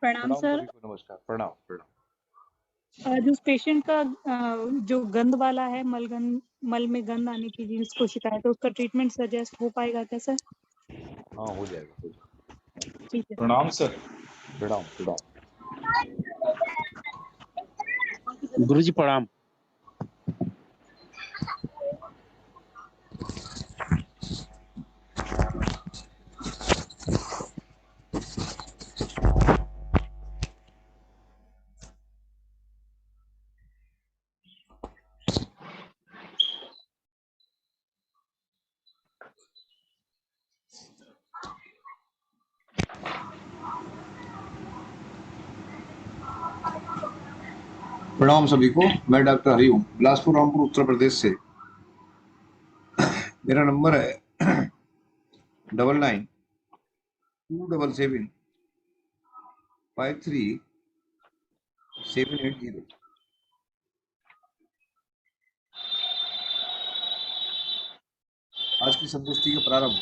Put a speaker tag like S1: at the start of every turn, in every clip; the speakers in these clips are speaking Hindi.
S1: प्रणाम
S2: प्रणाम
S1: सर।
S2: सभी को, नमस्कार, प्रणाम प्रणाम।
S1: जो उस पेशेंट का जो गंद वाला है, मल में गंद आने की जिसको शिकायत है, उसका ट्रीटमेंट सजेस्ट हो पाएगा क्या सर?
S2: हाँ, हो जाएगा, हो जाएगा।
S1: ठीक है।
S3: प्रणाम सर।
S2: प्रणाम प्रणाम।
S4: गुरुजी प्रणाम।
S5: प्रणाम सभी को। मैं डॉक्टर हरि हूँ, बिलासपुर रामपुर उत्तर प्रदेश से। मेरा नंबर है 9927753780। आज की संगोष्ठी का प्रारंभ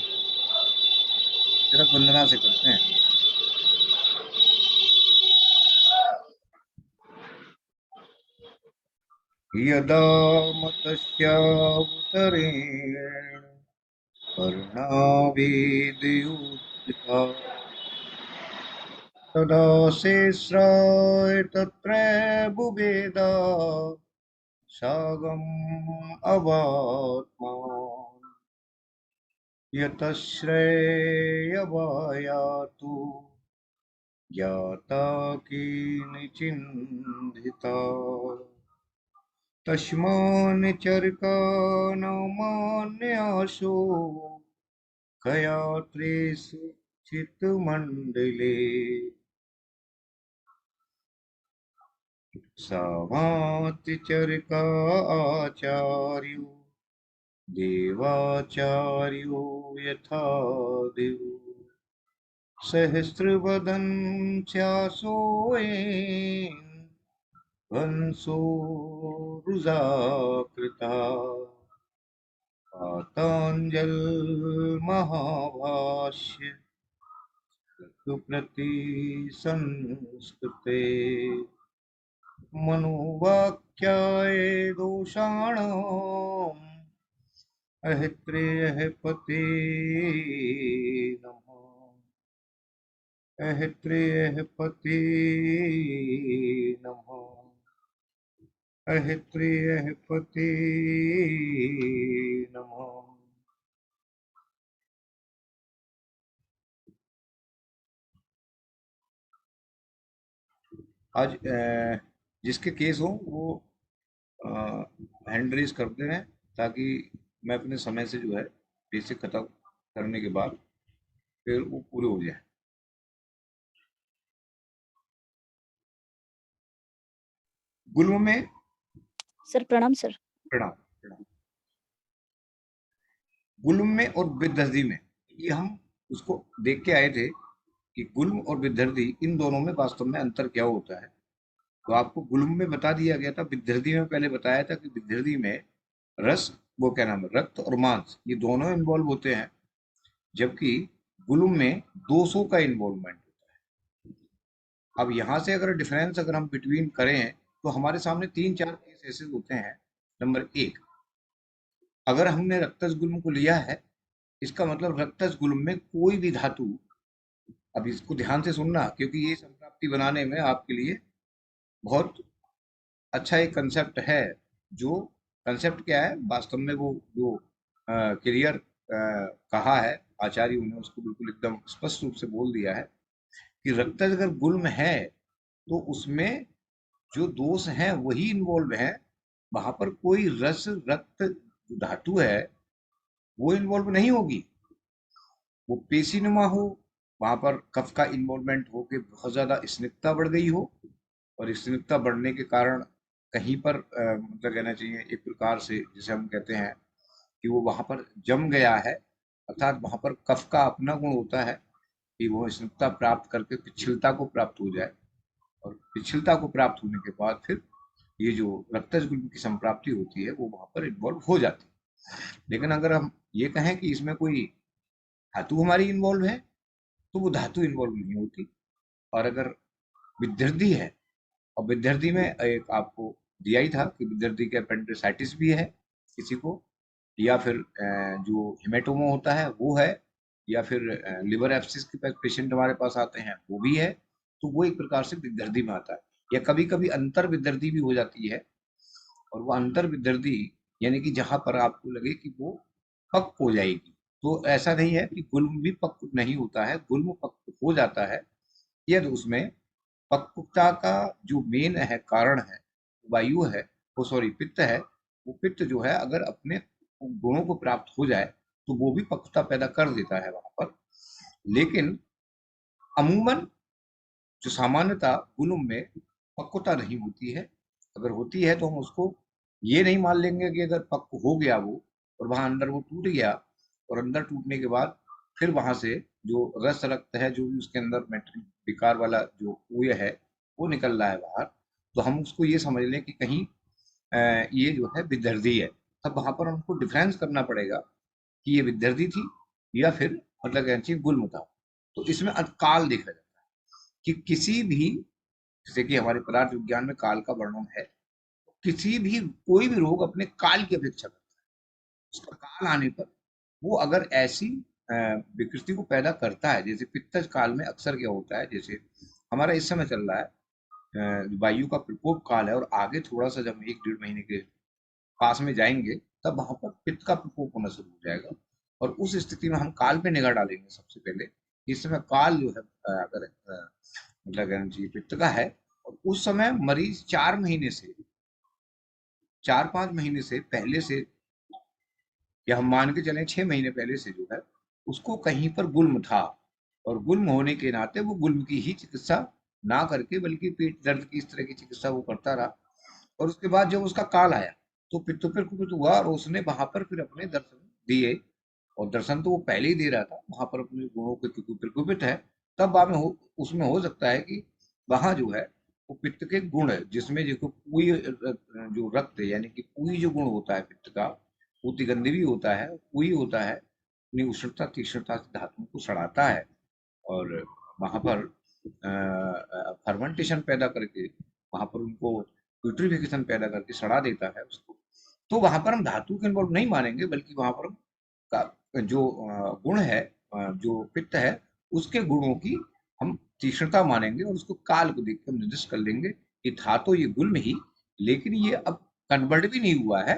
S5: तिलक वंदना से करते हैं। यदा मतस्यावतरेण कर्णाभिद्युदिता तदा शेषाय तत्र बुभेदा सागम् अवात्मा यतश्रेयवायातु ज्ञाता किंचिन्धिता तस्मान्चरकानमान्यासो कयात्रेषु चित्तमण्डले सामात्यचरका आचार्यो देवाचार्यो यथा देव सहस्रवदन स्यासोऽयं वंशो रुजाकृता पातञ्जल महाभाष्य प्रति संस्कृते मनोवाक्याय दोषाणाम् अहित्रेयः पते नमः। अहित्रेयः पते नमः। अहित्रेयः पते नमः। आज जिसके केस हो वो हैंड रेज करते हैं ताकि मैं अपने समय से जो है बेसिक खत्म करने के बाद फिर वो पूरे हो जाए। गुल्म में
S6: सर प्रणाम सर।
S5: प्रणाम प्रणाम। गुल्म में और विद्धि में ये हम उसको देख के आए थे कि गुल्म और विद्धि इन दोनों में वास्तव में अंतर क्या होता है। तो आपको गुल्म में बता दिया गया था, विद्धि में पहले बताया था कि विद्धि में रस, वो क्या नाम है, रक्त और मांस, ये दोनों इन्वॉल्व होते हैं, जबकि गुल्म में 200 का इन्वॉल्वमेंट होता है। अब यहाँ से अगर डिफरेंस अगर हम बिटवीन करें तो हमारे सामने 3-4 केस ऐसे होते हैं। नंबर 1, अगर हमने रक्तज गुल्म को लिया है, इसका मतलब रक्तज गुल्म में कोई भी धातु, अब इसको ध्यान से सुनना क्योंकि ये संप्राप्ति बनाने में आपके लिए बहुत अच्छा एक कंसेप्ट है। जो कंसेप्ट क्या है वास्तव में, वो जो क्लियर कहा है आचार्यों ने, उसको बिल्कुल एकदम स्पष्ट रूप से बोल दिया है कि रक्तज अगर गुल्म है तो उसमें जो दोष हैं वही इन्वॉल्व है। वहां पर कोई रस रक्त धातु है वो इन्वॉल्व नहीं होगी। वो पेशीनुमा हो, वहां पर कफ का इन्वॉल्वमेंट हो के बहुत ज्यादा स्निग्धता बढ़ गई हो, और स्निग्धता बढ़ने के कारण कहीं पर मतलब कहना चाहिए एक प्रकार से जिसे हम कहते हैं कि वो वहां पर जम गया है, अर्थात वहां पर कफ का अपना गुण होता है कि वो स्निग्धता प्राप्त करके पिछलता को प्राप्त हो जाए, और पिछलता को प्राप्त होने के बाद फिर ये जो रक्तज गुल्म की संप्राप्ति होती है वो वहां पर इन्वॉल्व हो जाती है। लेकिन अगर हम ये कहें कि इसमें कोई धातु हमारी इन्वॉल्व है तो वो धातु इन्वॉल्व नहीं होती। और अगर विद्यार्थी है, और विद्यार्थी में एक आपको दिया ही था कि विद्यार्थी के अपेंडिसाइटिस भी है किसी को, या फिर जो हेमेटोमा होता है वो है, या फिर लिवर एब्सिस के पेशेंट हमारे पास आते हैं वो भी है। तो वो एक प्रकार से विद्यार्थी में आता है। या कभी कभी अंतर विद्यार्थी भी हो जाती है, और वो अंतर विद्यार्थी यानी कि जहां पर आपको लगे कि वो पक्व हो जाएगी। तो ऐसा नहीं है कि गुल्म भी पक्व नहीं होता है, गुल्म पक्व हो जाता है यदि उसमें पक्वता का जो मेन है कारण है वायु है, वो सॉरी पित्त है, वो पित्त जो है अगर अपने गुणों को प्राप्त हो जाए तो वो भी पक्वता पैदा कर देता है वहां पर। लेकिन अमूमन जो सामान्यता गुणों में पक्वता नहीं होती है। अगर होती है तो हम उसको ये नहीं मान लेंगे कि अगर पक्व हो गया वो और वहां अंदर वो टूट गया, और अंदर टूटने के बाद फिर वहां से जो रस रक्त है, जो भी उसके अंदर मेट्रिक विकार वाला जो कुएं है वो निकल रहा है बाहर, तो हम उसको ये समझ लें कि कहीं ये जो है विद्यार्थी है। तब वहां पर हमको डिफरेंस करना पड़ेगा कि ये विद्यार्थी थी या फिर मतलब कहना चाहिए गुल्म था। तो इसमें काल देखा जाता है कि किसी भी, जैसे कि हमारे पदार्थ विज्ञान में काल का वर्णन है, किसी भी कोई भी रोग अपने काल की अपेक्षा करता है। उसका काल आने पर वो अगर ऐसी विकृति को पैदा करता है, जैसे पित्तज काल में अक्सर क्या होता है, जैसे हमारा इस समय चल रहा है वायु का प्रकोप काल है, और आगे थोड़ा सा जब 1-1.5 महीने के पास में जाएंगे तब वहां पर पित्त का प्रकोप होना शुरू हो जाएगा। और उस स्थिति में हम काल पे निगाह डालेंगे सबसे पहले। इस समय काल जो है अगर मतलब कहना चाहिए पित्त का है, और उस समय मरीज 4 महीने से 4-5 महीने से पहले से, या हम मान के चलें 6 महीने पहले से जो है उसको कहीं पर गुल्म था, और गुल्म होने के नाते वो गुल्म की ही चिकित्सा ना करके बल्कि पेट दर्द की इस तरह की चिकित्सा वो करता रहा। और उसके बाद जब उसका काल आया तो पित्त पर कुपित हुआ, और उसने वहां पर फिर अपने दर्शन दिए। और दर्शन तो वो पहले ही दे रहा था, वहां पर अपने गुणों के प्रकोपित है। तब हमें उसमें हो सकता है कि वहां जो है वो पित्त के गुण है, जिसमें जो पूई जो रक्त है, यानी कि पूई जो गुण होता है पित्त का, वो तिगंधी भी होता है, पूई होता है, अपनी उष्णता तीक्ष्णता से धातुओं को सड़ाता है, और वहां पर फर्मेंटेशन पैदा करके वहां पर उनको प्यूट्रिफिकेशन पैदा करके सड़ा देता है उसको। तो वहां पर हम धातु के इन्वॉल्व नहीं मानेंगे, बल्कि वहां पर का जो गुण है, जो पित्त है, उसके गुणों की हम तीक्ष्णता मानेंगे, और उसको काल को देख कर निर्दिष्ट कर लेंगे कि था तो ये गुल्म ही, लेकिन ये अब कन्वर्ट भी नहीं हुआ है,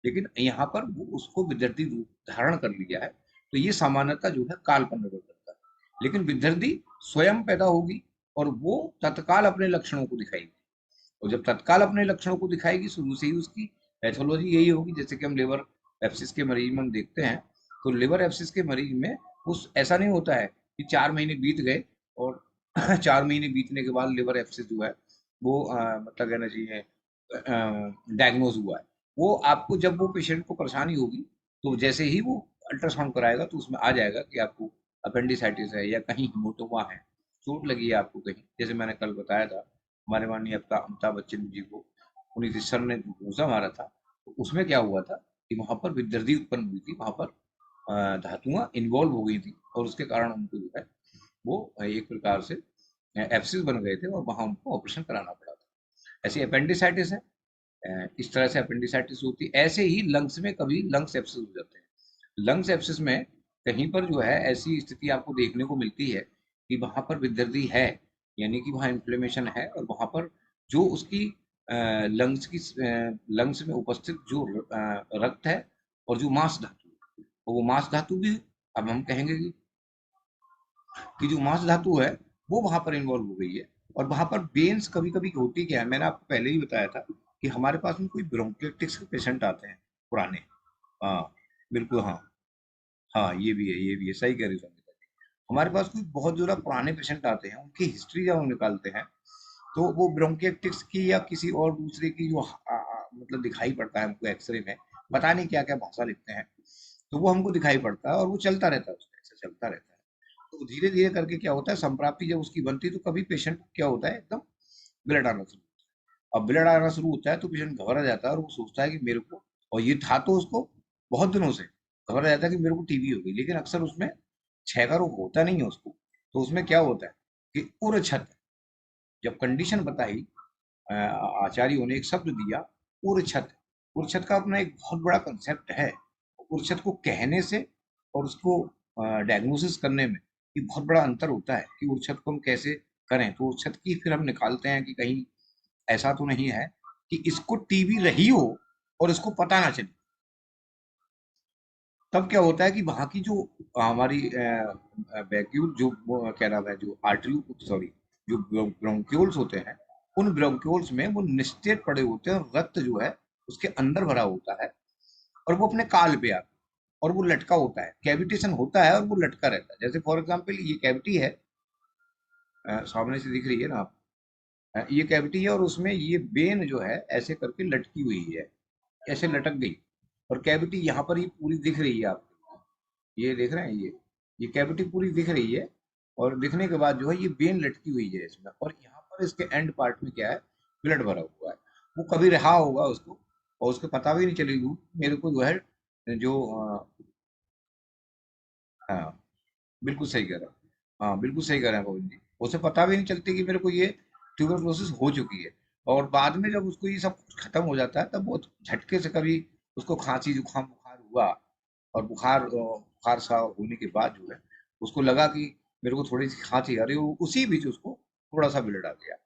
S5: लेकिन यहाँ पर वो उसको विद्यार्थी रूप धारण कर लिया है। तो ये सामान्यता जो है काल पर निर्भर करता है। लेकिन विद्यार्थी स्वयं पैदा होगी और वो तत्काल अपने लक्षणों को दिखाएगी, और जब तत्काल अपने लक्षणों को दिखाएगी शुरू से ही उसकी पैथोलॉजी यही होगी। जैसे कि हम लिवर एब्सिस के मरीज में हम देखते हैं, तो लिवर एब्सिस के मरीज में उस ऐसा नहीं होता है कि 4 महीने बीत गए और 4 महीने बीतने के बाद लिवर एब्सिस जो है वो मतलब कहना चाहिए डायग्नोज हुआ है। वो आपको जब वो पेशेंट को परेशानी होगी तो जैसे ही वो अल्ट्रासाउंड कराएगा तो उसमें आ जाएगा कि आपको अपेंडिसाइटिस है, या कहीं हिमोटोमा है, चोट लगी है आपको कहीं। जैसे मैंने कल बताया था हमारे माननीय अमिताभ बच्चन जी को पुनीत सर ने घूसा मारा था, तो उसमें क्या हुआ था कि वहां पर विद्यार्थी उत्पन्न हुई थी, वहां पर धातुआं इन्वॉल्व हो गई थी, और उसके कारण उनको जो है वो एक प्रकार से एब्सिस बन गए थे, और वहां उनको ऑपरेशन कराना पड़ा था। ऐसी अपेंडिसाइटिस है, इस तरह से अपेंडिसाइटिस होती है। ऐसे ही लंग्स में कभी लंग्स एब्सिस हो जाते हैं। लंग्स एब्सिस में कहीं पर जो है ऐसी स्थिति आपको देखने को मिलती है कि वहां पर विद्यार्थी है, यानी कि वहां इन्फ्लेमेशन है, और वहां पर जो उसकी लंग्स की लंग्स में उपस्थित जो रक्त है और जो मांस धातु है, और वो मांस धातु भी अब हम कहेंगे कि जो मांस धातु है वो वहां पर इन्वॉल्व हो गई है। और वहां पर वेन्स कभी कभी होती क्या है, मैंने आपको पहले ही बताया था कि हमारे पास में कोई ब्रोंकिटिक्स के पेशेंट आते हैं पुराने। हाँ बिल्कुल, हाँ हाँ, ये भी है, ये भी है, सही कह रही हो संगीता जी। हमारे पास कोई बहुत ज्यादा पुराने पेशेंट आते हैं, उनकी हिस्ट्री जब हम निकालते हैं तो वो ब्रोंकिटिक्स की या किसी और दूसरे की जो मतलब दिखाई पड़ता है हमको एक्सरे में, पता नहीं क्या क्या भाषा लिखते हैं, तो वो हमको दिखाई पड़ता है, और वो चलता रहता है, उसका ऐसा चलता रहता है। तो धीरे धीरे करके क्या होता है, संप्राप्ति जब उसकी बनती है तो कभी पेशेंट क्या होता है एकदम ब्लड आना शुरू होता है। अब ब्लड आना शुरू होता है तो पेशेंट घबरा जाता है, और वो सोचता है कि मेरे को, और ये था तो उसको बहुत दिनों से घबरा जाता है कि मेरे को टीबी हो गई, लेकिन अक्सर उसमें क्षय का रोग होता नहीं है उसको, तो उसमें क्या होता है कि उरछत, जब कंडीशन बताई आचार्यों ने एक शब्द दिया उरछत। उरछत का अपना एक बहुत बड़ा कंसेप्ट है। उरछत को कहने से और उसको डायग्नोसिस करने में ये बहुत बड़ा अंतर होता है कि उरछत को हम कैसे करें। तो उरछत की फिर हम निकालते हैं कि कहीं ऐसा तो नहीं है कि इसको टीबी रही हो और इसको पता ना चले। तब क्या होता है कि वहां की जो हमारी वैक्यूल जो क्या नाम है, जो आर्टरी, सॉरी, जो ब्रोंक्यूल्स होते हैं, उन ब्रोंक्यूल्स में वो निस्तेज पड़े होते हैं और रक्त जो है उसके अंदर भरा होता है और वो अपने काल पे आता है और वो लटका होता है, कैविटेशन होता है और वो लटका रहता है। जैसे फॉर एग्जांपल ये कैविटी है, सामने से दिख रही है ना आप, ये कैविटी है और उसमें ये वेन जो है ऐसे करके लटकी हुई है, ऐसे लटक गई और कैविटी यहाँ पर ही पूरी दिख रही है आपको, ये देख रहे हैं, ये कैविटी पूरी दिख रही है और दिखने के बाद जो है ये वेन लटकी हुई है इसमें, और यहाँ पर इसके एंड पार्ट में क्या है, ब्लड भरा हुआ है। वो कभी रहा होगा उसको और उसको पता भी नहीं चलेगी मेरे को जो है, जो हाँ बिल्कुल सही कह रहा हूँ, हाँ बिल्कुल सही कह रहे हैं पवन जी, उसे पता भी नहीं चलती कि मेरे को ये ट्यूबरक्लोसिस हो चुकी है। और बाद में जब उसको ये सब कुछ खत्म हो जाता है तब बहुत झटके से कभी उसको खांसी जुकाम बुखार हुआ और बुखार सा होने के बाद जो है उसको लगा कि मेरे को थोड़ी सी खांसी आ रही है, उसी बीच उसको थोड़ा सा ब्लड आ गया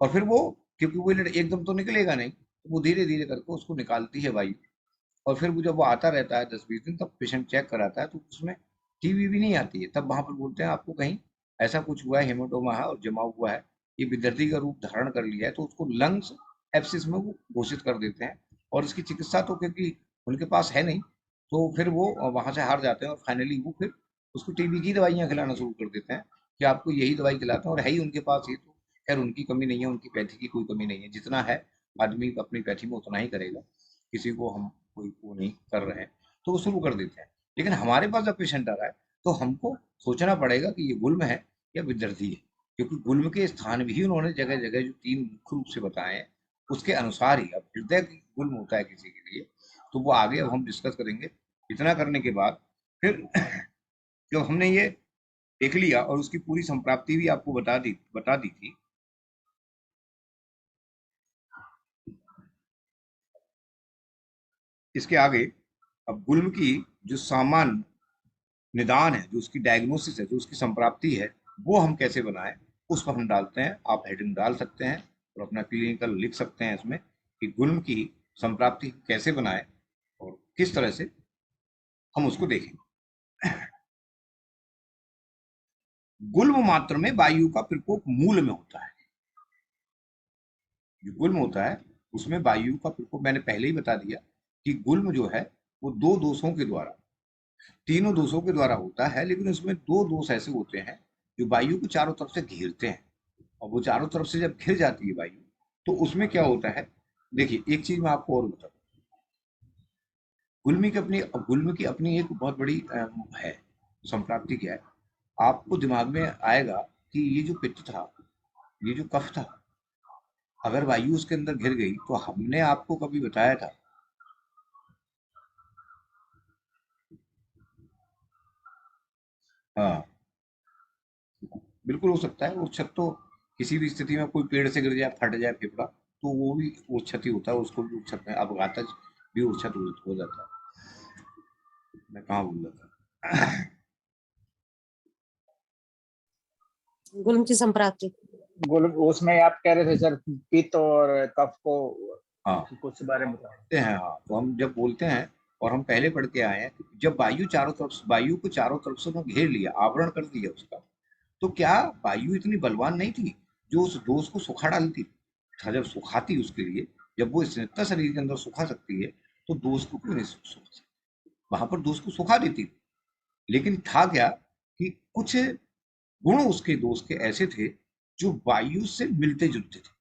S5: और फिर वो, क्योंकि वो ब्लड एकदम तो निकलेगा नहीं, तो वो धीरे धीरे करके उसको निकालती है वायु। और फिर वो जब वो आता रहता है 10-20 दिन, तब पेशेंट चेक कराता है तो उसमें टीबी भी नहीं आती है। तब वहां पर बोलते हैं आपको कहीं ऐसा कुछ हुआ है, हेमाटोमा है और जमा हुआ है, ये विदर्दी का रूप धारण कर लिया है, तो उसको लंग्स एब्सिस में वो घोषित कर देते हैं। और इसकी चिकित्सा तो क्योंकि उनके पास है नहीं, तो फिर वो वहां से हार जाते हैं और फाइनली वो फिर उसको टीबी की दवाइयाँ खिलाना शुरू कर देते हैं कि आपको यही दवाई खिलाते हैं, और है ही उनके पास ये, तो खैर उनकी कमी नहीं है, उनकी पैथी की कोई कमी नहीं है, जितना है आदमी अपनी पैथी में उतना ही करेगा, किसी को हम कोई वो नहीं कर रहे हैं, तो वो शुरू कर देते हैं। लेकिन हमारे पास जब पेशेंट आ रहा है तो हमको सोचना पड़ेगा कि ये गुल्म है या विदर्दी है, क्योंकि गुल्म के स्थान भी उन्होंने जगह जगह जो 3 मुख्य रूप से बताए हैं उसके अनुसार ही। अब हृदय की गुल्म होता है किसी के लिए, तो वो आगे अब हम डिस्कस करेंगे। इतना करने के बाद फिर जब हमने ये देख लिया और उसकी पूरी संप्राप्ति भी आपको बता दी थी, इसके आगे अब गुल्म की जो सामान्य निदान है, जो उसकी डायग्नोसिस है, जो उसकी संप्राप्ति है, वो हम कैसे बनाएं, उस पर हम डालते हैं। आप हेडिंग डाल सकते हैं और अपना क्लिनिकल लिख सकते हैं इसमें कि गुल्म की संप्राप्ति कैसे बनाएं और किस तरह से हम उसको देखें। गुल्म मात्र में वायु का प्रकोप मूल में होता है। जो गुल्म होता है उसमें वायु का प्रकोप, मैंने पहले ही बता दिया कि गुल्म जो है वो 2 दोषों के द्वारा, तीनों दोषों के द्वारा होता है, लेकिन उसमें 2 दोष ऐसे होते हैं जो वायु को चारों तरफ से घेरते हैं। और वो चारों तरफ से जब घिर जाती है वायु, तो उसमें क्या होता है, देखिए एक चीज मैं आपको और बताऊं, गुल्म की अपनी एक बहुत बड़ी है संप्राप्ति। क्या है, आपको दिमाग में आएगा कि ये जो पित्त था, ये जो कफ था, अगर वायु उसके अंदर घिर गई तो हमने आपको कभी बताया था, हाँ बिल्कुल हो सकता है वो छत तो किसी भी स्थिति में कोई पेड़ से गिर जाए, फट जाए फेफड़ा, तो वो भी वो क्षति होता है, उसको भी छत में अपघातज भी वो क्षत हो जाता है। मैं कहाँ भूल रहा था।
S3: गुल्म की संप्राप्ति,
S7: उसमें आप कह रहे थे सर पित्त और कफ को
S5: हाँ
S7: कुछ बारे में बताओ।
S5: हैं, हाँ तो हम जब बोलते हैं, और हम पहले पढ़ के आए हैं, जब वायु को चारों तरफ से उन्होंने घेर लिया, आवरण कर दिया उसका, तो क्या वायु इतनी बलवान नहीं थी जो उस दोष को सुखा डालती था? जब सुखाती उसके लिए, जब वो इतना शरीर के अंदर सुखा सकती है, तो दोष को क्यों नहीं सुखा सकती? वहां पर दोष को सुखा देती थी। लेकिन था क्या कि कुछ गुण उसके दोष के ऐसे थे जो वायु से मिलते जुलते थे।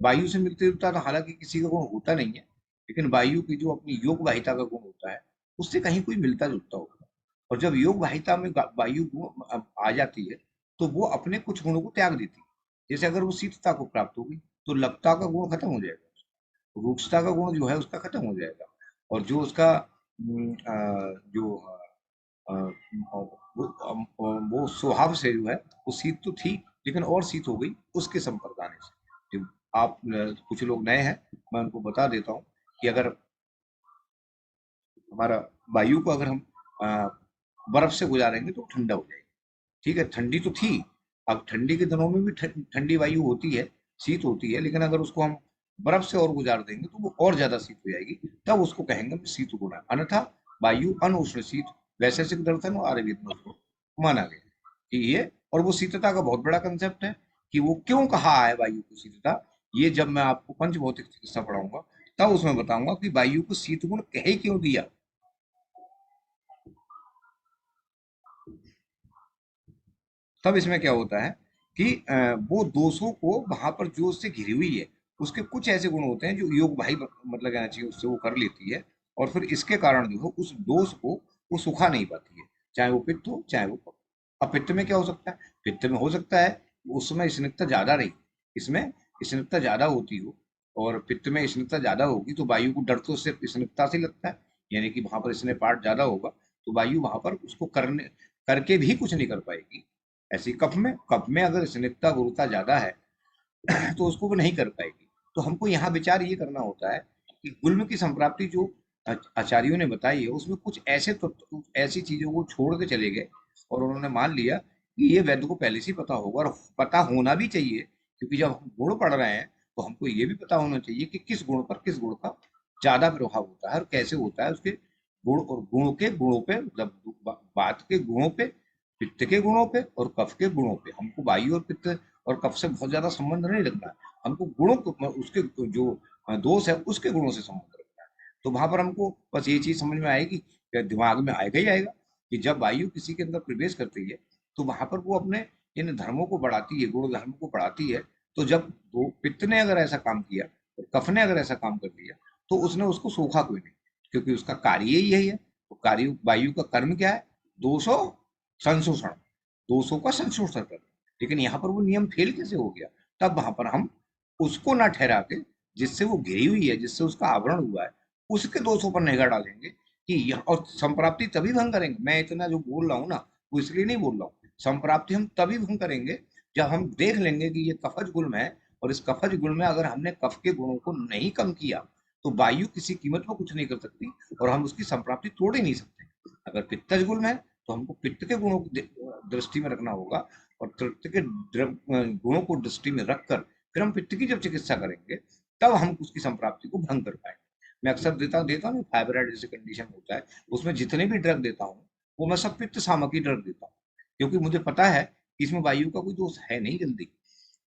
S5: वायु से मिलते जुलता था, हालांकि किसी का गुण होता नहीं है, लेकिन वायु की जो अपनी योग वाहिता का गुण होता है उससे कहीं कोई मिलता जुलता होगा। और जब योग वाहिता में वायु गुण आ जाती है तो वो अपने कुछ गुणों को त्याग देती है। जैसे अगर वो शीतलता को प्राप्त होगी तो लवता का गुण खत्म हो जाएगा, रूक्षता का गुण जो है उसका खत्म हो जाएगा, और जो उसका जो वो स्वभाव से जो है वो शीत तो थी, लेकिन और शीत हो गई उसके संपर्क आने से। जो आप कुछ लोग नए हैं, मैं उनको बता देता हूँ कि अगर हमारा वायु को अगर हम बर्फ से गुजारेंगे तो ठंडा हो जाएगी। ठीक है, ठंडी तो थी, अब ठंडी के दिनों में भी ठंडी वायु होती है, शीत होती है, लेकिन अगर उसको हम बर्फ से और गुजार देंगे तो वो और ज्यादा शीत हो जाएगी, तब उसको कहेंगे हम शीत गुण है। अन्यथा वायु अनउष्ण शीत वैशेषिक दर्शन और आर्यवीद में उसको माना गया कि ये, और वो शीतता का बहुत बड़ा कंसेप्ट है कि वो क्यों कहा है वायु को शीतता, ये जब मैं आपको पंचभौतिक चिकित्सा पढ़ाऊंगा तब उसमें बताऊंगा कि वायु को शीत गुण कहे क्यों दिया। तब इसमें क्या होता है कि वो दोषों को वहां पर जो उससे घिरी हुई है उसके कुछ ऐसे गुण होते हैं जो योग भाई मतलब कहना चाहिए उससे वो कर लेती है, और फिर इसके कारण जो है उस दोष को वो सुखा नहीं पाती है, चाहे वो पित्त हो चाहे वो कफ। अब पित्त में क्या हो सकता है, पित्त में हो सकता है उस समय स्निग्धता ज्यादा रही, इसमें स्निग्धता ज्यादा होती हो, और पित्त में स्निग्धता ज्यादा होगी तो वायु को डर तो सिर्फ स्निग्धता से लगता है, यानी कि वहां पर स्नेह पार्ट ज्यादा होगा तो वायु वहां पर उसको करने करके भी कुछ नहीं कर पाएगी। ऐसी कफ में अगर स्निग्धता गुरुता ज्यादा है तो उसको वो नहीं कर पाएगी। तो हमको यहाँ विचार ये करना होता है कि गुल्म की संप्राप्ति जो आचार्यों ने बताई है उसमें कुछ ऐसे तो ऐसी चीजों को छोड़ के चले गए और उन्होंने मान लिया कि ये वैद्य को पहले से पता होगा, और पता होना भी चाहिए, क्योंकि जब हम गुण पढ़ रहे हैं तो हमको ये भी पता होना चाहिए कि किस गुण पर किस गुण का ज्यादा प्रभाव होता है और कैसे होता है, उसके गुण और गुणों के गुणों पे, मतलब बात के गुणों पे, पित्त के गुणों पे और कफ के गुणों पे। हमको वायु और पित्त और कफ से बहुत ज्यादा संबंध नहीं रखना है, हमको गुणों को, उसके जो दोष है उसके गुणों से संबंध रखना है। तो वहां पर हमको बस ये चीज समझ में आएगी, दिमाग में आएगा ही आएगा कि जब वायु किसी के अंदर प्रवेश करती है तो वहां पर वो अपने इन धर्मों को बढ़ाती है, गुण धर्म को बढ़ाती है। तो जब वो पित्त ने अगर ऐसा काम किया और कफ ने अगर ऐसा काम कर दिया तो उसने उसको सोखा कोई नहीं, क्योंकि उसका कार्य ही यही है। तो कार्य वायु का कर्म क्या है, दोषों संशोषण, दोषों का संशोषण करना। लेकिन यहाँ पर वो नियम फेल कैसे हो गया, तब वहां पर हम उसको ना ठहरा के जिससे वो घिरी हुई है, जिससे उसका आवरण हुआ है, उसके दोषों पर निगाह डालेंगे कि यह, और संप्राप्ति तभी भंग करेंगे। मैं इतना जो बोल रहा हूँ ना वो इसलिए नहीं बोल रहा हूँ, संप्राप्ति हम तभी भंग करेंगे जब हम देख लेंगे कि ये कफज गुण है, और इस कफज गुण में अगर हमने कफ के गुणों को नहीं कम किया तो वायु किसी कीमत पर कुछ नहीं कर सकती और हम उसकी संप्राप्ति तोड़ ही नहीं सकते। अगर पित्तज गुण है तो हमको पित्त के गुणों को दृष्टि में रखना होगा, और पित्त के गुणों को दृष्टि में रखकर फिर हम पित्त की जब चिकित्सा करेंगे तब हम उसकी संप्राप्ति को भंग कर पाएंगे। मैं अक्सर देता हूँ फाइब्रॉइड जैसे कंडीशन होता है उसमें जितने भी ड्रग देता हूँ वो मैं सब पित्त सामग्री ड्रग देता हूँ, क्योंकि मुझे पता है कि इसमें वायु का कोई दोष है नहीं जल्दी,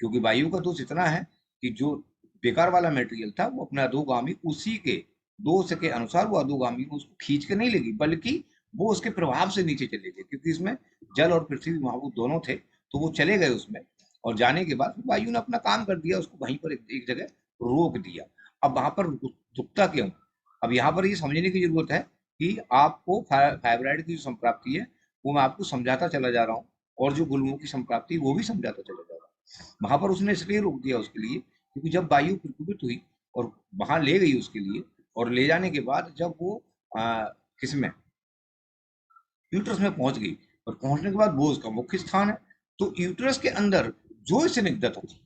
S5: क्योंकि वायु का दोष इतना है कि जो बेकार वाला मटेरियल था वो अपना अधोगामी उसी के दोष के अनुसार वो अधोगामी को उसको खींच के नहीं लेगी, बल्कि वो उसके प्रभाव से नीचे चले गए, क्योंकि इसमें जल और पृथ्वी महाभूत दोनों थे तो वो चले गए उसमें, और जाने के बाद वायु ने अपना काम कर दिया, उसको वहीं पर एक जगह रोक दिया। अब वहां पर दुखता क्यों, अब यहाँ पर ये समझने की जरूरत है कि आपको फाइब्राइड की जो संप्राप्ति है वो मैं आपको समझाता चला जा रहा हूँ, और जो गुल्मों की संप्राप्ति वो भी समझाता चला जा रहा हूँ। वहां पर उसने इसलिए रोक दिया उसके लिए क्योंकि जब वायु प्रकुपित हुई और वहां ले गई उसके लिए, और ले जाने के बाद जब वो किसमें यूट्रस में पहुंच गई, और पहुंचने के बाद वो उसका मुख्य स्थान है, तो यूट्रस के अंदर जो स्निग्धता थी,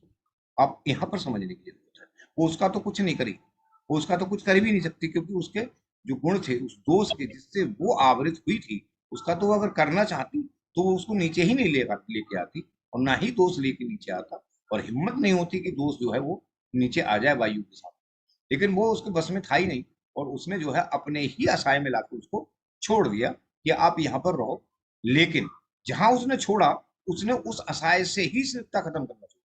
S5: आप यहाँ पर समझने की जरूरत है, वो उसका तो कुछ नहीं करी, वो उसका तो कुछ कर भी नहीं सकती, क्योंकि उसके जो गुण थे उस दोष के जिससे वो आवृत हुई थी उसका तो वो अगर करना चाहती तो वो उसको नीचे ही नहीं लेके आती, और ना ही दोष लेके नीचे आता, और हिम्मत नहीं होती कि दोष जो है वो नीचे आ जाए वायु के साथ, लेकिन वो उसके बस में था ही नहीं, और उसने जो है अपने ही आशाय में लाकर उसको छोड़ दिया कि आप यहाँ पर रहो। लेकिन जहां उसने छोड़ा उसने उस असहाय से ही स्निग्धता खत्म करना चाहिए,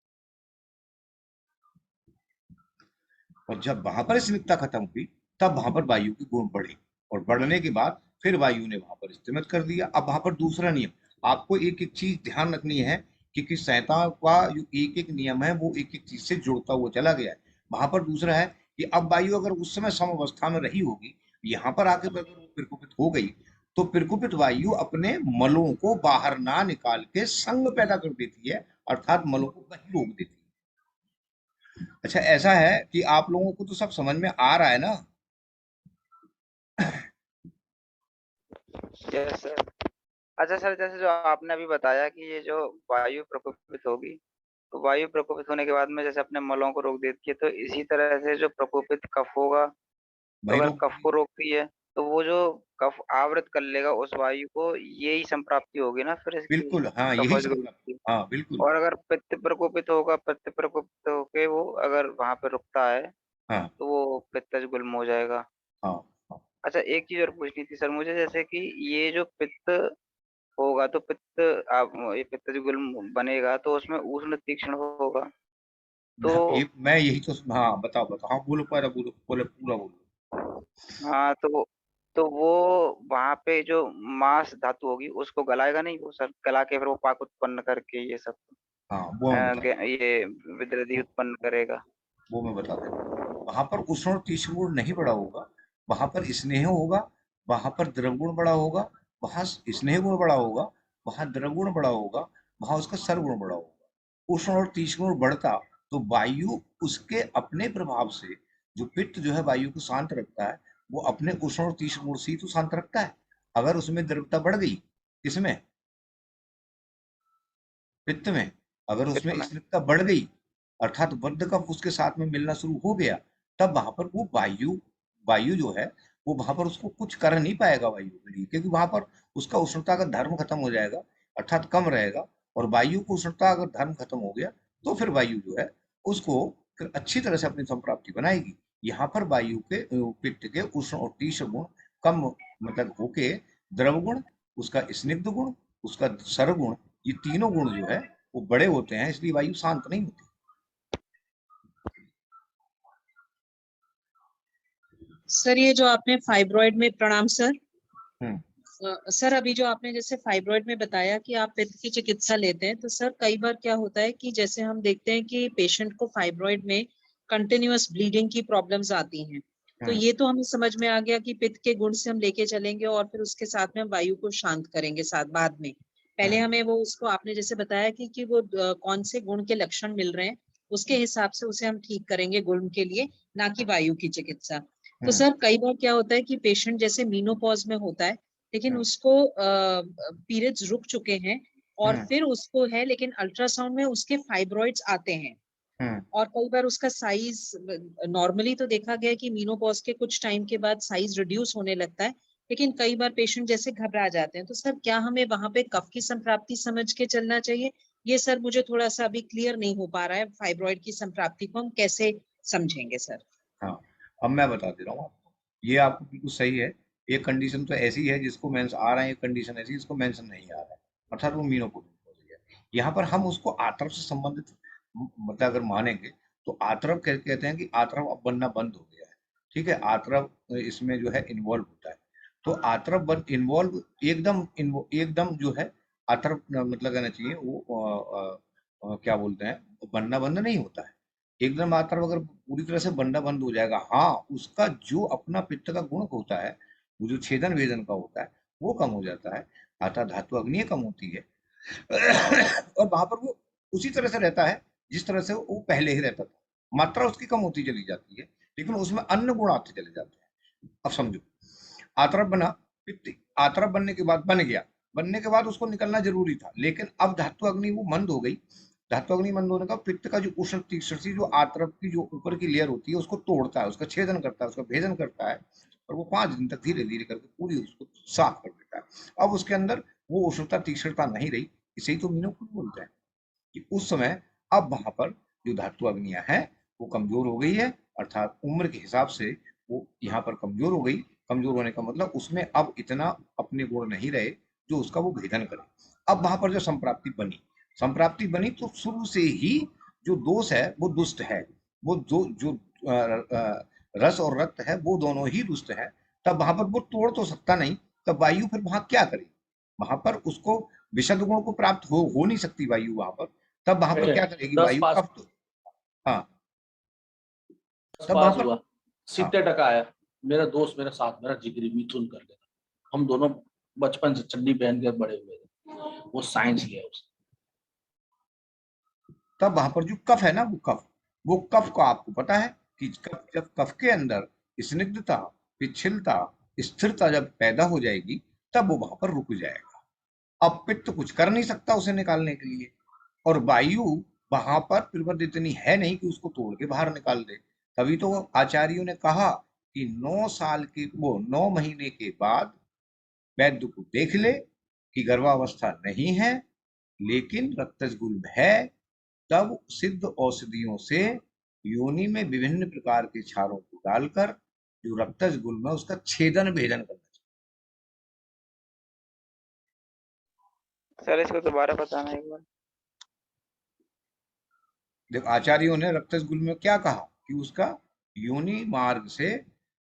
S5: और जब वहां पर स्निग्धता खत्म हुई तब वहां पर वायु के गुण बढ़े, और बढ़ने के बाद फिर वायु ने वहां पर स्थिमित कर दिया। अब वहां पर दूसरा नियम आपको एक एक चीज ध्यान रखनी है कि संहिता का जो एक एक नियम है वो एक एक चीज से जुड़ता हुआ चला गया है। वहां पर दूसरा है कि अब वायु अगर उस समय सम अवस्था में रही होगी, यहाँ पर आकर अगर वो प्रकोपित हो गई तो प्रकोपित वायु अपने मलों को बाहर ना निकाल के संग पैदा कर देती है, अर्थात मलों को वहीं रोक देती है। अच्छा, ऐसा है कि आप लोगों को तो सब समझ में आ रहा है ना?
S8: Yes sir. अच्छा सर, जैसे जो आपने अभी बताया कि ये जो वायु प्रकोपित होगी, तो वायु प्रकोपित होने के बाद में जैसे अपने मलों को रोक देती है, तो इसी तरह से जो प्रकोपित कफ होगा, तो
S5: भाई
S8: अगर
S5: रोक
S8: कफ को रोकती है, तो वो जो कफ आवृत कर लेगा उस वायु को, यही संप्राप्ति होगी ना फिर इसकी,
S5: बिल्कुल, हाँ यही
S8: कफज गुल्म
S5: संप्राप्ति,
S8: की।
S5: हाँ बिल्कुल,
S8: और अगर पित्त प्रकोपित होगा, पित्त प्रकोपित होके वो अगर वहां पे रुकता है,
S5: हाँ
S8: तो वो पित्तज गुल्म हो जाएगा।
S5: हाँ हाँ।
S8: अच्छा, एक चीज और पूछनी थी सर मुझे, जैसे कि ये जो पित्त होगा, तो पित्त आप ये पित्तज गुल्म बनेगा, तो उसमें उष्ण तीक्ष्ण होगा, तो
S5: हाँ, ये मैं यही तो, हाँ बताओ बताओ, हाँ बोलो, पूरा बोलो, बोले पूरा बोलो।
S8: हाँ, तो वो वहां पे जो मांस धातु होगी उसको गलाएगा नहीं वो सर, गला के फिर वो पाक उत्पन्न करके ये सब
S5: हाँ वो मैं बता
S8: ये विद्रदी उत्पन्न करेगा।
S5: वो मैं बता दे रहा हूँ। वहां पर उष्ण और तीक्ष्ण गुण नहीं बढ़ा होगा, वहां पर स्नेह होगा, वहां पर द्रव गुण बड़ा होगा, वहां स्नेह गुण बड़ा होगा, वहां द्रव गुण बड़ा होगा, वहां उसका सर्वगुण बड़ा होगा। उष्ण और तीक्ष्ण गुण बढ़ता तो वायु उसके अपने प्रभाव से, जो पित्त जो है वायु को शांत रखता है, वो अपने उष्ण और तीक्ष्ण गुण से ही तो शांत रखता है। अगर उसमें द्रवता बढ़ गई, किसमें, पित्त में, अगर
S8: पित्त
S5: उसमें
S8: में।
S5: स्निग्धता बढ़ गई, अर्थात बद्ध कफ उसके साथ में मिलना शुरू हो गया, तब वहां पर वो वायु वायु जो है, वो वहां पर उसको कुछ कर नहीं पाएगा वायु के लिए, क्योंकि वहां पर उसका उष्णता का धर्म खत्म हो जाएगा, अर्थात कम रहेगा। और वायु को उष्णता अगर धर्म खत्म हो गया, तो फिर वायु जो है उसको फिर अच्छी तरह से अपनी संप्राप्ति बनाएगी। यहाँ पर वायु के पित्त के उष्ण और तीक्ष्ण गुण कम, मतलब होके द्रव गुण, उसका स्निग्ध गुण, उसका सरगुण, ये तीनों गुण जो है वो बड़े होते हैं, इसलिए वायु शांत नहीं होती।
S3: सर ये जो आपने फाइब्रॉइड में, प्रणाम सर।
S5: हम्म,
S3: सर अभी जो आपने जैसे फाइब्रॉइड में बताया कि आप पित्त की चिकित्सा लेते हैं, तो सर कई बार क्या होता है कि जैसे हम देखते हैं कि पेशेंट को फाइब्रॉइड में कंटिन्यूअस ब्लीडिंग की प्रॉब्लम्स आती हैं, तो
S5: हम्म,
S3: ये तो हमें समझ में आ गया कि पित्त के गुण से हम लेके चलेंगे और फिर उसके साथ में वायु को शांत करेंगे साथ बाद में। पहले
S5: हम्म,
S3: हमें वो उसको आपने जैसे बताया कि वो कौन से गुण के लक्षण मिल रहे हैं, उसके हिसाब से उसे हम ठीक करेंगे गुण के लिए, ना कि वायु की चिकित्सा। तो
S5: हम्म,
S3: सर कई बार क्या होता है कि पेशेंट जैसे मीनोपॉज में होता है, लेकिन
S5: हम्म,
S3: उसको पीरियड्स रुक चुके हैं और
S5: हम्म,
S3: फिर उसको है, लेकिन अल्ट्रासाउंड में उसके फाइब्रॉइड्स आते हैं
S5: हम्म,
S3: और कई बार उसका साइज, नॉर्मली तो देखा गया कि मीनोपॉज के कुछ टाइम के बाद साइज रिड्यूस होने लगता है, लेकिन कई बार पेशेंट जैसे घबरा जाते हैं, तो सर क्या हमें वहां पे कफ की संप्राप्ति समझ के चलना चाहिए? ये सर मुझे थोड़ा सा अभी क्लियर नहीं हो पा रहा है, फाइब्रॉइड की संप्राप्ति को हम कैसे समझेंगे सर?
S5: हाँ, अब मैं बता दे रहा हूँ आपको, ये आपको बिल्कुल सही है। एक कंडीशन तो ऐसी है जिसको मेंस आ रहा है, एक कंडीशन ऐसी जिसको मेंशन नहीं आ रहा है, अर्थात वो मीनोपोज है। यहाँ पर हम उसको आतरफ से संबंधित मतलब अगर मानेंगे, तो आतरफ कहते हैं कि आतरफ अब बनना बंद हो गया है, ठीक है, आतरफ इसमें जो है इन्वॉल्व होता है। तो आतरफ बन इन्वॉल्व एकदम जो है आतरफ मतलब कहना चाहिए वो क्या बोलते हैं, बनना बंद नहीं होता है। एकदम आतरफ अगर पूरी तरह से बनना बंद हो जाएगा, हाँ उसका जो अपना पित्त का गुण होता है, वो जो छेदन वेदन का होता है, वो कम हो जाता है, अर्थात धातु अग्नि कम होती है। और वहां पर वो उसी तरह से रहता है जिस तरह से वो पहले ही रहता था, मात्रा उसकी कम होती चली जाती है, लेकिन उसमें अन्य गुण आते चले जाते हैं। अब समझो, आतरफ बना, पित्त आतरफ बनने के बाद बन गया, बनने के बाद उसको निकलना जरूरी था, लेकिन अब धातु अग्नि वो मंद हो गई। धातु अग्नि मंद होने का पित्त का जो उष्ण तीक्ष्ण जो आतरफ की जो ऊपर की लेयर होती है उसको तोड़ता है, उसका छेदन करता है, उसका भेदन करता है, और वो 5 दिन तक धीरे धीरे करके पूरी उसको साफ कर देता है। अब उसके अंदर वो उष्णता तीक्ष्णता नहीं रही, इसे ही तो मीनोपुल बोलते हैं। कि उस समय अब वहां पर जो धातु अग्नियां हैं वो कमजोर हो गई है, अर्थात उम्र के हिसाब से वो यहाँ पर कमजोर हो गई। कमजोर होने का मतलब उसमें अब इतना अपने गुण नहीं रहे जो उसका वो भेदन करे। अब वहां पर जो संप्राप्ति बनी तो शुरू से ही जो दोष है वो दुष्ट है, वो जो जो रस और रक्त है वो दोनों ही दुष्ट है। तब वहां पर वो तोड़ तो सकता नहीं, तब वायु फिर वहां क्या करे, वहां पर उसको विशद गुण को प्राप्त हो नहीं सकती वायु वहां पर। तब वहां पर क्या करेगी
S9: 10
S5: वायु,
S9: पास,
S5: कब तो, हाँ
S9: 10
S5: तब वहां
S9: पास
S5: पर,
S9: हुआ,
S5: हाँ
S9: 70 आया। मेरा दोस्त मेरे साथ, मेरा जिगरी मिथुन करके था, हम दोनों बचपन से चड्डी पहन के बड़े हुए थे, वो साइंस लिया उसने।
S5: तब वहां पर जो कफ है ना, वो कफ को आपको पता है कि जब कफ के अंदर स्निग्धता, पिछलता, स्थिरता जब पैदा हो जाएगी, तब वो वहां पर रुक जाएगा। अब पित्त कुछ कर नहीं सकता उसे निकालने के लिए, और वायु वहां पर पिलवद इतनी है नहीं कि उसको तोड़ के बाहर निकाल दे। तभी तो आचार्यों ने कहा कि 9 महीने के बाद वैद्य को देख ले कि गर्भावस्था नहीं है लेकिन रक्तज गुल्म है, तब सिद्ध औषधियों से योनि में विभिन्न प्रकार के क्षारों को डालकर जो रक्तज गुल्म है उसका छेदन भेदन करना चाहिए।
S8: सर इसको दोबारा बताना एक बार।
S5: देखो आचार्यों ने रक्तज गुल्म में क्या कहा कि उसका योनि मार्ग से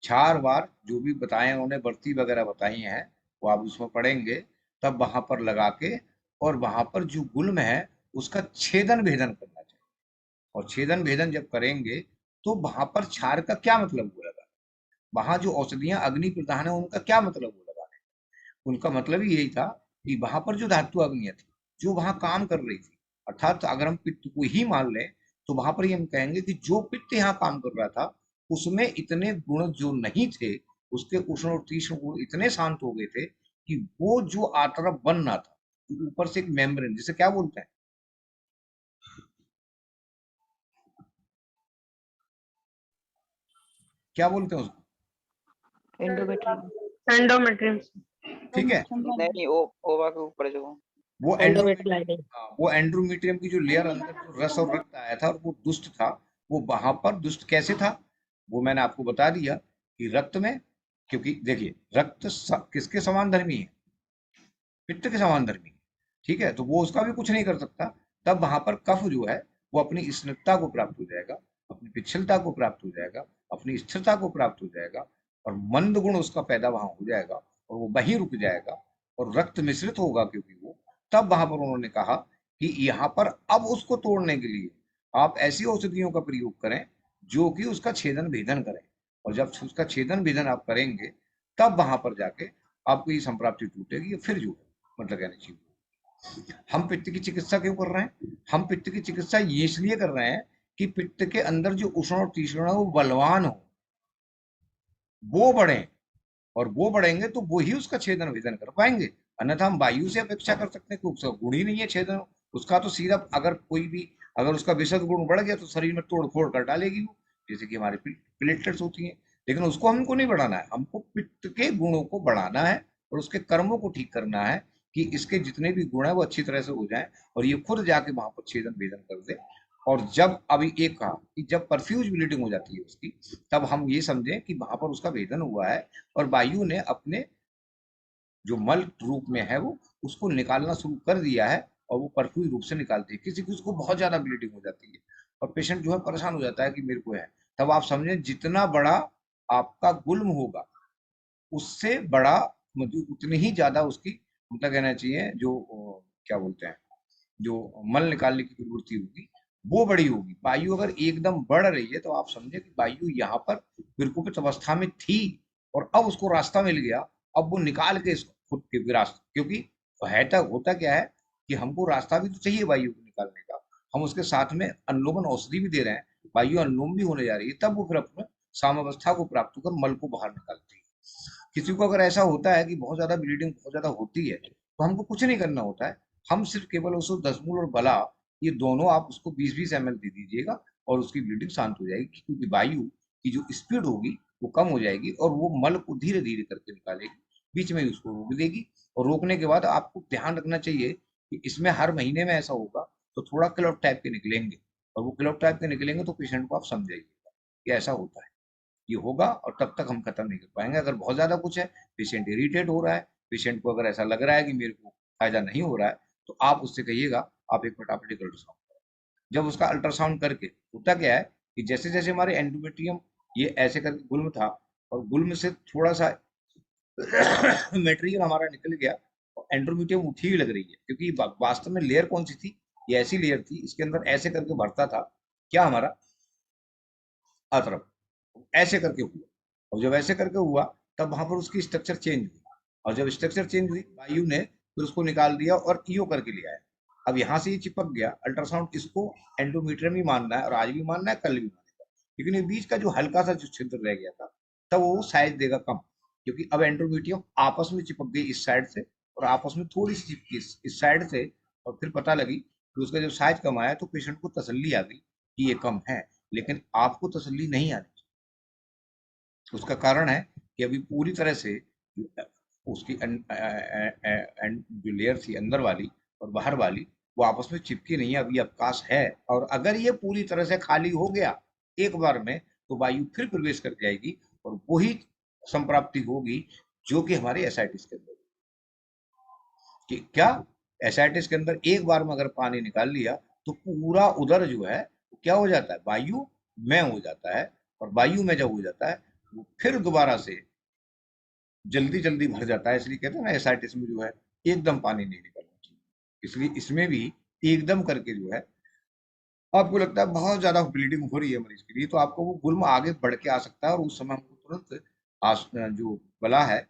S5: 4 बार जो भी बताए उन्होंने बढ़ती वगैरह बताई हैं वो आप उसमें पढ़ेंगे, तब वहां पर लगा के और वहां पर जो गुल्म है उसका छेदन भेदन करना चाहिए। और छेदन भेदन जब करेंगे तो वहां पर क्षार का क्या मतलब वो लगा, वहां जो औषधियां अग्नि प्रधान है उनका क्या मतलब वो लगा, उनका मतलब ही यही था कि वहां पर जो धातु अग्नियां थी जो वहां काम कर रही थी, अर्थात अगर हम पित्त को ही मान लें तो वहां पर ही हम कहेंगे कि जो पित्त यहाँ काम कर रहा था उसमें इतने गुण जो नहीं थे, उसके उष्ण और तीक्ष्ण गुण इतने शांत हो गए थे कि वो जो आतरफ बन रहा था, ऊपर से एक मेम्ब्रेन जिसे क्या बोलते हैं, क्या बोलते हैं उसको,
S6: एंडोमेट्रियम।
S5: ठीक है,
S8: नहीं ओवा के ऊपर जो
S5: वो एंड्रोमेट्रियम की जो लेयर अंदर जो रस और रक्त आया था और वो दुष्ट था, वो वहां पर दुष्ट कैसे था वो मैंने आपको बता दिया कि रक्त में, क्योंकि देखिए रक्त किसके समान धर्मी है, पित्त के समान धर्मी है, ठीक है, तो वो उसका भी कुछ नहीं कर सकता। तब वहां पर कफ जो है वो अपनी स्निग्धता को प्राप्त हो जाएगा, अपनी पिछलता को प्राप्त हो जाएगा, अपनी स्थिरता को प्राप्त हो जाएगा, और मंद गुण उसका पैदा वहां हो जाएगा और वो वहीं रुक जाएगा और रक्त मिश्रित होगा, क्योंकि वो तब वहां पर उन्होंने कहा कि यहाँ पर अब उसको तोड़ने के लिए आप ऐसी औषधियों का प्रयोग करें जो कि उसका छेदन भेदन करें, और जब उसका छेदन भेदन आप करेंगे तब वहां पर जाके आपको ये संप्राप्ति टूटेगी, फिर जो मतलब कहना चाहिए। हम पित्त की चिकित्सा क्यों कर रहे हैं, हम पित्त की चिकित्सा ये इसलिए कर रहे हैं कि पित्त के अंदर जो उष्ण और तीक्ष्ण है वो बलवान हो, वो बढ़े, और वो बढ़ेंगे तो वो ही उसका छेदन भेदन कर पाएंगे। अन्यथा हम वायु से अपेक्षा कर सकते हैं कि उसका गुण ही नहीं है छेदन, उसका तो सीधा अगर कोई भी अगर उसका विशद गुण बढ़ गया तो शरीर में तोड़ फोड़ कर डालेगी वो, जैसे कि हमारे प्लेटलेट्स होती हैं, लेकिन उसको हमको नहीं बढ़ाना है, हमको पित्त के गुणों को बढ़ाना है और उसके कर्मों को ठीक करना है कि इसके जितने भी गुण है वो अच्छी तरह से हो जाए और ये खुद जाके वहां पर छेदन भेदन कर दे। और जब अभी एक कहा कि जब परफ्यूज ब्लीडिंग हो जाती है उसकी, तब हम ये समझें कि वहां पर उसका भेदन हुआ है और वायु ने अपने जो मल रूप में है वो उसको निकालना शुरू कर दिया है और वो परफ्यूज रूप से निकालती है। किसी किसी को बहुत ज्यादा ब्लीडिंग हो जाती है और पेशेंट जो है परेशान हो जाता है कि मेरे को है, तब आप समझें जितना बड़ा आपका गुल्म होगा उससे बड़ा मतलब उतनी ही ज्यादा उसकी मतलब कहना चाहिए जो क्या बोलते हैं जो मल निकालने की प्रवृत्ति होगी वो बड़ी होगी। वायु अगर एकदम बढ़ रही है तो आप समझे कि वायु यहाँ पर विकुपित अवस्था में थी और अब उसको रास्ता मिल गया, अब वो निकाल के इसको खुद के रास्ता, क्योंकि है तक होता क्या है कि हमको रास्ता भी तो चाहिए वायु को निकालने का, हम उसके साथ में अनुलोमन औषधि भी दे रहे हैं, वायु अनुलोम भी होने जा रही है, तब वो फिर अपने सामावस्था को प्राप्त होकर मल को बाहर निकालती है। किसी को अगर ऐसा होता है कि बहुत ज्यादा ब्लीडिंग बहुत ज्यादा होती है तो हमको कुछ नहीं करना होता है, हम सिर्फ केवल उसको दसमूल और बला ये दोनों आप उसको 20-20 ml दे दीजिएगा और उसकी ब्लीडिंग शांत हो जाएगी, क्योंकि वायु की जो स्पीड होगी वो कम हो जाएगी और वो मल को धीरे धीरे करके निकालेगी, बीच में ही उसको रोक देगी। और रोकने के बाद आपको ध्यान रखना चाहिए कि इसमें हर महीने में ऐसा होगा तो थोड़ा क्लॉट टाइप के निकलेंगे, और वो क्लॉट टाइप के निकलेंगे तो पेशेंट को आप समझाइएगा कि ऐसा होता है, ये होगा, और तब तक हम खत्म नहीं कर पाएंगे। अगर बहुत ज्यादा कुछ है, पेशेंट इरिटेट हो रहा है, पेशेंट को अगर ऐसा लग रहा है कि मेरे को फायदा नहीं हो रहा है, तो आप उससे कहिएगा आप एक फटाफट एक अल्ट्रासाउंड करें। जब उसका अल्ट्रासाउंड करके होता क्या है कि जैसे जैसे हमारे एंडोमेट्रियम ये ऐसे करके गुल्म था और गुल्म से थोड़ा सा मेटेरियल हमारा निकल गया और एंडोमेट्रियम उठी हुई लग रही है, क्योंकि वास्तव में लेयर कौन सी थी, ये ऐसी लेयर थी, इसके अंदर ऐसे करके भरता था क्या हमारा अतरफ, ऐसे करके हुआ, और जब ऐसे करके हुआ तब वहां पर उसकी स्ट्रक्चर चेंज हुई, और जब स्ट्रक्चर चेंज हुई वायु ने फिर उसको निकाल दिया और ईओ करके लिया है। अब यहाँ से ये चिपक गया, अल्ट्रासाउंड इसको एंडोमेट्रियम ही मानना है और आज भी मानना है कल भी मानेगा, लेकिन ये बीच का जो हल्का सा जो छिद्र रह गया था तब वो साइज देगा कम, क्योंकि अब एंडोमेट्रियम आपस में चिपक गई इस साइड से और आपस में थोड़ी सी चिपकी इस साइड से, और फिर पता लगी कि उसका जब साइज कम आया तो पेशेंट को तसल्ली आ गई कि ये कम है, लेकिन आपको तसल्ली नहीं आनी चाहिए। उसका कारण है कि अभी पूरी तरह से उसकी जो लेयर थी अंदर वाली और बाहर वाली, वो आपस में चिपकी नहीं है, अभी अवकाश है। और अगर ये पूरी तरह से खाली हो गया एक बार में, तो वायु फिर प्रवेश कर जाएगी और वही संप्राप्ति होगी जो कि हमारे एसाइटिस के अंदर। कि क्या एसाइटिस के अंदर एक बार में अगर पानी निकाल लिया तो पूरा उदर जो है क्या हो जाता है, वायु में हो जाता है, और वायु में जब हो जाता है वो फिर दोबारा से जल्दी जल्दी भर जाता है। इसलिए कहते हैं ना एसाइटिस में जो है एकदम पानी नहीं निकलना चाहिए। इसलिए इसमें भी एकदम करके जो है, आपको लगता है बहुत ज्यादा ब्लीडिंग हो रही है मरीज के लिए, तो आपको वो गुल्म आगे बढ़ के आ सकता है, और उस समय हमको तुरंत जो गला है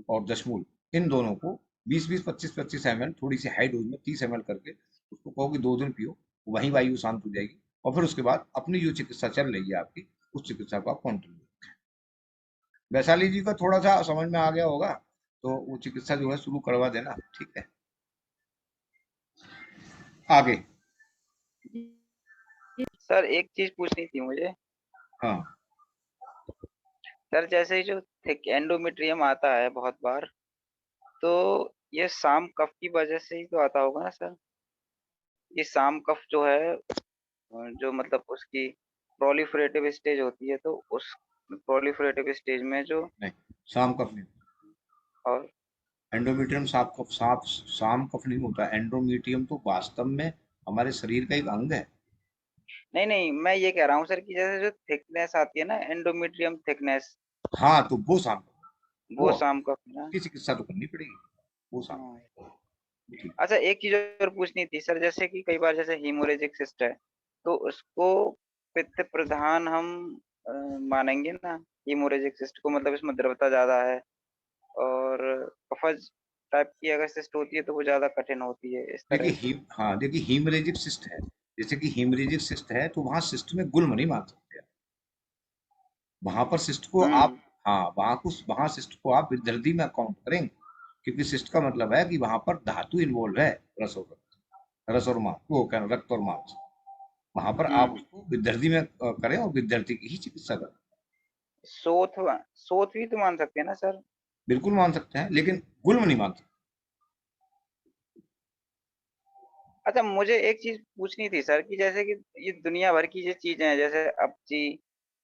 S5: और दशमूल, इन दोनों को 20-20, 25-25 ml थोड़ी सी हाई डोज में 30 ml करके उसको कहो कि 2 दिन पियो, वहीं वायु शांत हो जाएगी, और फिर उसके बाद अपनी जो चिकित्सा चल रही है आपकी, उस चिकित्सा को आप कंटिन्यू रखें। वैशाली जी का थोड़ा सा समझ में आ गया होगा, तो वो चिकित्सा जो है शुरू करवा देना, ठीक है। आगे
S8: सर एक चीज पूछनी थी मुझे।
S5: हाँ,
S8: सर जैसे जो थिक एंडोमेट्रियम आता है बहुत बार, तो ये शाम कफ की वजह से ही तो आता होगा ना सर? ये शाम कफ जो है, जो मतलब उसकी प्रोलिफरेटिव स्टेज होती है, तो उस प्रोलिफरेटिव स्टेज में जो
S5: नहीं, शाम कफ नहीं,
S8: और
S5: एंडोमेट्रियम शाम कफ नहीं होता। एंडोमेट्रियम तो वास्तव में हमारे शरीर का एक अंग है।
S8: नहीं, मैं ये कह रहा हूँ सर कि जैसे जो थिकनेस आती है ना, एंडोमेट्रियम थिकनेस,
S5: हाँ, तो वो शाम कफ,
S8: वो शाम कफ ना।
S5: उसकी चिकित्सा तो करनी पड़ेगी, वो शाम
S8: हाँ।
S5: कफ। ठीक।
S8: अच्छा, एक चीज और पूछनी थी सर, जैसे कि कई बार जैसे हीमोरेजिक सिस्ट है, तो उसको पित्त प्रधान हम मानेंगे ना, हीमोरेजिक सिस्ट को, मतलब इसमें द्रवता ज्यादा है, और कफज टाइप की अगर सिस्ट होती है तो वो ज्यादा कठिन होती है, इस तरह की।
S5: हाँ, देखिए हीमरेजिक सिस्ट है, जैसे कि हीमरेजिक सिस्ट है, तो वहां सिस्ट में गुल्म नहीं मान सकते। वहां पर सिस्ट को आप, हाँ, वहां सिस्ट को आप विदर्दी में काउंट करेंगे, क्योंकि सिस्ट का मतलब है कि वहां पर धातु इन्वॉल्व है, रस और मांस, वो क्या रक्त और मांस, वहां पर आप उसको विदर्दी में करें और विद्यार्थी की ही चिकित्सा करें।
S8: सोथ भी तो मान सकते हैं ना सर?
S5: बिल्कुल मान सकते हैं, लेकिन गुल्म नहीं मान सकते।
S8: अच्छा, मुझे एक चीज पूछनी थी सर कि जैसे कि ये दुनिया भर की जो चीजें हैं, जैसे अपची,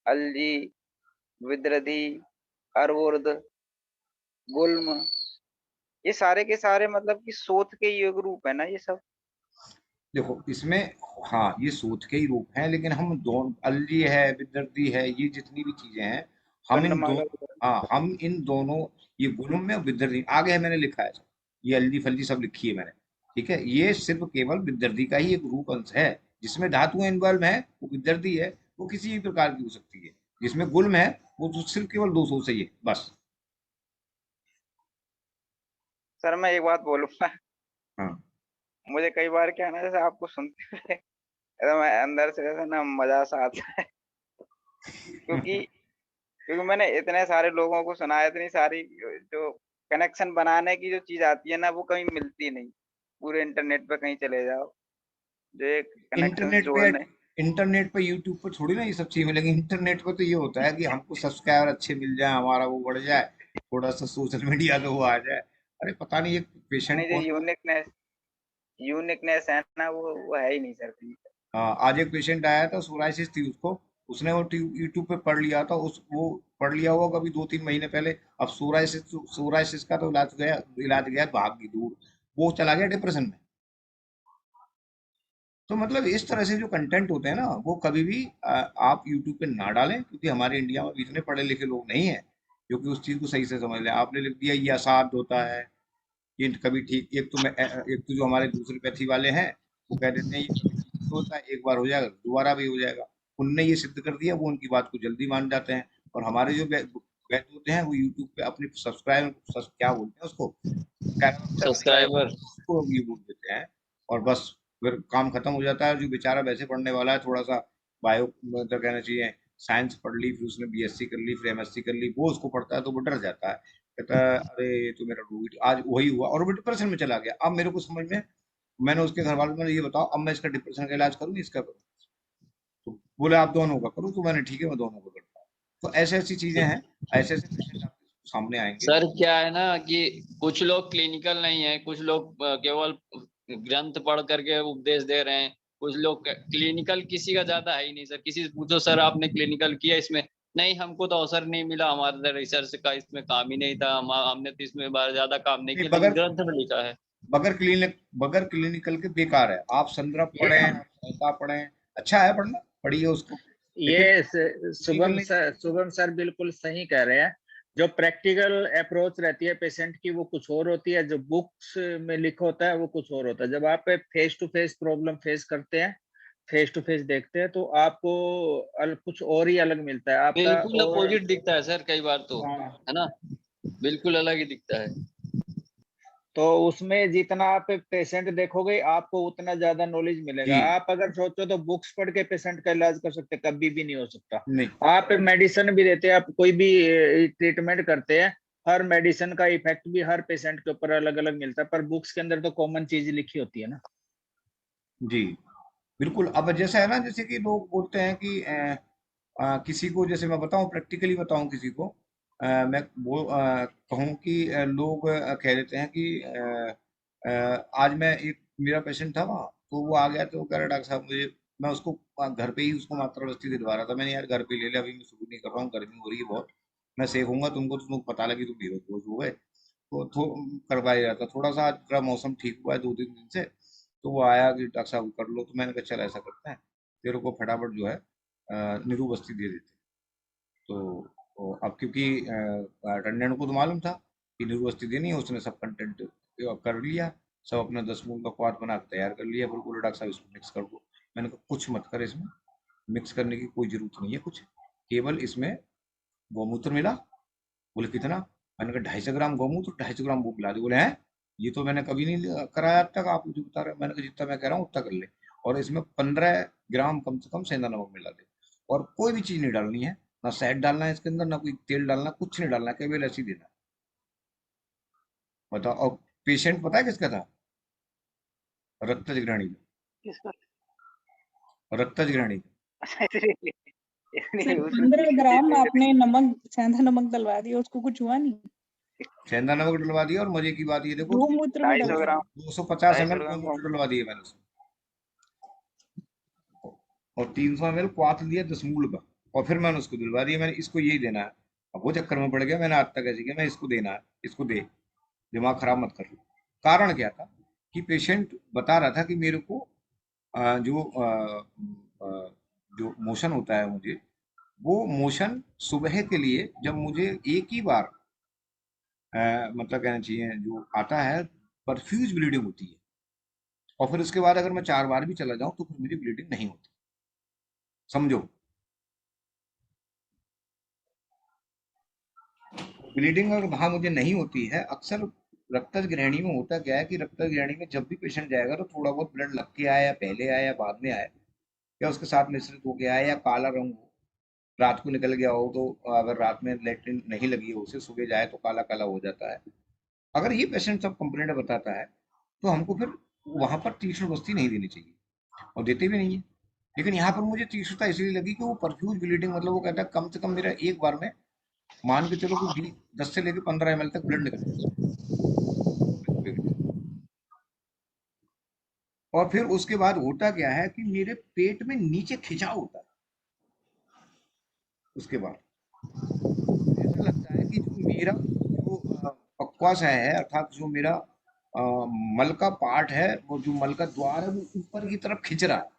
S8: अलजी, विद्रधी, अर्वुर्द, गुल्म, ये सारे के सारे मतलब कि सोथ के योग रूप है ना ये सब?
S5: देखो इसमें, हाँ, ये सोच के ही रूप हैं, लेकिन हम दोनों, अलजी है, विदर्दी है, ये जितनी भी चीजें हैं, हम इन दो, हाँ, हम इन दोनों, ये गुल्म में और विदर्दी आगे है, मैंने लिखा है, ये अलजी फल्जी सब लिखी है मैंने, ठीक है। ये सिर्फ केवल विदर्दी का ही एक रूप अंश है, जिसमें धातुएं इन्वॉल्व है, वो विदर्दी है, वो किसी भी प्रकार की हो सकती है। जिसमें गुल्म है वो तो सिर्फ केवल 200 से ही है, बस।
S8: सर मैं एक बात बोलूंगा,
S5: हाँ,
S8: मुझे कई बार क्या है ना, जैसे आपको सुनते हुए ऐसा मैं अंदर से जैसे ना मजा सा आता है, क्योंकि क्योंकि मैंने इतने सारे लोगों को सुना है, इतनी सारी जो कनेक्शन बनाने की जो चीज आती है ना, वो कहीं मिलती नहीं। पूरे इंटरनेट पे कहीं चले जाओ, जो एक कनेक्शन
S5: इंटरनेट पे,
S8: जोड़ने।
S5: यूट्यूब पर थोड़ी ना ये सब चीज मिलेंगी। इंटरनेट पे तो ये होता है कि हमको सब्सक्राइबर अच्छे मिल जाए, हमारा वो बढ़ जाए, थोड़ा सा सोशल मीडिया पे वो आ जाए। अरे पता नहीं एक पेशेंट
S8: नहीं, जो
S5: कौन,
S8: यूनिकनेस है ना, वो है ही नहीं सर कहीं पे।
S5: आज एक पेशेंट आया था, सोराइसिस थी उसको, उसने वो यूट्यूब पे पढ़ लिया था, उस वो पढ़ लिया होगा कभी 2-3 महीने पहले। अब सोराइसिस का तो इलाज गया भाग की दूर, वो चला गया डिप्रेशन में। तो मतलब इस तरह से जो कंटेंट होते हैं ना, वो कभी भी आप यूट्यूब पे ना डालें, क्योंकि हमारे इंडिया में इतने पढ़े लिखे लोग नहीं हैं जो कि उस चीज को सही से समझ लें। आपने लिख दिया ये असाध होता है, ये कभी ठीक, एक तो जो हमारे दूसरे पैथी वाले हैं, वो कह देते हैं ये कभी ठीक नहीं होता है, एक बार हो जाएगा दोबारा भी हो जाएगा। उनने ये सिद्ध कर दिया, वो उनकी बात को जल्दी मान जाते हैं। और हमारे जो वैद्य होते हैं, वो यूट्यूब पे अपने क्या बोलते हैं उसको,
S8: सब्सक्राइबर।
S5: उसको ये बोल देते हैं, और बस फिर काम खत्म हो जाता है। जो बेचारा वैसे पढ़ने वाला है, थोड़ा सा बायो मतलब कहना चाहिए साइंस पढ़ ली, फिर उसने बीएससी कर ली, फिर एमएससी कर ली, वो उसको पढ़ता है तो वो डर जाता है। कहता है अरे ये तो मेरा रोगी आज वही हुआ और वो डिप्रेशन में चला गया। अब मेरे को समझ में, मैंने उसके घर वालों को ये बताओ अब मैं इसका डिप्रेशन का इलाज करूँ इसका करूँ? तो बोले आप दोनों का करो। तो मैंने ठीक है मैं दोनों का करता हूँ। तो ऐसी ऐसी चीजें हैं, ऐसे ऐसे पेशेंट आपके सामने आएंगे।
S10: सर क्या है ना कि कुछ लोग क्लिनिकल नहीं है, कुछ लोग केवल ग्रंथ पढ़ करके उपदेश दे रहे हैं, कुछ लोग क्लिनिकल किसी का ज्यादा है ही नहीं सर। किसी से पूछो सर आपने क्लिनिकल किया इसमें, नहीं हमको तो अवसर नहीं मिला, हमारा रिसर्च का इसमें काम ही नहीं था, हमने तो इसमें ज्यादा काम नहीं किया, लेकिन ग्रंथ में लिखा है।
S5: बगैर क्लिनिकल के बेकार है। आप संदर्भ पढ़े, आप संहिता पढ़े, अच्छा है पढ़ना, पढ़िए उसको।
S7: ये शुभम सर बिल्कुल सही कह रहे हैं। जो प्रैक्टिकल अप्रोच रहती है पेशेंट की वो कुछ और होती है, जो बुक्स में लिखा होता है वो कुछ और होता है। जब आप face to face problem face करते हैं, फेस टू फेस देखते हैं, तो आपको कुछ और ही अलग मिलता है आपका।
S10: बिल्कुल अपोजिट दिखता है सर कई बार तो, है ना, बिल्कुल अलग ही दिखता है।
S7: तो उसमें जितना आप पेशेंट देखोगे आपको उतना ज्यादा नॉलेज मिलेगा। आप अगर सोचो तो बुक्स पढ़ के पेशेंट का इलाज कर सकते, कभी भी नहीं हो सकता।
S5: नहीं।
S7: आप मेडिसिन भी देते हैं, आप कोई भी ट्रीटमेंट करते हैं, हर मेडिसिन का इफेक्ट भी हर पेशेंट के ऊपर अलग अलग मिलता है, पर बुक्स के अंदर तो कॉमन चीज लिखी होती है ना।
S5: जी बिल्कुल। अब जैसा है ना, जैसे कि लोग बोलते हैं कि किसी को, जैसे मैं बताऊं प्रैक्टिकली बताऊं, किसी को मैं कहूँ कि लोग कह देते हैं कि आज मैं एक मेरा पेशेंट था वहाँ, तो वो आ गया तो वो कह रहा डॉक्टर साहब मुझे, मैं उसको घर पे ही उसको मात्रा बस्ती दिलवा रहा था। मैंने यार घर पे ले लिया, अभी मैं शुरू नहीं कर रहा हूँ, गर्मी हो रही है बहुत, मैं सेकूंगा तुमको तो तुमको पता लगी तुम बेहोश हो गए, तो करवा ही रहा था। थोड़ा सा आज थोड़ा मौसम ठीक हुआ है 2-3 दिन से, तो वो आया कि डॉक्टर साहब कर लो। तो मैंने कहा चल ऐसा करते हैं, तेरे को फटाफट जो है नीरू बस्ती दे देते। तो अब क्योंकि अटेंडेंट को तो मालूम था कि नीरू बस्ती देनी है, उसने सब कंटेंट कर लिया, सब अपना 10 मूल का क्वाथ बना के तैयार कर लिया। बोले डॉक्टर साहब इसको मिक्स कर दो। मैंने कहा कुछ मत कर, इसमें मिक्स करने की कोई जरूरत नहीं है कुछ, केवल इसमें गौमूत्र मिला। बोले कितना? मैंने कहा 250 ग्राम गौमूत्र, 250 ग्राम वो पिला दी। बोले हैं ये तो मैंने कभी नहीं कराया अब तक, आप मुझे बता रहे हैं। मैंने कहा जितना मैं कह रहा हूँ उतना कर ले, और इसमें 15 ग्राम कम से कम सेंधा नमक मिला दे, और कोई भी चीज नहीं डालनी है, ना शहद डालना है इसके अंदर, ना कोई तेल डालना, कुछ नहीं डालना, केवल ऐसे ही देना। बताओ। और पेशेंट पता है किसका था? रक्तज ग्रहणी का।
S8: किसका?
S5: रक्तज ग्रहणी का।
S1: सर 15 ग्राम आपने नमक, सेंधा नमक डलवा दिया, उसको कुछ हुआ नहीं?
S5: सेंधा नमक डलवा दिया, और मजे की बात ये देखो,
S1: गौमूत्र में
S8: 250 ग्राम
S5: 250 ml
S8: 250
S5: गौमूत्र डलवा दिए मैंने उसमें, और 300 ml क्वाथ लिया 10 मूल का, और फिर मैंने उसको दिलवा दिया। मैंने इसको यही देना है। अब वो चक्कर में पड़ गया, मैंने आज तक ऐसे किया, मैं इसको देना है, इसको दे, दिमाग खराब मत कर। कारण क्या था कि पेशेंट बता रहा था कि मेरे को जो मोशन होता है मुझे, वो मोशन सुबह के लिए जब मुझे एक ही बार मतलब कहना चाहिए जो आता है, परफ्यूज ब्लीडिंग होती है, और फिर उसके बाद अगर मैं 4 बार भी चला जाऊं तो फिर मुझे ब्लीडिंग नहीं होती। समझो, ब्लीडिंग अगर वहां मुझे नहीं होती है, अक्सर रक्तज ग्रहणी में होता क्या है कि रक्तज ग्रहणी में जब भी पेशेंट जाएगा तो थोड़ा बहुत ब्लड लग के आया, या पहले आया, या बाद में आया, या उसके साथ मिश्रित हो गया है, या काला रंग हो, रात को निकल गया हो, तो अगर रात में लेटरिन नहीं लगी हो उसे, सुबह जाए तो काला काला हो जाता है। अगर ये पेशेंट सब कंप्लेंट बताता है तो हमको फिर वहां पर तीक्ष्ण बस्ती नहीं देनी चाहिए, और देते भी नहीं है। लेकिन यहाँ पर मुझे तीक्ष्णता इसलिए लगी कि वो परफ्यूज ब्लीडिंग, मतलब वो कहता है कम से कम मेरा एक बार में मान के चलो कि 10 से लेकर 15 ml तक ब्लड निकलता है, और फिर उसके बाद होता क्या है कि मेरे पेट में नीचे खिंचाव होता है। उसके बाद ऐसा लगता है कि जो मेरा जो पक्वाशय है, अर्थात जो मेरा मल का पार्ट है, वो जो मल का द्वार है, वो ऊपर की तरफ खिंच रहा है।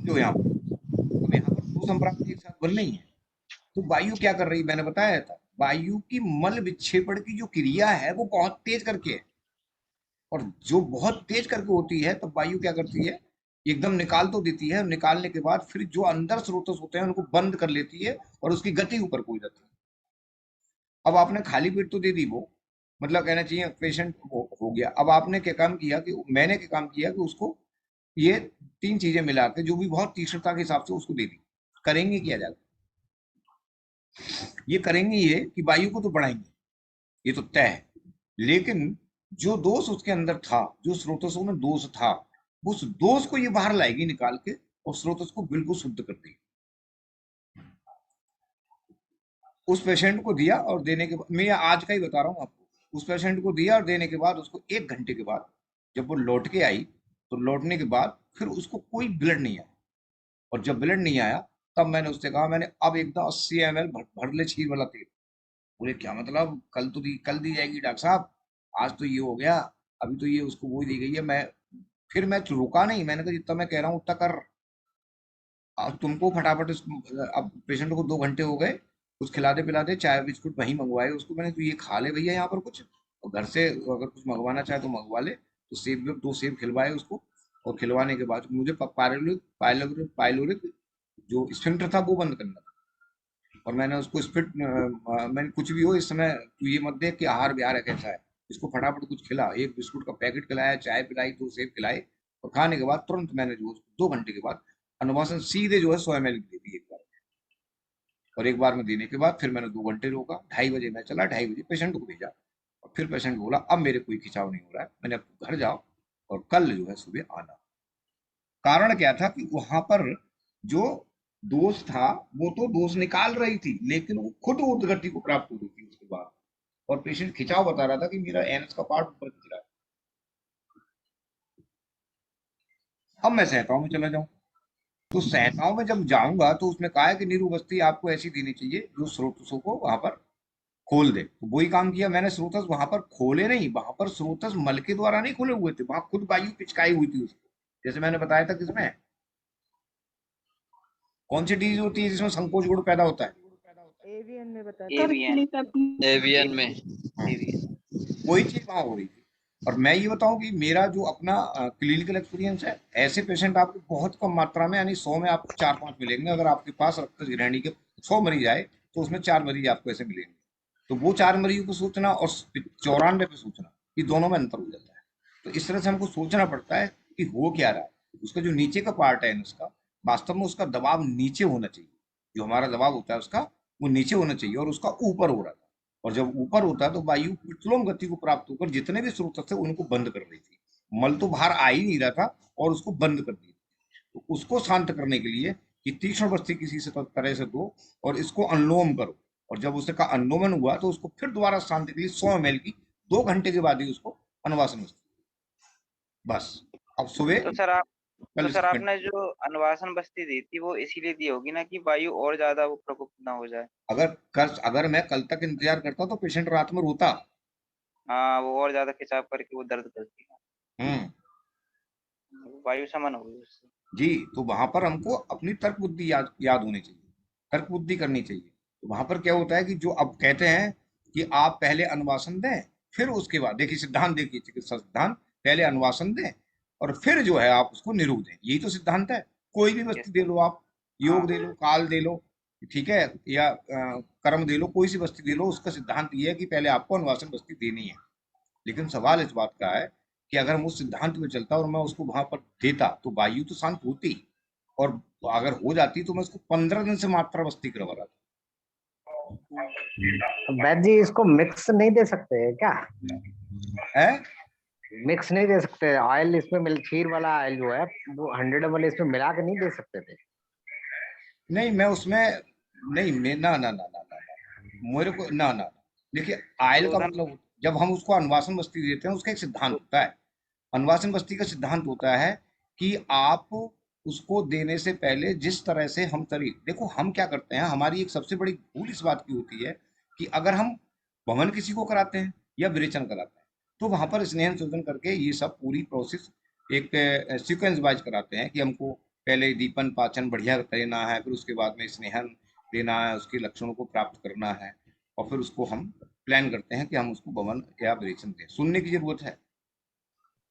S5: जो यहाँ पर, अब यहाँ पर 2 संप्राप्ति एक साथ बन रही है, तो वायु क्या कर रही है? मैंने बताया था, वायु की मल विक्षेपण की जो क्रिया है वो बहुत तेज करके है, और जो बहुत तेज करके होती है तब वायु क्या करती है, एकदम निकाल तो देती है, निकालने के बाद फिर जो अंदर स्रोतस होते हैं उनको बंद कर लेती है, और उसकी गति ऊपर को जाती है। अब आपने खाली पेट तो दे दी वो, मतलब कहना चाहिए पेशेंट हो गया। अब आपने क्या काम किया कि मैंने क्या काम किया कि उसको ये 3 चीजें मिला के, जो भी बहुत तीक्ष्णता के हिसाब से उसको दे दी। करेंगे क्या जाकर? ये करेंगे ये कि वायु को तो बढ़ाएंगे, ये तो तय है, लेकिन जो दोष उसके अंदर था, जो स्रोतसों में दोष था, उस दोष को ये बाहर लाएगी निकाल के और स्रोतस को बिल्कुल शुद्ध कर देगी। उस पेशेंट को दिया और देने के बाद, मैं आज का ही बता रहा हूँ आपको, उस पेशेंट को दिया और देने के बाद उसको 1 घंटे के बाद जब वो लौट के आई, तो लौटने के बाद फिर उसको कोई ब्लड नहीं आया, और जब ब्लड नहीं आया तब मैंने उससे कहा, मैंने अब एकदम 80 ml भर ले छीर वाला तेल। बोले क्या मतलब, कल दी जाएगी डॉक्टर साहब, आज तो ये हो गया, अभी तो ये उसको वो दी गई है। फिर मैं रुका नहीं, मैंने कहा जितना मैं कह रहा हूँ उतना कर। अब तुमको फटाफट अब पेशेंट को 2 घंटे हो गए, कुछ खिलाते पिलाते, चाय बिस्कुट वहीं मंगवाए उसको मैंने, तो ये खा ले भैया यहाँ पर कुछ, और घर से अगर कुछ मंगवाना चाहे तो मंगवा ले। तो सेब 2 सेब खिलवाए उसको, और खिलवाने के बाद मुझे पायलोरिक जो स्फिंक्टर था वो बंद करना था, और मैंने उसको मैंने कुछ भी हो इस समय तू ये मत देख कि आहार विहार है कैसा है, इसको फटाफट कुछ खिला, 1 बिस्कुट का पैकेट खिलाया, चाय पिलाई, 2 सेब खिलाए, और खाने के बाद तुरंत मैंने जो 2 घंटे के बाद अनुवासन सीधे जो है 100 ml दे दी एक बार, और एक बार में देने के बाद फिर मैंने 2 घंटे रोका, 2:30 बजे मैं चला, 2:30 बजे पेशेंट को भेजा, और फिर पेशेंट बोला अब मेरे कोई खिंचाव नहीं हो रहा है, मैंने अब घर जाओ और कल जो है सुबह आना। कारण क्या था कि वहां पर जो दोष था वो तो दोष निकाल रही थी, लेकिन वो खुद उद्गति को प्राप्त हो रही थी उसके बाद, और पेशेंट खिंचाव बता रहा था कि मेरा एनएस का पार्ट ऊपर खिंच रहा है। अब मैं सहताओं में चला जाऊं, तो सहताओं में जब जाऊंगा तो उसमें कहा है कि नीरुबस्ती आपको ऐसी देनी चाहिए जो स्रोतसों को वहां पर खोल दे, तो वही काम किया मैंने। स्रोतस वहां पर खोले नहीं, वहां पर स्रोतस मल के द्वारा नहीं खोले हुए थे, वहां खुद वायु पिचकाई हुई थी उसको, जैसे मैंने बताया था। किसमें कौन सी डिजीज होती है जिसमें संकोच गुण पैदा होता है?
S11: एवियन में बता
S10: एवियन में
S5: वही चीज वहां हो रही थी। और मैं ये बताऊं कि मेरा जो अपना क्लिनिकल एक्सपीरियंस है, ऐसे पेशेंट आपको बहुत कम मात्रा में, यानी 100 में आपको 4-5 मिलेंगे। अगर आपके पास रक्त ग्रहणी के 100 मरीज आए तो उसमें 4 मरीज आपको ऐसे मिलेंगे, तो वो 4 मरीजों को सोचना और 94 पे सोचना, ये दोनों में अंतर हो जाता है। तो इस तरह से हमको सोचना पड़ता है कि हो क्या रहा है। उसका जो नीचे का पार्ट है उसका, वास्तव में उसका दबाव नीचे होना चाहिए, जो हमारा दबाव होता है उसका वो नीचे होना चाहिए, और उसका ऊपर हो रहा था। और जब ऊपर होता है तो वायु विट्लोम गति को प्राप्त होकर जितने भी स्रोत थे उनको बंद कर रही थी, मल तो बाहर आ ही नहीं रहा था और उसको बंद कर दी। तो उसको शांत करने के लिए कि तीक्ष्ण बस्ती किसी से तरह से दो और इसको अनुलोम करो, और जब उसका अनुलोमन हुआ तो उसको फिर दोबारा शांति के लिए 100 ml की 2 घंटे के बाद ही उसको अनुवासन बस। अब सुबह
S8: तो सर आपने जो अनुवासन बस्ती दी थी वो इसीलिए दी होगी ना कि वायु और ज्यादा वो प्रकोपित ना हो जाए।
S5: अगर मैं कल तक इंतजार करता तो पेशेंट रात में रोता।
S8: हाँ, वो और ज्यादा खिंचाव करके वो दर्द करती है, वायु समन होगी उससे।
S5: जी, तो वहां पर हमको अपनी तर्क बुद्धि याद होनी चाहिए, तर्क बुद्धि करनी चाहिए। तो वहां पर क्या होता है कि जो अब कहते हैं कि आप पहले अनुवासन दें, फिर उसके बाद देखिए सिद्धांत, देखिए चिकित्सा सिद्धांत, पहले अनुवासन दें और फिर जो है आप उसको निरोध दें, यही तो सिद्धांत है। कोई भी वस्तु दे लो आप, योग दे लो, काल दे लो, ठीक है, या कर्म दे लो, कोई सी वस्तु दे लो, उसका सिद्धांत ये है कि पहले आपको अनुवासन वस्तु देनी है। लेकिन सवाल इस बात का है कि अगर मैं उस सिद्धांत में चलता और मैं उसको वहां पर देता तो वायु तो शांत होती, और अगर हो जाती तो मैं उसको 15 दिन से मात्रा बस्ती करवा रहा था।
S11: वैद्य जी इसको मिक्स नहीं दे सकते क्या
S5: है?
S11: मिक्स नहीं दे सकते? ऑयल इसमें खीर वाला ऑयल जो है वो 100 ml इसमें मिला के नहीं दे सकते थे?
S5: नहीं, मैं उसमें नहीं, मैं ना ना ना ना ना मेरे को ना ना देखिए, ऑयल का मतलब जब हम उसको अनुवासन बस्ती देते हैं उसका एक सिद्धांत होता है। अनुवासन बस्ती का सिद्धांत होता है कि आप उसको देने से पहले जिस तरह से हम देखो हम क्या करते हैं, हमारी एक सबसे बड़ी भूल इस बात की होती है कि अगर हम वमन किसी को कराते हैं या विरेचन कराते हैं तो वहां पर स्नेहन शोधन करके ये सब पूरी प्रोसेस एक सीक्वेंस वाइज कराते हैं कि हमको पहले दीपन पाचन बढ़िया देना है, फिर उसके बाद में स्नेहन देना है, उसके लक्षणों को प्राप्त करना है, और फिर उसको हम प्लान करते हैं कि हम उसको वमन या विरेचन दें। सुनने की जरूरत है।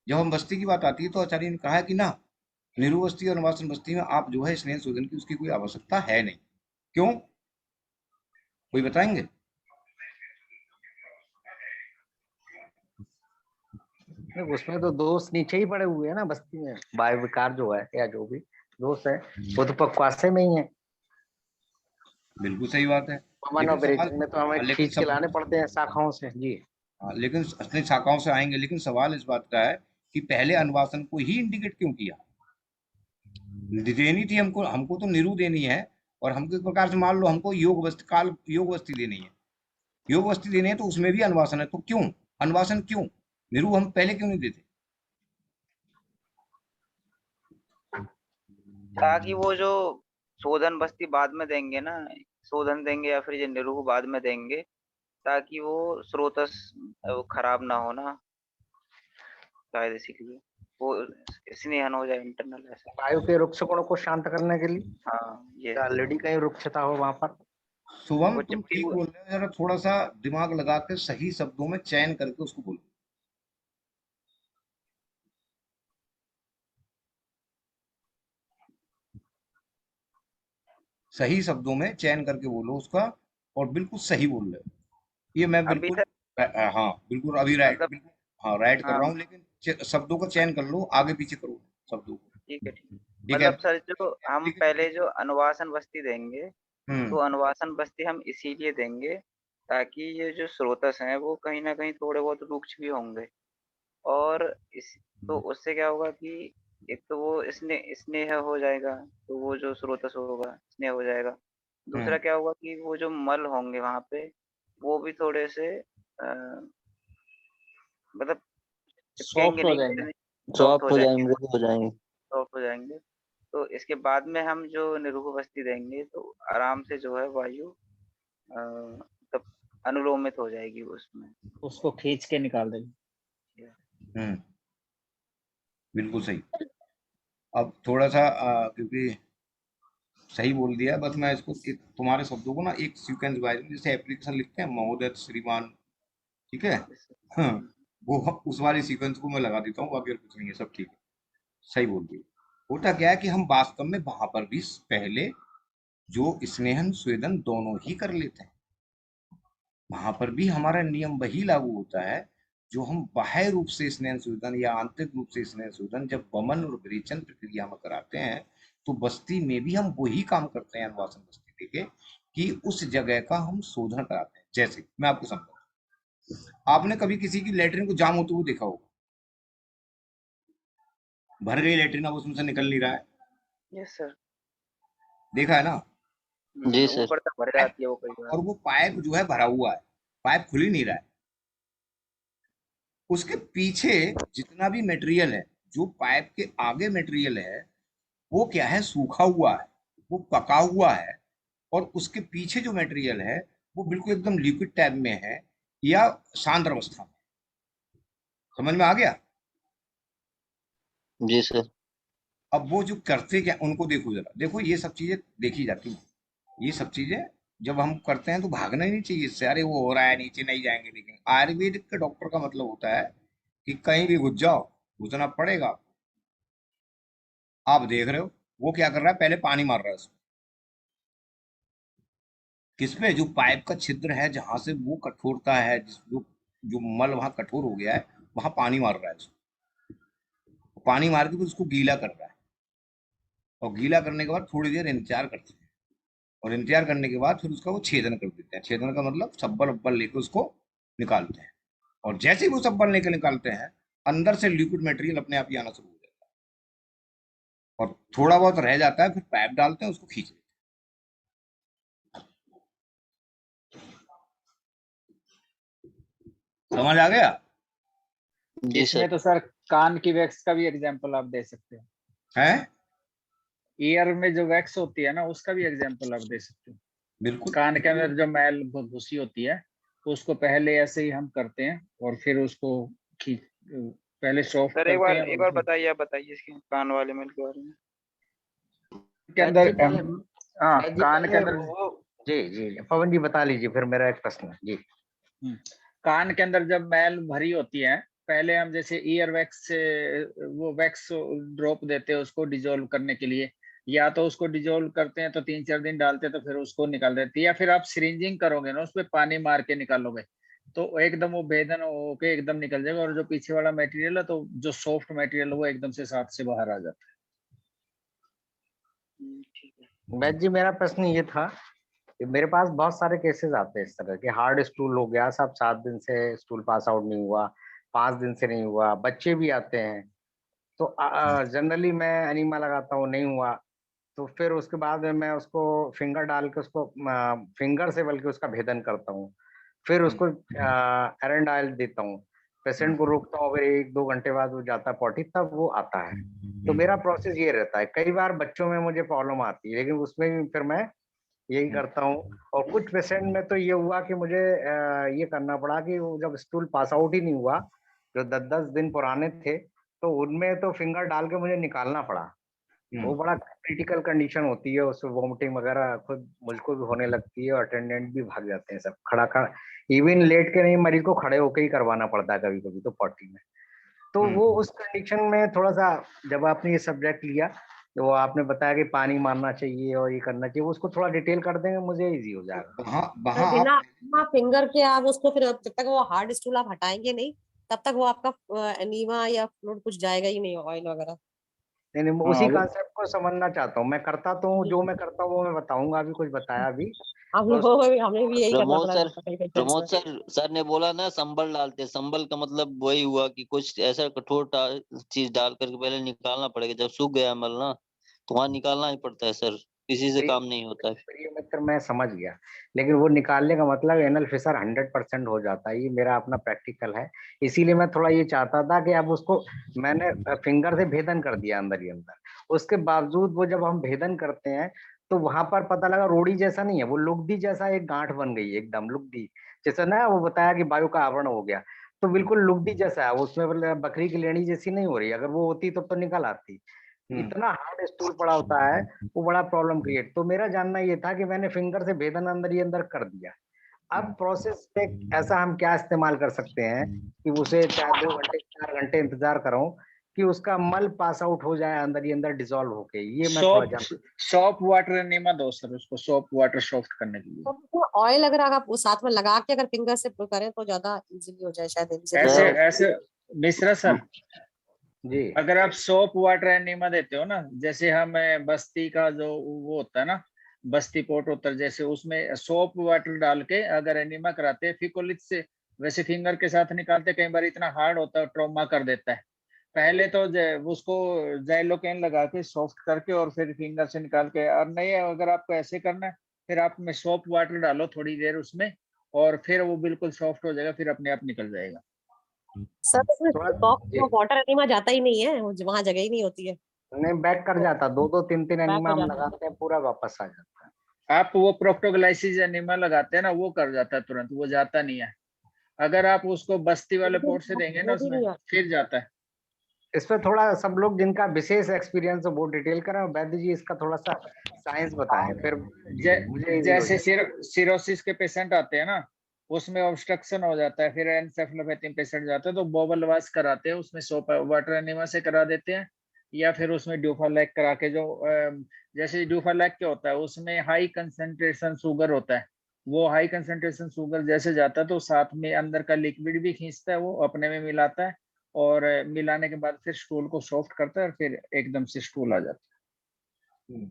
S5: जब हम बस्ती की बात आती है तो आचार्य ने कहा है कि ना, निरुबस्ती और अनुवासन बस्ती में आप जो है स्नेह शोधन की उसकी कोई आवश्यकता है नहीं। क्यों, कोई बताएंगे?
S11: उसमें तो दोष नीचे ही पड़े हुए हैं ना बस्ती में, वायु विकार जो है या जो भी दोष है वो तो पक्वासे में ही है।
S5: बिल्कुल सही बात है।
S11: पवन और ब्रीथिंग में तो हमें खींच के लाने पड़ते हैं शाखाओं से जी।
S5: हाँ, लेकिन असली शाखाओं से आएंगे, लेकिन सवाल इस बात का है कि पहले अनुवासन को ही इंडिकेट क्यों किया? देनी थी हमको, हमको तो निरु देनी है, और हमको एक प्रकार से मान लो हमको योग वस्ती काल योग वस्ती देनी है, योग वस्ती देनी है, तो उसमें भी अनुवासन है, तो क्यों अनुवासन क्यों? निरु हम पहले क्यों नहीं देते?
S8: ताकि वो जो शोधन बस्ती बाद में देंगे ना, शोधन देंगे या फिर ये निरूह बाद में देंगे, ताकि वो स्रोतस खराब ना हो ना, शायद इसीलिए वो स्नेहन हो जाए इंटरनल ऐसा।
S11: वायु के रुक्ष गुणों को शांत करने के लिए।
S8: हाँ ये
S11: ऑलरेडी कहीं रुक्षता हो वहां पर।
S5: शुभम
S8: वो
S5: तुम
S8: चिपकी
S5: ठीक
S8: हुई-
S5: बोल रहे हो, जरा थोड़ा सा दिमाग लगा के सही शब्दों में चयन करके उसको बोलो। सही शब्दों में चयन करके बोलो उसका, और बिल्कुल सही बोल रहे हो। ये मैं
S8: अभी
S5: बिल्कुल
S8: तक
S5: हाँ बिल्कुल अभी राइट,
S8: मतलब
S5: बिल्कुल हाँ राइट कर
S8: हाँ
S5: रहा हूँ, लेकिन शब्दों का चयन कर लो, आगे पीछे करो शब्दों को।
S8: ठीक है ठीक है।
S5: ठीक है,
S8: मतलब सर जो हम पहले जो अनुवासन बस्ती देंगे, तो अनुवासन बस्ती हम इसीलिए देंगे ताकि ये जो स्रोतस हैं वो कहीं ना कहीं थोड़े बहुत रुक्ष भी होंगे, और इस तो उससे क्या होगा कि एक तो वो स्नेह हो जाएगा, तो वो जो स्रोतस होगा स्नेह हो जाएगा। दूसरा क्या होगा कि वो जो मल होंगे वहां पे वो भी थोड़े से मतलब चिपकेंगे
S7: सॉफ्ट हो
S8: नहीं,
S7: जाएंगे।
S8: सॉफ्ट हो
S6: हो
S8: जाएंगे,
S6: जाएंगे, मृदु हो जाएंगे।
S8: सॉफ्ट हो जाएंगे। तो इसके बाद में हम जो निरूह बस्ती देंगे तो आराम से जो है वायु मतलब अनुलोमित हो जाएगी उसमें,
S7: उसको खींच के निकाल देंगे।
S5: बिल्कुल सही। अब थोड़ा सा क्योंकि सही बोल दिया, बस मैं इसको तुम्हारे शब्दों को ना एक सीक्वेंस वाइज, जैसे एप्लीकेशन लिखते हैं महोदय श्रीमान, ठीक है, हाँ, वो उस वाली सीक्वेंस को मैं लगा देता हूँ, बाकी और कुछ नहीं है, सब ठीक है, सही बोल दिया। होता क्या है कि हम वास्तव में वहां पर भी पहले जो स्नेहन स्वेदन दोनों ही कर लेते हैं, वहां पर भी हमारा नियम वही लागू होता है जो हम बाह्य रूप से स्नेहन स्वेदन या आंतरिक रूप से स्नेहन स्वेदन जब वमन और विरेचन प्रक्रिया में कराते हैं, तो बस्ती में भी हम वही काम करते हैं अनुवासन बस्ती देके, कि उस जगह का हम शोधन कराते हैं। जैसे मैं आपको समझाऊं, आपने कभी किसी की लेटरिन को जाम होते हुए देखा होगा, भर गई लेटरिन, अब उसमें से निकल नहीं रहा है,
S8: यस सर,
S5: देखा है ना?
S6: जी सर।
S8: ऊपर तक भर जाती है वो कई बार,
S5: और वो पाइप जो है भरा हुआ है, पाइप खुल ही नहीं रहा है, उसके पीछे जितना भी मटेरियल है, जो पाइप के आगे मटेरियल है, वो क्या है, सूखा हुआ है, वो पका हुआ है, और उसके पीछे जो मटेरियल है वो बिल्कुल एकदम लिक्विड टाइप में है या सांद्र अवस्था में। समझ में आ गया?
S6: जी सर।
S5: अब वो जो करते क्या, उनको देखो जरा, देखो ये सब चीजें देखी जाती हैं, ये सब चीजें जब हम करते हैं तो भागना ही नहीं चाहिए इससे, अरे वो हो रहा है नीचे नहीं जाएंगे, लेकिन आयुर्वेदिक के डॉक्टर का मतलब होता है कि कहीं भी घुस जाओ, घुसना पड़ेगा। आप देख रहे हो वो क्या कर रहा है, पहले पानी मार रहा है उसमें, किसपे, जो पाइप का छिद्र है जहां से वो कठोरता है, जो मल वहां कठोर हो गया है, वहां पानी मार रहा है उसको, पानी मार के फिर उसको गीला कर रहा है, और गीला करने के बाद थोड़ी देर इंतजार करते हैं, और इंतजार करने के बाद फिर उसका वो छेदन कर देते हैं। छेदन का मतलब सब्बल उब्बल लेके उसको निकालते हैं, और जैसे ही वो सब्बल लेके निकालते हैं, अंदर से लिक्विड मटेरियल अपने आप ही आना शुरू हो जाता है, और थोड़ा बहुत रह जाता है, फिर पाइप डालते हैं, उसको खींच लेते हैं। समझ आ गया?
S7: इसमें तो सर कान की वैक्स का भी एग्जांपल आप दे सकते हैं,
S5: हैं?
S7: ईयर में जो वैक्स होती है ना, उसका भी एग्जांपल आप दे सकते हैं।
S5: बिल्कुल,
S7: कान के अंदर जो मैल घुसी होती है, तो उसको पहले ऐसे ही हम करते हैं, और फिर उसको पहले सॉफ्ट
S8: सर
S7: करते हैं।
S8: एक बार बताइए, आप बताइए इसके कान वाले मिल के बारे में।
S7: के अंदर हाँ, कान के अंदर
S11: जी जी पवन जी बता लीजिए, फिर मेरा एक प्रश्न है जी।
S7: कान के अंदर जब मैल भरी होती है, पहले हम जैसे ईयर वैक्स से वो वैक्स ड्रॉप देते हैं उसको डिजोल्व करने के लिए, या तो उसको डिजोल्व करते हैं तो 3-4 दिन डालते हैं तो फिर उसको निकाल देते हैं, या फिर आप सिरिंजिंग करोगे ना, उसमें पानी मार के निकालोगे तो एकदम वो भेदन होके एकदम निकल जाएगा, और जो पीछे वाला मटेरियल है, तो जो सॉफ्ट मटेरियल है वो एकदम से साथ से बाहर आ जाता है।
S11: वैद्य जी, मेरा प्रश्न ये था मेरे पास बहुत सारे केसेस आते हैं इस तरह के, हार्ड स्टूल हो गया, सब 7 दिन से स्टूल पास आउट नहीं हुआ, 5 दिन से नहीं हुआ, बच्चे भी आते हैं। तो जनरली मैं एनीमा लगाता हूँ, नहीं हुआ तो फिर उसके बाद में मैं उसको फिंगर डाल के उसको फिंगर से बल्कि उसका भेदन करता हूँ, फिर उसको एरंड ऑयल देता हूँ, पेशेंट को रोकता हूँ, अगर 1-2 घंटे बाद वो जाता है पॉटी तब वो आता है। तो मेरा प्रोसेस ये रहता है। कई बार बच्चों में मुझे प्रॉब्लम आती है, लेकिन उसमें भी फिर मैं यही करता हूँ। और कुछ पेशेंट में तो ये हुआ कि मुझे ये करना पड़ा कि वो जब स्टूल पास आउट ही नहीं हुआ, जो 10-10 दिन पुराने थे, तो उनमें तो फिंगर डाल के मुझे निकालना पड़ा। वो बड़ा क्रिटिकल कंडीशन होती है, उसमें वोमिटिंग वगैरह खुद मुझको भी होने लगती है और अटेंडेंट भी भाग जाते हैं सब, खड़ा खड़ा, इवन लेट के नहीं, मरीज को खड़े होकर ही करवाना पड़ता है कभी कभी तो पॉटी में। तो वो उस कंडीशन में थोड़ा सा, जब आपने ये सब्जेक्ट लिया तो वो आपने बताया कि पानी मारना चाहिए और ये करना चाहिए, उसको थोड़ा डिटेल कर देंगे, मुझे इजी हो जाएगा।
S12: बिना फिंगर के आप उसको फिर जब तक वो हार्ड स्टूल आप हटाएंगे नहीं तब तक वो आपका एनीमा या फ्लूइड कुछ जाएगा ही नहीं, ऑयल वगैरह।
S11: नहीं नहीं, उसी कंसेप्ट को समझना चाहता हूँ। मैं करता तो हूँ, जो मैं करता हूँ वो मैं बताऊंगा, अभी कुछ बताया अभी।
S12: हमें भी यही करना पड़ा।
S6: प्रमोद सर ने बोला ना संबल डालते, संबल का मतलब वही हुआ कि कुछ ऐसा कठोर चीज डाल करके पहले निकालना पड़ेगा, जब सूख गया मल ना तो वहां निकालना ही पड़ता है सर, किसी से काम नहीं होता है।
S11: प्रिय मित्र मैं समझ गया, लेकिन वो निकालने का मतलब एनल फिशर 100% हो जाता है, ये मेरा अपना प्रैक्टिकल है। इसीलिए मैं थोड़ा ये चाहता था कि अब उसको मैंने फिंगर से भेदन कर दिया अंदर ही अंदर, उसके बावजूद वो जब हम भेदन करते हैं तो वहां पर पता लगा रोड़ी जैसा नहीं है, वो लुगदी जैसा एक गांठ बन गई, एकदम लुगदी जैसा ना, वो बताया कि वायु का आवरण हो गया, तो बिल्कुल लुगदी जैसा है, उसमें बकरी की लेनी जैसी नहीं हो रही, अगर वो होती तो निकल आती। इतना हार्ड स्टूल पड़ा होता है, वो बड़ा प्रॉब्लम क्रिएट। तो मेरा जानना ये था कि मैंने फिंगर से भेदन अंदर ही अंदर कर दिया। अब प्रोसेस में ऐसा हम क्या इस्तेमाल कर सकते हैं कि उसे चाहे 2 घंटे 4 घंटे इंतजार करूं कि उसका मल पास आउट हो जाए अंदर ही अंदर डिसॉल्व होके, ये मैं थोड़ा जानता।
S7: सॉप वाटर एनीमा दो सर, उसको सॉप वाटर सॉफ्ट करने के लिए।
S12: तो ऑयल अगर आप वो साथ में लगा के अगर फिंगर से करें तो ज्यादा इजीली हो जाए शायद।
S7: ऐसे मिश्रा सर
S11: जी,
S7: अगर आप सोप वाटर एनीमा देते हो ना, जैसे हम बस्ती का जो वो होता है ना, बस्ती पोर्ट होता है, जैसे उसमें सोप वाटर डाल के अगर एनीमा कराते हैं फिकोलिथ से, वैसे फिंगर के साथ निकालते, कई बार इतना हार्ड होता है ट्रॉमा कर देता है। पहले तो उसको जैलोकेन लगा के सॉफ्ट करके और फिर फिंगर से निकाल के, और नहीं अगर आपको ऐसे करना है फिर आप में सोप वाटर डालो थोड़ी देर उसमें और फिर वो बिल्कुल सॉफ्ट हो जाएगा, फिर अपने आप निकल जाएगा।
S12: सर इसमें वाटर एनीमा जाता ही नहीं है, वहां जगह ही नहीं होती है।
S11: नहीं बैक कर जाता, 2-2 3-3 एनीमा हम लगाते हैं, पूरा वापस आ जाता है।
S7: आप वो प्रोक्टोग्लाइसिस एनीमा लगाते हैं ना, वो कर जाता है तुरंत, वो जाता नहीं है। अगर आप उसको बस्ती वाले पोर्ट से देंगे ना उसमें फिर जाता है।
S11: इस पे थोड़ा सब लोग जिनका विशेष एक्सपीरियंस है वो डिटेल करें, वैद्य जी इसका थोड़ा सा साइंस बताएं फिर मुझे।
S7: जैसे सिरोसिस के पेशेंट आते हैं ना, उसमें ऑब्स्ट्रक्शन हो जाता है, फिर एनसेफेलोपैथी पेशेंट जाते हैं तो बोबल वाश कराते हैं, उसमें सोप वाटर एनीमा से करा देते हैं, या फिर उसमें ड्यूफालैक करा के, जो जैसे ड्यूफालैक क्या होता है उसमें हाई कंसंट्रेशन शुगर होता है, वो हाई कंसंट्रेशन शुगर जैसे जाता है तो साथ में अंदर का लिक्विड भी खींचता है, वो अपने में मिलाता है और मिलाने के बाद फिर स्टूल को सॉफ्ट करता है और फिर एकदम से स्टूल आ जाता है।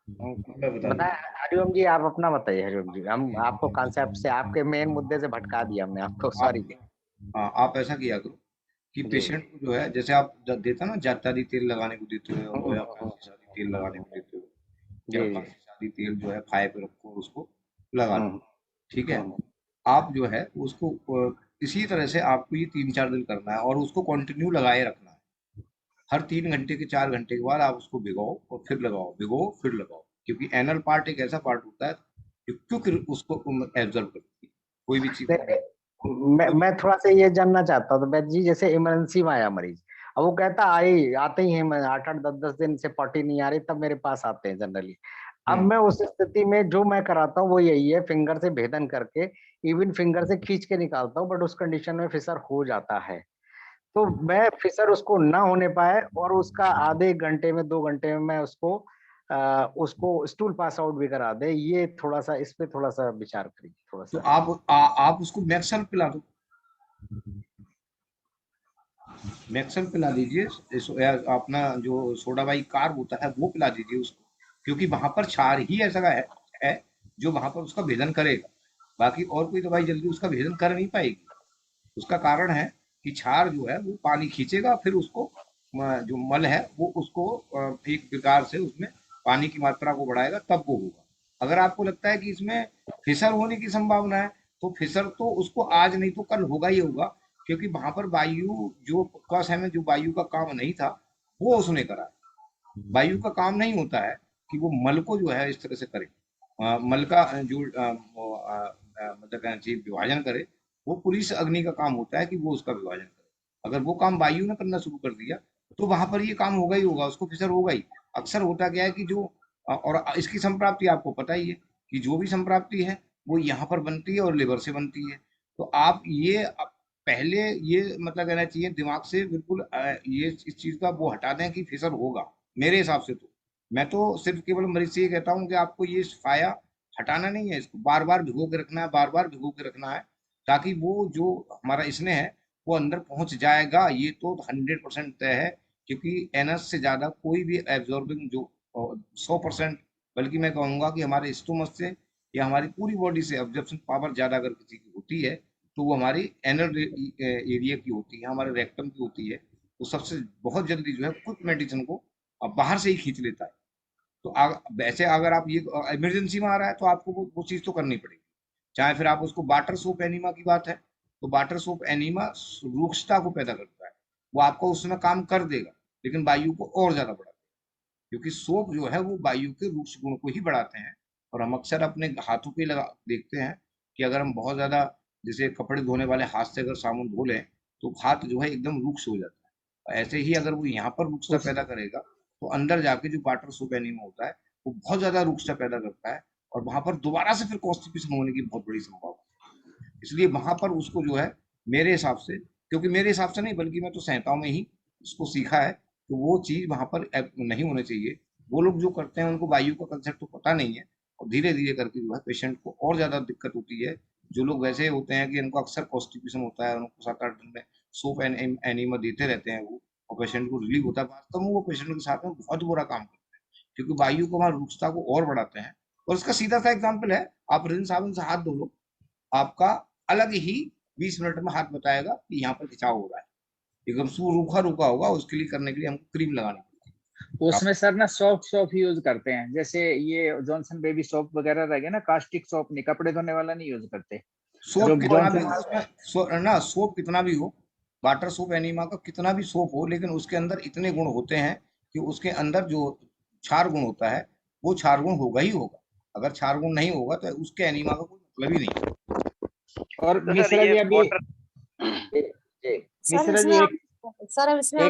S11: बताए हरिओम जी, आप अपना बताइए। हरिओम जी, हम आपको कॉन्सेप्ट से, आपके मेन मुद्दे से भटका दिया हमने आपको, सॉरी।
S5: आप ऐसा किया करो कि पेशेंट को जो है, जैसे आप देता ना जातारी तेल लगाने को देते हो या फांसी शादी तेल लगाने को देते हो, या फांसी शादी तेल जो है फाये पे रखो उसको लगा लो, ठीक है। आप जो है उसको इसी तरह से आपको ये 3-4 दिन करना है और उसको कंटिन्यू लगाए रखना है। हर 3 घंटे के 4 घंटे के बाद आप उसको भिगोओ और फिर लगाओ, भिगोओ फिर लगाओ, क्योंकि एनल पार्ट एक ऐसा पार्ट होता है क्योंकि उसको एब्जॉर्ब करती है कोई भी चीज।
S11: मैं थोड़ा सा ये जानना चाहता हूँ, तो वैद्य जी जैसे इमरजेंसी में आया मरीज, अब वो कहता आते ही है, मैं 8-10 दिन से पॉटी नहीं आ रही, तब मेरे पास आते हैं जनरली। अब मैं उस स्थिति में जो मैं कराता हूँ वो यही है, फिंगर से भेदन करके, इवन फिंगर से खींच के निकालता हूँ, बट उस कंडीशन में फिसर हो जाता है। तो मैं फिसर उसको ना होने पाए और उसका आधे घंटे में 2 घंटे में मैं उसको स्टूल पास आउट भी करा दे, ये थोड़ा सा इस पे थोड़ा सा विचार करिए थोड़ा सा।
S5: तो आप उसको मैक्सल पिला दो, मैक्सल पिला दीजिए, अपना जो सोडा बाई कार्ब होता है वो पिला दीजिए उसको, क्योंकि वहां पर क्षार ही ऐसा है जो वहां पर उसका भेदन करेगा, बाकी और कोई दवाई जल्दी उसका भेदन कर नहीं पाएगी। उसका कारण है कि क्षार जो है वो पानी खींचेगा, फिर उसको जो मल है वो उसको एक प्रकार से उसमें पानी की मात्रा को बढ़ाएगा, तब वो होगा। अगर आपको लगता है कि इसमें फिसर होने की संभावना है, तो फिसर तो उसको आज नहीं तो कल होगा ही होगा, क्योंकि वहां पर वायु जो कस है में जो वायु का काम नहीं था वो उसने करा। वायु का काम नहीं होता है कि वो मल को जो है इस तरह से करे, मल का जो मतलब कहना चाहिए विभाजन करे, वो पूरी अग्नि का काम होता है कि वो उसका विभाजन करे। अगर वो काम वायु ने करना शुरू कर दिया तो वहां पर ये काम होगा ही होगा, उसको फिसर होगा ही। अक्सर होता क्या है कि जो और इसकी संप्राप्ति आपको पता ही है कि जो भी संप्राप्ति है वो यहाँ पर बनती है और लिवर से बनती है। तो आप ये पहले ये मतलब कहना चाहिए दिमाग से बिल्कुल ये इस चीज का वो हटा दें कि फिसर होगा। मेरे हिसाब से तो मैं तो सिर्फ केवल मरीज से ये कहता हूँ कि आपको ये फाया हटाना नहीं है, इसको बार बार भिगो के रखना है, बार बार भिगो के रखना है, ताकि वो जो हमारा इसने है वो अंदर पहुंच जाएगा। ये तो 100% तय है, क्योंकि एनएस से ज्यादा कोई भी एब्जॉर्बिंग जो 100%, बल्कि मैं कहूंगा कि हमारे स्टोमक से या हमारी पूरी बॉडी से एब्जॉर्प्शन पावर ज्यादा अगर किसी की होती है तो वो हमारी एनल एरिया की होती है, हमारे रेक्टम की होती है। तो सबसे बहुत जल्दी जो है कुछ मेडिसिन को बाहर से ही खींच लेता है। तो वैसे अगर आप ये इमरजेंसी में आ रहा है तो आपको वो चीज तो करनी पड़ेगी। चाहे फिर आप उसको वाटर सोप एनीमा की बात है, तो वाटर सोप एनीमा रूक्षता को पैदा करता है, वो आपको उसमें काम कर देगा लेकिन वायु को और ज्यादा बढ़ा देगा, क्योंकि सोप जो है वो वायु के रूक्ष गुण को ही बढ़ाते हैं। और हम अक्सर अपने हाथों पे लगा देखते हैं कि अगर हम बहुत ज्यादा जैसे कपड़े धोने वाले हाथ से अगर साबुन धो लें तो हाथ जो है एकदम रूक्ष हो जाता है। ऐसे ही अगर वो यहाँ पर रूक्षता पैदा करेगा तो अंदर जाके जो वाटर सोप एनीमा होता है वो बहुत ज्यादा रूक्षता पैदा करता है, और वहां पर दोबारा से फिर कॉन्स्टिपेशन होने की बहुत बड़ी संभावना है। इसलिए वहां पर उसको जो है मेरे हिसाब से, क्योंकि मेरे हिसाब से नहीं बल्कि मैं तो संहिताओं में ही उसको सीखा है, तो वो चीज वहां पर नहीं होनी चाहिए। वो लोग जो करते हैं उनको वायु का कंसेप्ट तो पता नहीं है, और धीरे धीरे करके जो है पेशेंट को और ज्यादा दिक्कत होती है। जो लोग वैसे होते हैं कि इनको अक्सर कॉन्स्टिपेशन होता है, उनको 7-8 दिन में सोप एनीमा देते रहते हैं वो, और पेशेंट को रिलीफ होता है, वास्तव में वो पेशेंट के साथ में बहुत बुरा काम करते हैं, क्योंकि वायु को हमारी रूक्षता को और बढ़ाते हैं। और इसका सीधा सा एग्जाम्पल है, आप रिन साबुन से हाथ धो लो, आपका अलग ही 20 मिनट में हाथ बताएगा कि यहाँ पर खिंचाव हो रहा है, एकदम रूखा रूखा होगा। उसके लिए करने के लिए हमको क्रीम लगानी पड़ती है।
S7: उसमें सर ना सॉफ्ट सोप यूज करते हैं, जैसे ये जॉनसन बेबी सोप वगैरह रह गया ना, कास्टिक सोप नहीं, कपड़े धोने वाला नहीं यूज करते।
S5: सोप कितना भी उसमें सोप कितना भी हो, वाटर सोप एनीमा का कितना भी सोप हो, लेकिन उसके अंदर इतने गुण होते हैं कि उसके अंदर जो क्षार गुण होता है वो क्षार गुण होगा ही होगा। अगर क्षार गुण नहीं होगा तो उसके एनीमा का कोई मतलब ही नहीं।
S7: और मिश्रा जी अभी मिश्रा जी
S12: सर इसमें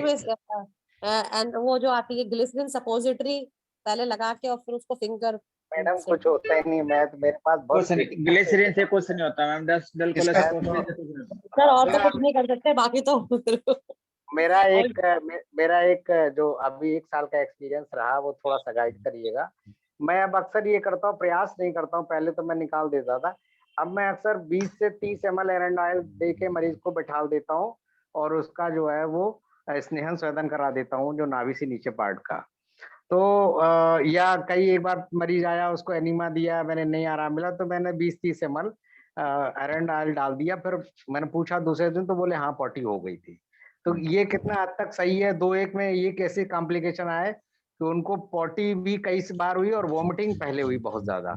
S12: एंड वो जो आती है ग्लिसरीन सपोजिटरी पहले लगा के और फिर उसको फिंगर।
S11: मैडम कुछ होता ही नहीं, मैं मेरे पास बहुत
S7: ग्लिसरीन से कुछ नहीं होता मैम, डस्ट डल कोलेस्ट्रॉल
S12: सर और तो कुछ नहीं कर सकते बाकी तो
S11: मेरा एक जो अभी 1 साल का एक्सपीरियंस रहा वो थोड़ा सा गाइड करिएगा। मैं अब अक्सर ये करता हूँ, प्रयास नहीं करता हूँ, पहले तो मैं निकाल देता था, अब मैं अक्सर 20 से 30 ml एरंड ऑयल दे के मरीज को बैठा देता हूँ और उसका जो है वो स्नेहन स्वेदन करा देता हूँ जो नाभि से नीचे पार्ट का। तो या एक बार मरीज आया, उसको एनीमा दिया, मैंने नहीं आराम मिला तो मैंने 20-30 ml एरंड ऑयल डाल दिया। फिर मैंने पूछा दूसरे दिन तो बोले हाँ पॉटी हो गई थी। तो ये कितना हद तक सही है? 2-1 में ये कैसे कॉम्प्लिकेशन आए कि उनको पॉटी भी कई बार हुई और वॉमिटिंग पहले हुई बहुत ज्यादा।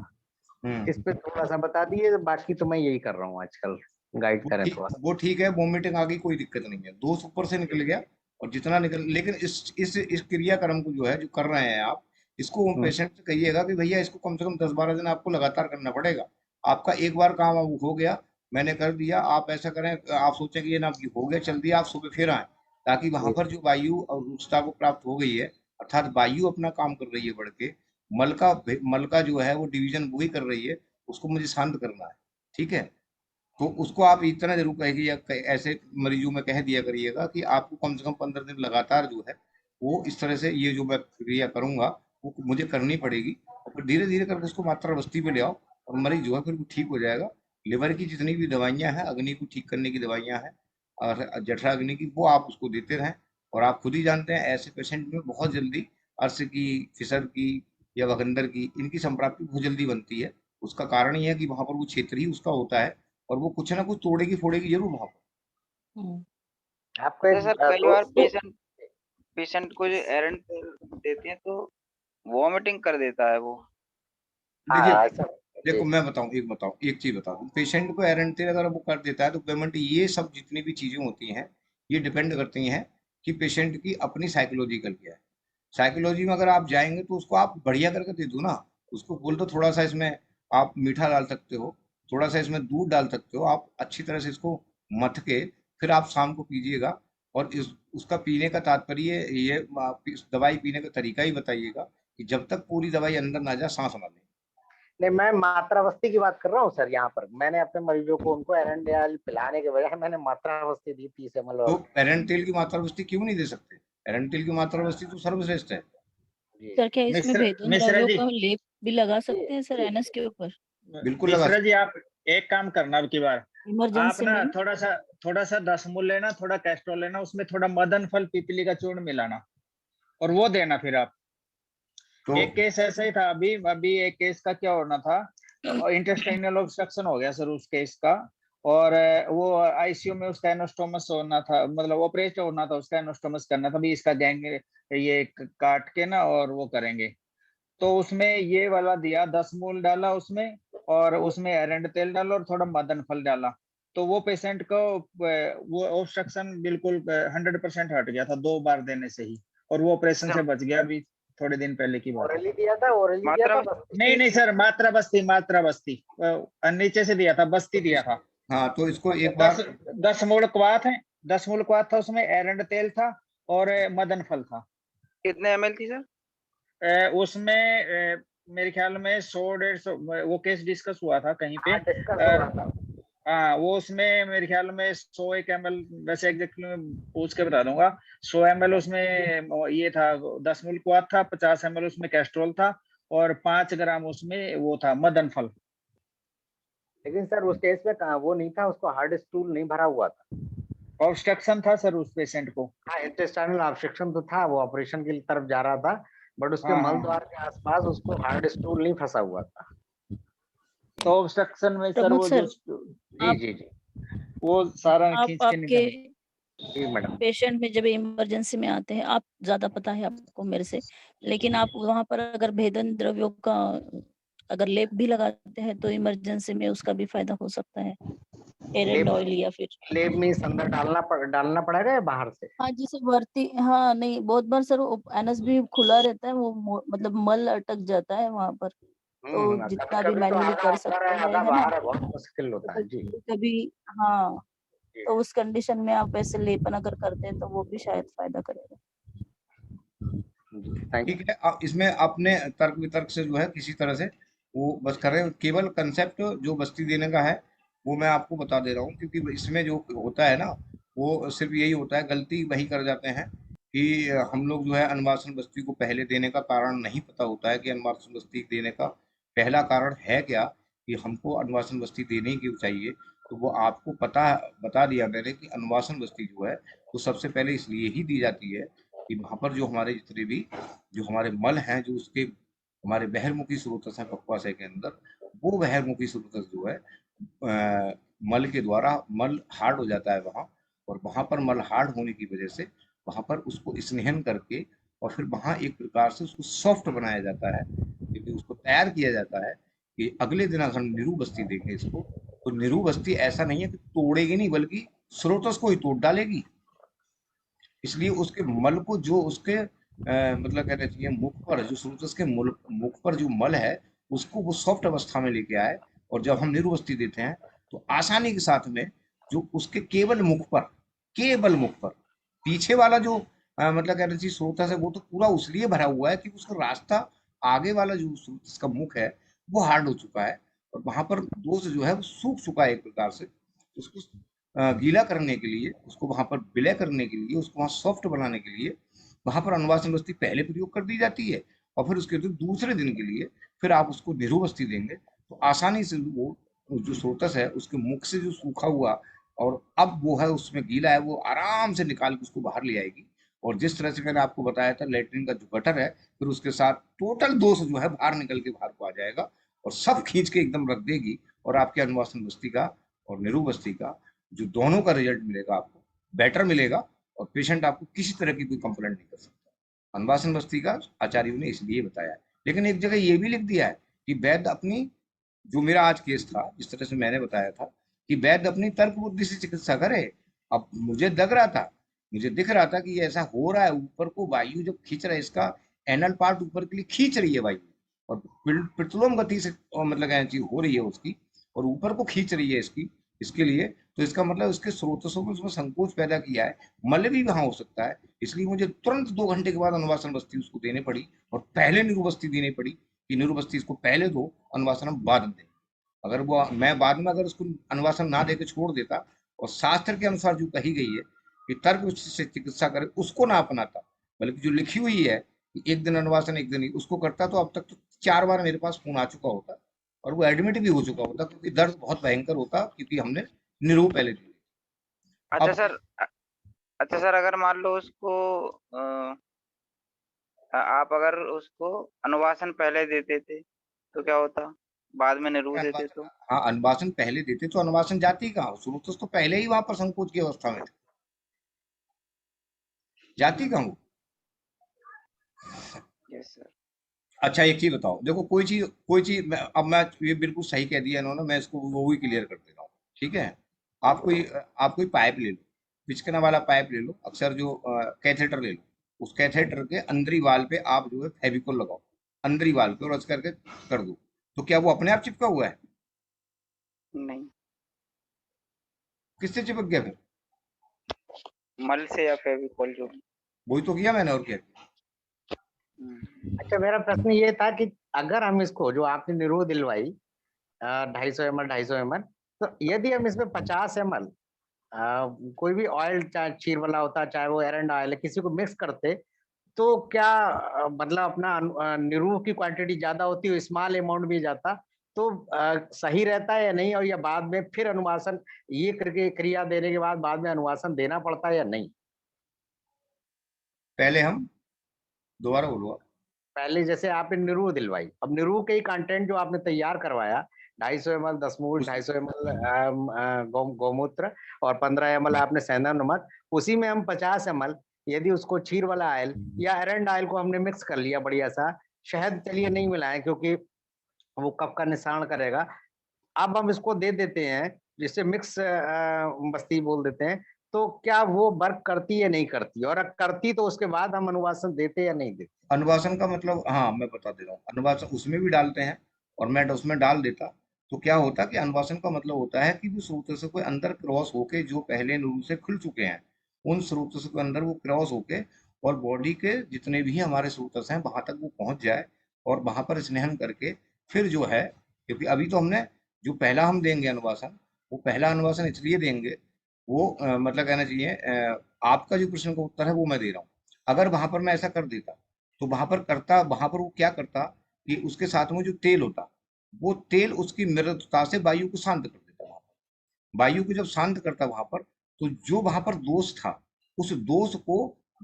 S11: इस पे थोड़ा सा बता दिए, बाकी तो मैं यही कर रहा हूँ आजकल, गाइड करें थोड़ा।
S5: वो ठीक है, वॉमिटिंग आ गई कोई दिक्कत नहीं है, दोष ऊपर से निकल गया और जितना निकल, लेकिन इस क्रियाक्रम को जो है जो कर रहे हैं आप, इसको पेशेंट से कहिएगा कि भैया इसको कम से कम 10-12 दिन आपको लगातार करना पड़ेगा। आपका एक बार काम हो गया, मैंने कर दिया, आप ऐसा करें, आप सोचें कि ये ना हो गया चल दिया, आप सुबह फिर आए, ताकि वहां पर जो वायु और रूक्षता को प्राप्त हो गई है, अर्थात वायु अपना काम कर रही है बढ़ के, मल का जो है वो डिवीजन वही कर रही है, उसको मुझे शांत करना है। ठीक है, तो उसको आप इतना जरूर कहिए, ऐसे मरीजों में कह दिया करिएगा कि आपको कम से कम 15 दिन लगातार जो है वो इस तरह से ये जो मैं क्रिया करूंगा वो मुझे करनी पड़ेगी, और फिर धीरे धीरे करके उसको मात्रा बस्ती पे ले आओ और मरीज जो है फिर वो ठीक हो जाएगा। लिवर की जितनी भी दवाइयां हैं, अग्नि को ठीक करने की दवाइयां हैं और जठराग्नि की, वो आप उसको देते रहें। और आप खुद ही जानते हैं ऐसे पेशेंट में बहुत जल्दी अर्श की, फिसर की या वगंदर की, इनकी संप्राप्ति बहुत जल्दी बनती है। उसका कारण ये है कि वहां पर वो क्षेत्र ही उसका होता है और वो कुछ ना कुछ तोड़ेगी फोड़ेगी जरूर वहां पर।
S11: आपको
S8: अच्छा
S11: एक
S8: सर, कई बार
S11: दोस्त
S8: पेशेंट को जो एरंड देते हैं तो वॉमिटिंग कर देता है वो।
S5: देखिए
S11: हाँ ऐसा
S5: देखो
S11: जी
S5: मैं बताऊं एक चीज बताऊं, पेशेंट को एरेंटेल अगर वो कर देता है तो पेमेंट, ये सब जितनी भी चीजें होती हैं ये डिपेंड करती हैं कि पेशेंट की अपनी साइकोलॉजिकल क्या है। साइकोलॉजी में अगर आप जाएंगे तो उसको आप बढ़िया करके दे दो ना, उसको बोल दो थोड़ा सा इसमें आप मीठा डाल सकते हो, थोड़ा सा इसमें दूध डाल सकते हो, आप अच्छी तरह से इसको मथ के फिर आप शाम को पीजिएगा। और इस उसका पीने का तात्पर्य ये आप इस दवाई पीने का तरीका ही बताइएगा कि जब तक पूरी दवाई अंदर ना जाए सांस ना ले।
S11: नहीं, मैं मात्रावस्थी की बात कर रहा हूँ सर। यहाँ पर मैंने अपने मरीजों को उनको एरेंडेल पिलाने के बजाय मैंने मात्रावस्थी दी 30 ml
S5: तो
S11: और
S5: एरेंटेल की मात्रावस्थी क्यों नहीं दे सकते? एरेंटेल की मात्रावस्थी तो सर्वश्रेष्ठ है।
S11: जी
S13: सर क्या इसमें भेदन
S7: मिश्रा
S13: द्रव्यों
S7: जी
S13: का लेप भी लगा सकते हैं सर एनएस के ऊपर
S5: बिल्कुल लगा
S7: मिश्रा
S5: सकते
S7: जी, आप एक काम करना अब की बार, आप
S13: इमरजेंसी
S7: ना
S13: में?
S7: थोड़ा सा 10 मूल लेना, थोड़ा कैस्ट्रोल लेना, उसमें थोड़ा मदन फल पिपली का चूर्ण मिलाना और वो देना। फिर आप
S5: तो
S7: एक केस ऐसा ही था, अभी अभी एक केस का क्या होना था, इंटेस्टाइनल ऑब्स्ट्रक्शन हो गया सर उस केस का, और वो आईसीयू में उसका एनोस्टोमस होना था, मतलब ऑपरेशन होना था, उसका एनोस्टोमस करना था भी, इसका गैंग ये काट के ना और वो करेंगे। तो उसमें ये वाला दिया, 10 मूल डाला उसमें, और उसमें एरंड तेल डाला और थोड़ा मदन फल डाला। तो वो पेशेंट को वो ऑब्स्ट्रक्शन बिल्कुल 100% हट गया था 2 बार देने से ही, और वो ऑपरेशन से बच गया। अभी थोड़े दिन पहले की बात है।
S11: ओरली दिया था, ओरली दिया था बस्ती।
S7: नहीं सर, मात्रा बस्ती नीचे से दिया था, बस्ती दिया था।
S5: हाँ तो इसको एक बार
S7: 10 मूल क्वाथ है, 10 मूल क्वाथ था, उसमें एरंड तेल था और मदन फल था।
S8: कितने एमएल थी सर?
S7: उसमें मेरे ख्याल में 100-150 वो केस डिस्कस हुआ था कहीं पे।
S11: डिस्कस हो रहा था।
S7: हाँ, वो उसमें मेरे ख्याल में 101 ml, वैसे एग्जैक्टली मैं पूछ के बता दूंगा, 100 ml उसमें ये था, 10 मूल क्वाथ था, 50 ml उसमें कैस्ट्रोल था और 5 ग्राम उसमें वो था मदन फल।
S11: लेकिन सर उस केस में कहा वो नहीं था, उसको हार्ड स्टूल नहीं भरा हुआ था,
S7: ऑब्स्ट्रक्शन था सर उस पेशेंट को।
S11: हाँ इंटेस्टाइनल ऑब्स्ट्रक्शन तो था, वो ऑपरेशन की तरफ जा रहा था, बट उसके
S7: हाँ,
S11: मल
S7: हाँ।
S11: द्वार के आसपास उसको हार्ड स्टूल नहीं फंसा हुआ था।
S7: तो ऑब्स्ट्रक्शन में सर
S13: प्रमोद
S7: वो
S13: सर,
S11: जी जी जी
S7: वो सारा
S13: आप
S7: खींच के
S13: आपके
S7: निकाल।
S11: जी मैडम।
S13: पेशेंट में जब इमरजेंसी में आते हैं, आप ज्यादा पता है आपको मेरे से, लेकिन आप वहां पर अगर भेदन द्रव्यों का अगर लेप भी लगाते हैं तो इमरजेंसी में उसका भी फायदा हो सकता है, एरेंड ऑयल या फिर
S11: लेब में अंदर डालना पड़ेगा या बाहर से?
S13: हाँ जैसे भर्ती, हाँ नहीं बहुत बार सर एनएस भी खुला रहता है, वो मतलब मल अटक जाता है वहां पर, तो जितना भी
S11: कभी
S13: मैन्युअली
S11: आधा
S13: कर
S11: अंदर
S13: सकते
S11: है
S13: हैं,
S11: आधा
S13: है ना,
S11: बाहर है, बहुत मुश्किल होता है जी।
S13: कभी हाँ, तो उस कंडीशन में आप ऐसे लेपन अगर करते हैं तो वो भी शायद फायदा करेगा।
S5: ठीक है। इसमें अपने तर्क वितर्क से जो है किसी तरह से वो बस कर रहे हैं, केवल कंसेप्ट जो बस्ती देने का है वो मैं आपको बता दे रहा हूँ, क्योंकि इसमें जो होता है ना वो सिर्फ यही होता है, गलती वही कर जाते हैं कि हम लोग जो है अनवासन बस्ती को पहले देने का कारण नहीं पता होता है कि अनवासन बस्ती देने का पहला कारण है क्या, कि हमको अनवासन बस्ती देनी क्यों चाहिए। तो वो आपको बता दिया मैंने कि अनवासन बस्ती जो है वो सबसे पहले इसलिए ही दी जाती है कि वहाँ पर जो हमारे जितने भी जो हमारे मल हैं, जो उसके हमारे बहिर्मुखी स्रोतस हैं पक्वाशय के अंदर, वो बहिर्मुखी स्रोतस जो है मल के द्वारा मल हार्ड हो जाता है वहाँ, और वहाँ पर मल हार्ड होने की वजह से वहाँ पर उसको स्नेहन करके और फिर वहाँ एक प्रकार से उसको सॉफ्ट बनाया जाता है, क्योंकि उसको तैयार किया जाता है कि अगले दिन अगर हम निरू बस्ती देंगे इसको, तो निरू बस्ती ऐसा नहीं है कि तोड़ेगी नहीं बल्कि स्रोतस को ही तोड़ डालेगी। इसलिए उसके मल को जो उसके मतलब कहना चाहिए मुख पर जो स्रोतस के मुख पर जो मल है उसको वो सॉफ्ट अवस्था में लेके आए, और जब हम निरुबस्ती देते हैं तो आसानी के साथ में जो उसके केवल मुख पर पीछे वाला जो मतलब कहना चाहिए स्रोतस है वो तो पूरा उसलिए भरा हुआ है कि उसका रास्ता आगे वाला जो स्रोतस का मुख है वो हार्ड हो चुका है, और वहां पर दोष जो है वो सूख चुका है एक प्रकार से। उसको गीला करने के लिए, उसको वहां पर विलय करने के लिए, उसको वहां सॉफ्ट बनाने के लिए वहां पर अनुवासन बस्ती पहले प्रयोग कर दी जाती है, और फिर उसके दूसरे दिन के लिए फिर आप उसको निरुबस्ती देंगे तो आसानी से वो जो स्रोतस है उसके मुख से जो सूखा हुआ और अब वो है उसमें गीला है वो आराम से निकाल के उसको बाहर ले आएगी, और जिस तरह से मैंने आपको बताया था लेटरिन का जो गटर है, फिर उसके साथ टोटल दोष जो है बाहर निकल के बाहर को आ जाएगा और सब खींच के एकदम रख देगी, और आपके अनुवासन बस्ती का और निरू बस्ती का जो दोनों का रिजल्ट मिलेगा आपको बेटर मिलेगा, और पेशेंट आपको किसी तरह की कोई कंप्लेंट नहीं कर सकता। अनुवासन बस्ती का आचार्यों ने इसलिए बताया है। लेकिन एक जगह ये भी लिख दिया है कि वैद्य अपनी, जो मेरा आज केस था जिस तरह से मैंने बताया था कि वैद्य अपनी तर्क बुद्धि से चिकित्सा करे। अब मुझे लग रहा था, मुझे दिख रहा था कि ऐसा हो रहा है, ऊपर को वायु जब खींच रहा है, इसका एनल पार्ट ऊपर के लिए खींच रही है वायु, और प्रतिलोम गति से मतलब चीज हो रही है उसकी, और ऊपर को खींच रही है इसके लिए, तो इसका मतलब उसके स्रोतों में उसमें संकोच पैदा किया है, मल भी वहां हो सकता है। इसलिए मुझे तुरंत 2 घंटे के बाद अनुवासन बस्ती उसको देने पड़ी, और पहले निरुबस्ती देनी पड़ी कि निरुबस्ती इसको पहले दो, अनुवासन हम बाद में दें। अगर वो मैं बाद में अगर उसको अनुवासन ना देकर छोड़ देता और शास्त्र के अनुसार जो कही गई है कि तर्क से चिकित्सा करे उसको ना अपनाता, बल्कि जो लिखी हुई है कि एक दिन अनुवासन एक दिन ही, उसको करता, तो अब तक तो 4 बार मेरे पास फोन आ चुका होता और वो एडमिट भी हो चुका होता, क्योंकि दर्द बहुत भयंकर होता, क्योंकि हमने निरो पहले दी।
S8: अच्छा सर, अच्छा सर, अगर मान लो उसको आप अगर उसको अनुवासन पहले देते थे तो क्या होता, बाद में निरू देते तो?
S5: हाँ, अनुवासन पहले देते तो अनुवासन जाती कहाँ, शुरू तो पहले ही वहां पर संकोच की अवस्था में थे, जाती कहाँ वो?
S8: Yes sir.
S5: अच्छा एक चीज बताओ, देखो कोई चीज अब मैं ये बिल्कुल सही कह दिया इन्होंने, मैं इसको वो भी क्लियर कर देता हूँ, ठीक है। आप कोई पाइप ले लो, पिचकना वाला पाइप ले लो, अक्सर जो कैथेटर ले लो, उस कैथेटर के अंदरी वाल पे आप जो है फेविकोल लगाओ, अंदरी वाल पे, और रच करके कर दो, तो क्या वो अपने आप चिपका हुआ है?
S8: नहीं।
S5: किससे चिपक गया फिर?
S8: मल से या फेविकोल जो।
S5: वही तो किया मैंने, और क्या।
S11: अच्छा मेरा प्रश्न ये था कि अगर हम इसको जो आपने निरो दिलवाई 250 ml 250 ml, तो यदि हम इसमें 50 ml कोई भी ऑयल, चाहे चीर वाला होता है चाहे वो एरंड ऑयल है, किसी को मिक्स करते, तो क्या मतलब अपना निरू की क्वांटिटी ज्यादा होती है, स्मॉल अमाउंट भी जाता, तो सही रहता है या नहीं, और या बाद में फिर अनुवासन ये करके क्रिया देने के बाद में अनुवासन देना पड़ता है या नहीं?
S5: पहले हम दोबारा बोलो।
S11: पहले जैसे आपने निरू दिलवाई, अब निरू के ही कंटेंट जो आपने तैयार करवाया 250 ml 10 मूल 250 ml गौमूत्र और 15 ml आपने सेंधा नमक, उसी में हम 50 ml यदि उसको चीर वाला ऑयल या एरंड ऑयल को हमने मिक्स कर लिया बढ़िया सा, शहद चलिए नहीं मिलाएं क्योंकि वो कफ का निशान करेगा, अब हम इसको दे देते हैं जिससे मिक्स बस्ती बोल देते हैं, तो क्या वो वर्क करती या नहीं करती, और करती तो उसके बाद हम अनुवासन देते या नहीं देते?
S5: अनुवासन का मतलब, हाँ मैं बता दे रहा हूँ, अनुवासन उसमें भी डालते हैं और मैं उसमें डाल देता, तो क्या होता कि अनुवासन का मतलब होता है कि वो स्रोत से कोई अंदर क्रॉस होके जो पहले नूर से खुल चुके हैं, उन स्रोत से अंदर वो क्रॉस होके और बॉडी के जितने भी हमारे स्रोत हैं वहां तक वो पहुंच जाए, और वहां पर स्नेहन करके फिर जो है, क्योंकि अभी तो हमने जो पहला हम देंगे अनुवासन, वो पहला अनुवासन इसलिए देंगे, वो मतलब कहना चाहिए आपका जो प्रश्न का उत्तर है वो मैं दे रहा हूँ। अगर वहां पर मैं ऐसा कर देता तो वहां पर वो क्या करता कि उसके साथ में जो तेल होता, वो तेल उसकी मृदुता से वायु को शांत कर देता, वहां पर वायु को जब शांत करता वहां पर, तो जो वहां पर दोष था उस दोष को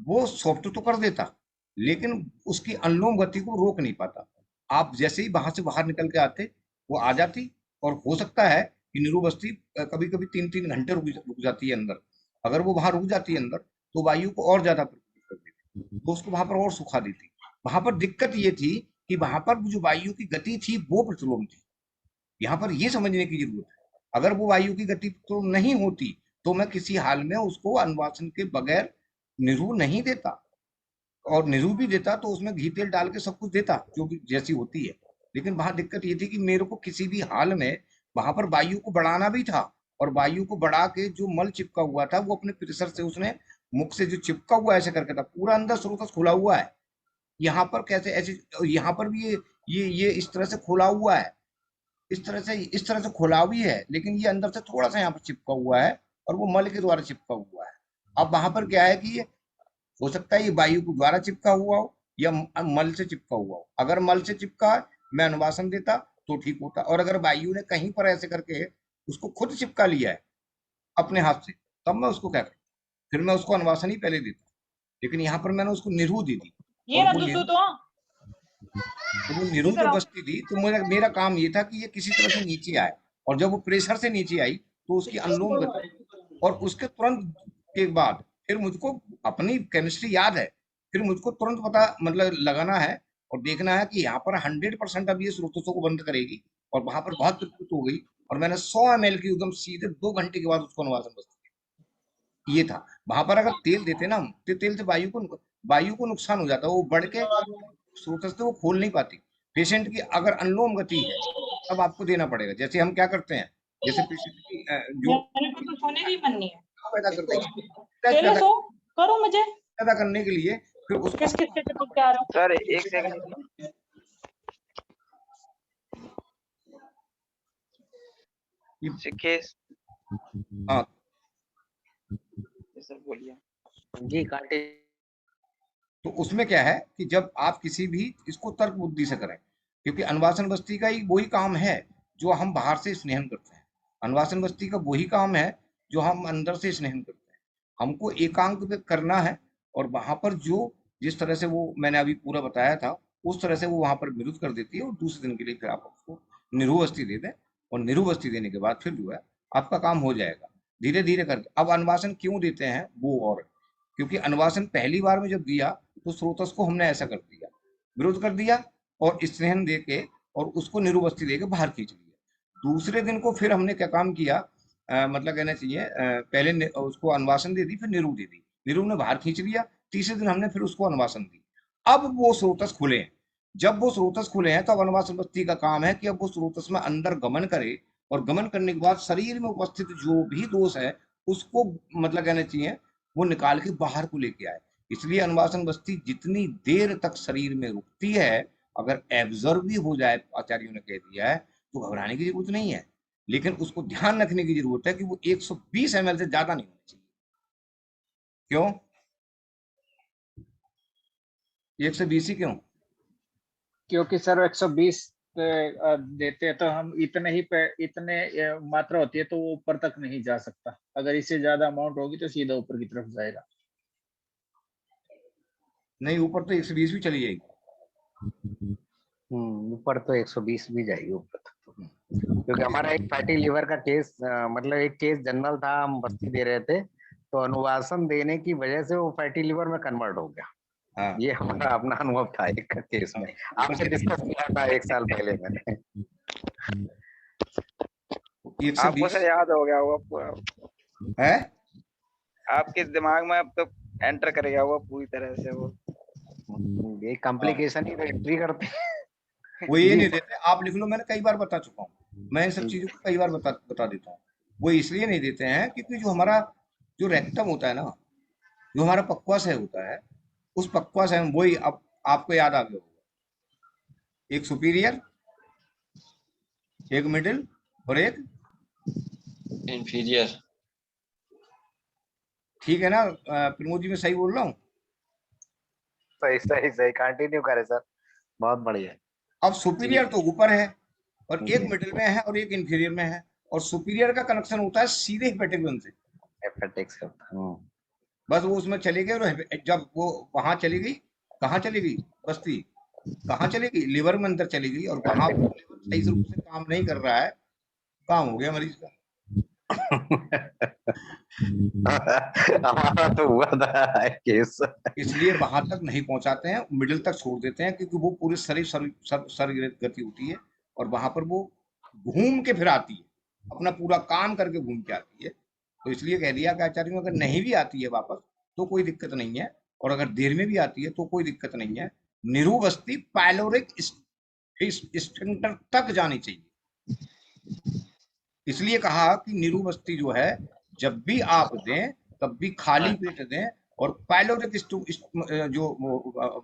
S5: वो सॉफ्ट तो कर देता, लेकिन उसकी अनुलोम गति को रोक नहीं पाता। आप जैसे ही वहां से बाहर निकल के आते वो आ जाती, और हो सकता है कि निरू बस्ती कभी कभी 3-3 घंटे रुक जाती है अंदर, अगर वो वहां रुक जाती है अंदर तो वायु को और ज्यादा प्रभावित कर देती, तो उसको वहां पर और सुखा देती। वहां पर दिक्कत ये थी कि वहां पर जो वायु की गति थी वो प्रतिलोम थी, यहाँ पर ये समझने की जरूरत है। अगर वो वायु की गति तो नहीं होती तो मैं किसी हाल में उसको अनुवासन के बगैर निरू नहीं देता, और निरू भी देता तो उसमें घी तेल डाल के सब कुछ देता जो भी जैसी होती है। लेकिन वहां दिक्कत ये थी कि मेरे को किसी भी हाल में वहां पर वायु को बढ़ाना भी था, और वायु को बढ़ा के जो मल चिपका हुआ था वो अपने प्रेशर से उसने मुख से जो चिपका हुआ ऐसे करके था, पूरा अंदर स्रोत खुला हुआ है, यहाँ पर कैसे ऐसे, यहाँ पर भी ये इस तरह से खुला हुआ है, इस तरह से खुला भी है, लेकिन ये अंदर से थोड़ा सा यहाँ पर चिपका हुआ है और वो मल के द्वारा चिपका हुआ है। अब वहां पर क्या है कि ये हो सकता है ये वायु के द्वारा चिपका हुआ हो या मल से चिपका हुआ हो। अगर मल से चिपका है मैं अनुवासन देता तो ठीक होता, और अगर वायु ने कहीं पर ऐसे करके उसको खुद चिपका लिया है अपने हाथ से, तब मैं उसको क्या करता, फिर मैं उसको अनुवासन ही पहले देता। लेकिन यहाँ पर मैंने उसको निरू दी थी,
S14: ये
S5: और
S14: ना
S5: वो
S14: दूसू
S5: निरू
S14: तो
S5: वो निरू जो बस्ती थी, तो मेरा काम ये था कि ये किसी तरह से नीचे आए, और जब वो प्रेशर से नीचे आई तो उसकी अनुलोम गति, और उसके तुरंत के बाद फिर मुझको अपनी केमिस्ट्री याद है, फिर मुझको तुरंत पता मतलब लगाना है और देखना है कि यहाँ पर 100% अब ये स्रोतों को बंद करेगी, और वहां पर बहुत दिक्कत हो गई, और मैंने 100 ml की एकदम सीधे 2 घंटे के बाद उसको अनुवासन बस्ती, ये था। वहां पर अगर तेल देते ना हम, तो तेल से वायु को नुकसान हो जाता है, वो बढ़ के स्रोत से वो खोल नहीं पाती। पेशेंट की अगर अनुलोम गति है तब आपको देना पड़ेगा। जैसे हम क्या करते हैं, जैसे पेशेंट की जो
S14: मेरे को तो सोने की मन नहीं है।
S5: पैदा कर देंगे,
S14: चलो सो करो मुझे
S5: पैदा करने के लिए फिर उसको
S14: किस किस के टपक के आ रहा हूँ।
S8: सर एक सेकंड, शिकेश
S5: हाँ
S8: सर बोलिए।
S11: जी काटे।
S5: तो उसमें क्या है कि जब आप किसी भी इसको तर्क बुद्धि से करें, क्योंकि अनुवासन बस्ती का ही वही काम है जो हम बाहर से स्नेहन करते हैं। अनुवासन बस्ती का वही काम है जो हम अंदर से स्नेहन करते हैं। हमको एकांक पे करना है, और वहां पर जो जिस तरह से वो मैंने अभी पूरा बताया था उस तरह से वो वहां पर विरुद्ध कर देती है, और दूसरे दिन के लिए फिर आप उसको निरूबस्ती दे दें, और निरूबस्ती देने के बाद फिर जो है आपका काम हो जाएगा धीरे धीरे करके। अब अनुवासन क्यों देते हैं वो, और क्योंकि अनुवासन पहली बार में जब दिया तो स्रोतस को हमने ऐसा कर दिया, विरोध कर दिया और स्नेहन दे के और उसको निरूबस्ती दे के बाहर खींच लिया। दूसरे दिन को फिर हमने क्या काम किया, मतलब कहना चाहिए पहले उसको अनुवासन दे दी, फिर निरू दे दी, निरू ने बाहर खींच लिया, तीसरे दिन हमने फिर उसको अनुवासन दी। अब वो स्रोतस खुले हैं, जब वो स्रोतस खुले हैं तो अब अनुवासन बस्ती का काम है कि अब वो स्रोतस में अंदर गमन करे, और गमन करने के बाद शरीर में उपस्थित जो भी दोष है उसको मतलब कहना चाहिए वो निकाल के बाहर को लेके आए। इसलिए अनुवासन बस्ती जितनी देर तक शरीर में रुकती है, अगर एब्जॉर्ब भी हो जाए, आचार्यों ने कह दिया है, तो घबराने की जरूरत नहीं है, लेकिन उसको ध्यान रखने की जरूरत है कि वो 120 ml से ज्यादा नहीं होना चाहिए। क्यों 120 ही क्यों?
S7: क्योंकि सर 120 देते हैं तो हम इतने मात्रा होती है तो वो ऊपर तक नहीं जा सकता। अगर इससे ज्यादा अमाउंट होगी तो सीधा ऊपर की तरफ जाएगा।
S5: नहीं, ऊपर तो 120 भी चली जाएगी।
S11: ऊपर तो 120 भी जाएगी ऊपर तक तो। क्योंकि हमारा एक फैटी लिवर का केस मतलब एक केस जनरल था, हम बस्ती दे रहे थे तो अनुवासन देने की वजह से वो फैटी लिवर में कन्वर्ट हो गया।
S5: हाँ।
S11: ये हमारा अपना अनुभव था एक केस में, आपसे डिस्कस किया था 1 साल पहले मैंने।
S8: आपको सर याद हो गया होगा पूरा
S5: है,
S8: आपके दिमाग में अब तो एंटर कर गया होगा पूरी तरह से वो।
S11: ये कॉम्प्लिकेशन ही तो एंट्री करते हैं।
S5: वो ये नहीं देते, आप लिख लो, मैंने कई बार बता चुका हूँ, मैं इन सब चीजों को कई बार बता देता हूँ। वो इसलिए नहीं देते हैं क्योंकि जो हमारा जो रेक्टम होता है ना, जो हमारा पक्वाशय होता है, उस पक्वाशय में वही अब आपको याद आ गया होगा, एक सुपीरियर, एक मिडिल और एक
S10: इंफीरियर।
S5: ठीक है ना प्रमोद जी, मैं सही बोल रहा हूँ?
S11: सही कंटिन्यू करें सर, बहुत बढ़िया।
S5: अब सुपीरियर तो ऊपर है और एक मिडिल में है और एक इंफीरियर में है, और सुपीरियर का कनेक्शन होता है सीधे हेपेटिक वेन से।
S11: हेपेटिक से
S5: बस वो उसमें चली गई, और जब वो वहां चली गई, कहाँ चली गई बस्ती, कहाँ चली गई, लिवर में अंदर चली गई, और वहां सही रूप से काम नहीं कर रहा है, काम हो गया मरीज का।
S11: हमारा तो हुआ था केस।
S5: इसलिए वहां तक नहीं पहुंचाते हैं, मिडिल तक छोड़ देते हैं, क्योंकि वो पूरे शरीर गति होती है, और वहां पर वो घूम के फिर आती है, अपना पूरा काम करके घूम के आती है। तो इसलिए कह दिया कि आचार्य अगर नहीं भी आती है वापस तो कोई दिक्कत नहीं है, और अगर देर में भी आती है तो कोई दिक्कत नहीं है। निरूबस्ती पायलोरिक स्फिंक्टर तक जानी चाहिए। इसलिए कहा कि निरूबस्ती जो है जब भी आप दें तब भी खाली पेट दें, और पायलोरिक जो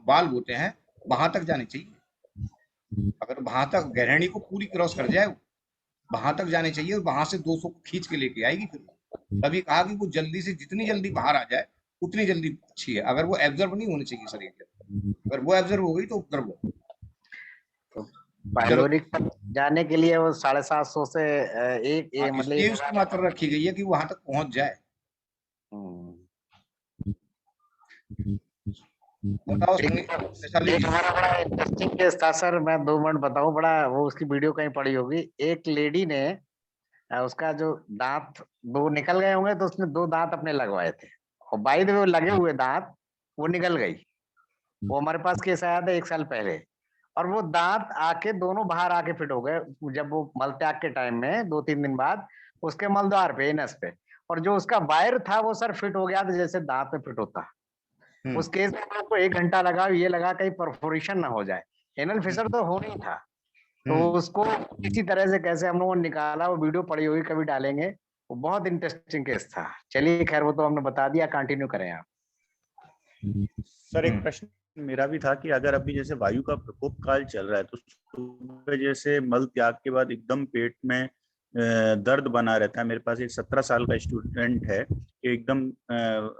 S5: बाल्ब होते हैं वहां तक जाने चाहिए। अगर वहां तक गहरणी को पूरी क्रॉस कर जाए, वहां तक जाने चाहिए, और वहां से 200 को खींच के लेके आएगी। फिर तभी कहा कि वो जल्दी से जितनी जल्दी बाहर आ जाए उतनी जल्दी अच्छी है। अगर वो एब्जॉर्ब नहीं होनी चाहिए शरीर के, अगर वो एब्जॉर्ब हो गई तो उपद्रव हो।
S11: पायलोरिक तक जाने के लिए वो 750 से एक मतलब
S5: ये उसकी मात्रा रखी गई है कि वहां तक पहुंच जाए। बताओ वैशाली
S11: एक
S5: जी।
S11: हमारा बड़ा इंटरेस्टिंग केस था सर, मैं 2 मिनट बताऊं, बड़ा वो उसकी वीडियो कहीं पड़ी होगी। एक लेडी ने उसका जो दांत 2 निकल गए होंगे, तो उसने 2 दांत अपने लगवाए थे, और बाय द वे वो लगे हुए दांत वो निकल गई। वो हमारे पास केस आया था 1 साल पहले, और वो दांत आके दोनों बाहर आके फिट हो गए जब वो मल त्याग के टाइम में 2-3 दिन बाद उसके मलद्वार पे, एनस पे, और जो उसका वायर था वो सर फिट हो गया था जैसे दांत में फिट होता। उस केस में हम लोग को 1 घंटा लगा, ये लगा कहीं परफोरेशन ना हो जाए। एनल फिशर तो होना ही था, तो उसको किसी तरह से कैसे हम लोगों ने निकाला, वो वीडियो पड़ी हुई, कभी डालेंगे। वो बहुत इंटरेस्टिंग केस था। चलिए खैर, वो तो हमने बता दिया, कंटिन्यू करें आप।
S15: सर एक प्रश्न मेरा भी था कि अगर अभी जैसे वायु का प्रकोप काल चल रहा है, तो सुबह जैसे मल त्याग के बाद एकदम पेट में दर्द बना रहता है। मेरे पास एक 17 साल का स्टूडेंट है कि एकदम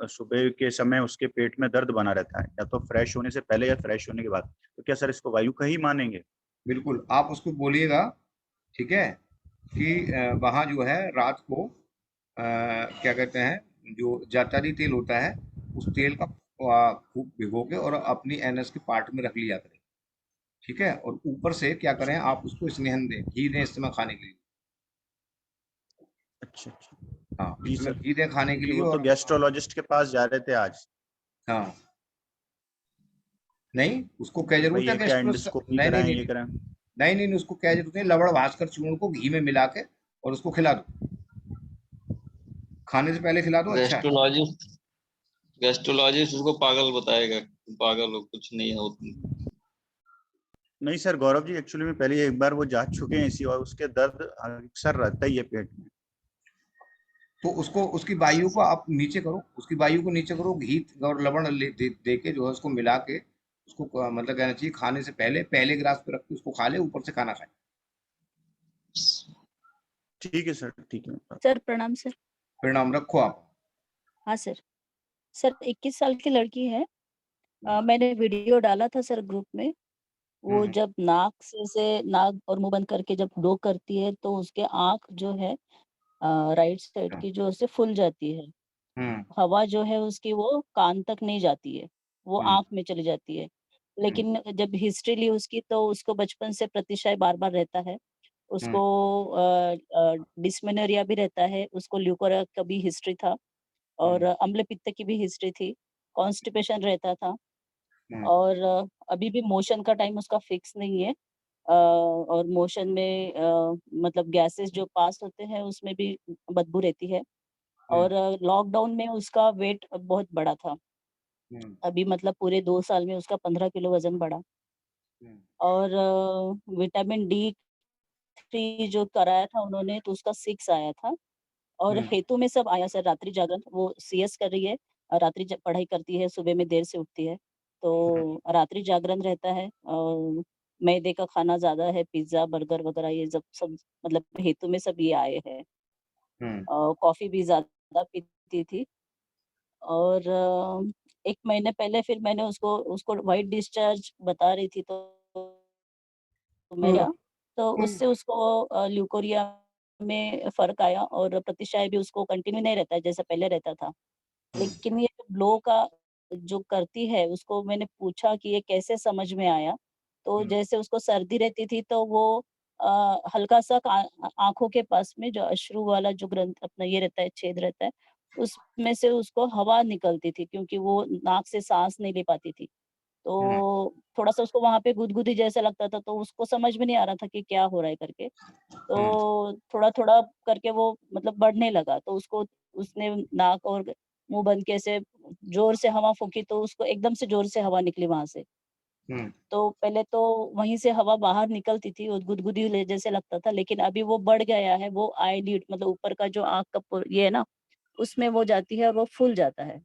S15: सुबह के समय उसके पेट में दर्द बना रहता है, या तो फ्रेश होने से पहले या फ्रेश होने के बाद। तो क्या सर इसको वायु का ही मानेंगे?
S5: बिल्कुल, आप उसको बोलिएगा, ठीक है, कि वहाँ जो है रात को क्या कहते हैं, जो जातारी तेल होता है, उस तेल का खूब भिगो के और अपनी एनएस के पार्ट में रख लिया करें, ठीक है। और ऊपर से क्या करें, आप उसको स्नेहन दें, घी दें इस समय खाने के लिए।
S15: अच्छा अच्छा,
S5: हाँ,
S15: जी
S5: इसमें
S15: सर।
S5: घी दें खाने के लिए।
S15: वो तो
S5: और
S15: गैस्ट्रोलॉजिस्ट के पास जा रहे थे आज।
S5: हाँ, नहीं, उसको क्या
S15: भाई
S5: जरूरत है
S15: ये क्या
S5: गैस्ट्रो,
S15: एंडोस्कोपी
S5: नहीं नहीं
S15: कराएं,
S5: नहीं
S15: ये कराएं?
S5: नहीं नहीं, उसको क्या जरूरत है, लवण भास्कर चूर्ण को घी में मिला के और उसको खिला दो, खाने से पहले खिला दो, अच्छा है।
S10: गैस्ट्रोलॉजिस्ट उसको पागल बताएगा, पागल हो, कुछ नहीं है।
S15: नहीं सर, गौरव जी एक्चुअली में पहले एक बार वो जा चुके हैं इसी, और उसके दर्द अक्सर रहता ही है पेट में।
S5: तो उसको, उसकी वायु को आप नीचे करो, उसकी वायु को नीचे करो, घी और लवण दे के जो है उसको मिला के उसको मतलब कहना चाहिए खाने से पहले गिलास पे रख के उसको खा ले, ऊपर से खाना खाए।
S15: ठीक है सर, ठीक है
S13: सर। प्रणाम सर।
S5: परिणाम रखो आप।
S13: हाँ सर। सर 21 साल की लड़की है। मैंने वीडियो डाला था सर ग्रुप में। वो जब नाक से नाक और मुंह बंद करके जब ब्लो करती है, तो उसके आँख जो है राइट साइड की जो उससे फूल जाती है। हवा जो है उसकी वो कान तक नहीं जाती है, वो आँख में चली जाती है। लेकिन जब हिस्ट्री ली उसकी, तो उसको बचपन से प्रतिशय बार-बार रहता है। उसको डिस्मेनोरिया भी रहता है, उसको ल्यूकोरिया का भी हिस्ट्री था, और अम्ल पित्त की भी हिस्ट्री थी, कॉन्स्टिपेशन रहता था, और अभी भी मोशन का टाइम उसका फिक्स नहीं है। और मोशन में मतलब गैसेस जो पास होते हैं उसमें भी बदबू रहती है। और लॉकडाउन में उसका वेट बहुत बढ़ा था। अभी मतलब पूरे 2 साल में उसका 15 किलो वज़न बढ़ा। और विटामिन D3 जो कराया था उन्होंने, तो उसका 6 आया था। और हेतु में सब आया सर, रात्रि जागरण, वो सीएस कर रही है, रात्रि पढ़ाई करती है, सुबह में देर से उठती है, तो रात्रि जागरण रहता है। और मैदे का खाना ज़्यादा है, पिज़्ज़ा, बर्गर वगैरह ये सब मतलब हेतु में सब ये आए हैं। कॉफ़ी भी ज़्यादा पीती थी। और 1 महीने पहले फिर मैंने उसको व्हाइट डिस्चार्ज बता रही थी, तो उससे उसको ल्यूकोरिया में फ़र्क आया, और प्रतिशय भी उसको कंटिन्यू नहीं रहता है जैसा पहले रहता था। लेकिन ये ब्लो का जो करती है, उसको मैंने पूछा कि ये कैसे समझ में आया? तो जैसे उसको सर्दी रहती थी, तो वो हल्का-सा आँखों के पास में जो अश्रु वाला जो ग्रंथ अपना ये रहता है, छेद रहता है, उसमें से उसको हवा निकलती थी, क्योंकि वो नाक से साँस नहीं ले पाती थी। तो थोड़ा-सा उसको वहाँ पे गुदगुदी जैसा लगता था, तो उसको समझ में नहीं आ रहा था कि क्या हो रहा है करके। तो थोड़ा-थोड़ा करके वो मतलब बढ़ने लगा, तो उसने नाक और मुँह बंद के ऐसे ज़ोर से हवा फूँकी, तो उसको एकदम से ज़ोर से हवा निकली वहाँ से। तो पहले तो वहीं से हवा बाहर निकलती थी और गुदगुदी ले जैसे लगता था, लेकिन अभी वो बढ़ गया है, वो आईलिड मतलब ऊपर का जो आँख का ये है ना, उसमें वो जाती है और वो फूल जाता है।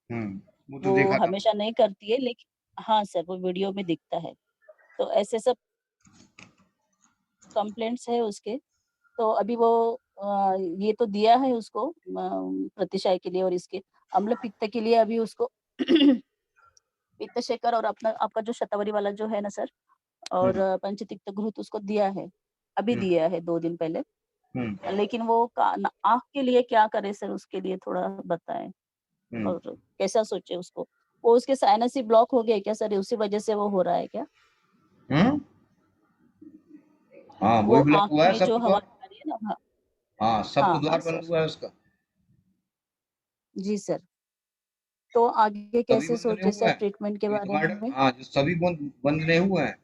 S5: वो तो
S13: वो
S5: देखा था।
S13: हमेशा नहीं करती है, लेकिन हाँ सर, वो वीडियो में दिखता है। तो ऐसे सब कंप्लेंट्स है उसके। तो अभी वो ये तो दिया है उसको प्रतिशय के लिए, और इसके अम्ल पित्त के लिए अभी उसको पित्त शेकर और अपना आपका जो शतावरी वाला जो है ना सर, और पंचतिक्त घृत उसको दिया है। अभी दिया है 2 दिन पहले। लेकिन वो आँख के लिए क्या करे सर, उसके लिए थोड़ा बताएँ? और कैसा सोचे उसको? वो उसके साइनस ही ब्लॉक हो गया क्या सर? उसी वजह से वो हो रहा है क्या?
S5: हाँ
S13: वो
S5: वही ब्लॉक
S13: आँख
S5: हुआ है,
S13: में जो हवा जा रही है ना,
S5: हाँ सप्त द्वार
S13: सर।
S5: बंद हुआ है उसका।
S13: जी सर। तो आगे
S5: सभी
S13: कैसे
S5: बंद नहीं
S13: सोचे
S5: हुए
S13: सर
S5: हैं
S13: ट्रीटमेंट के
S5: ये
S13: बारे
S5: तुम्हारे,
S13: में?
S5: हाँ जो सभी बंद नहीं हुए हैं,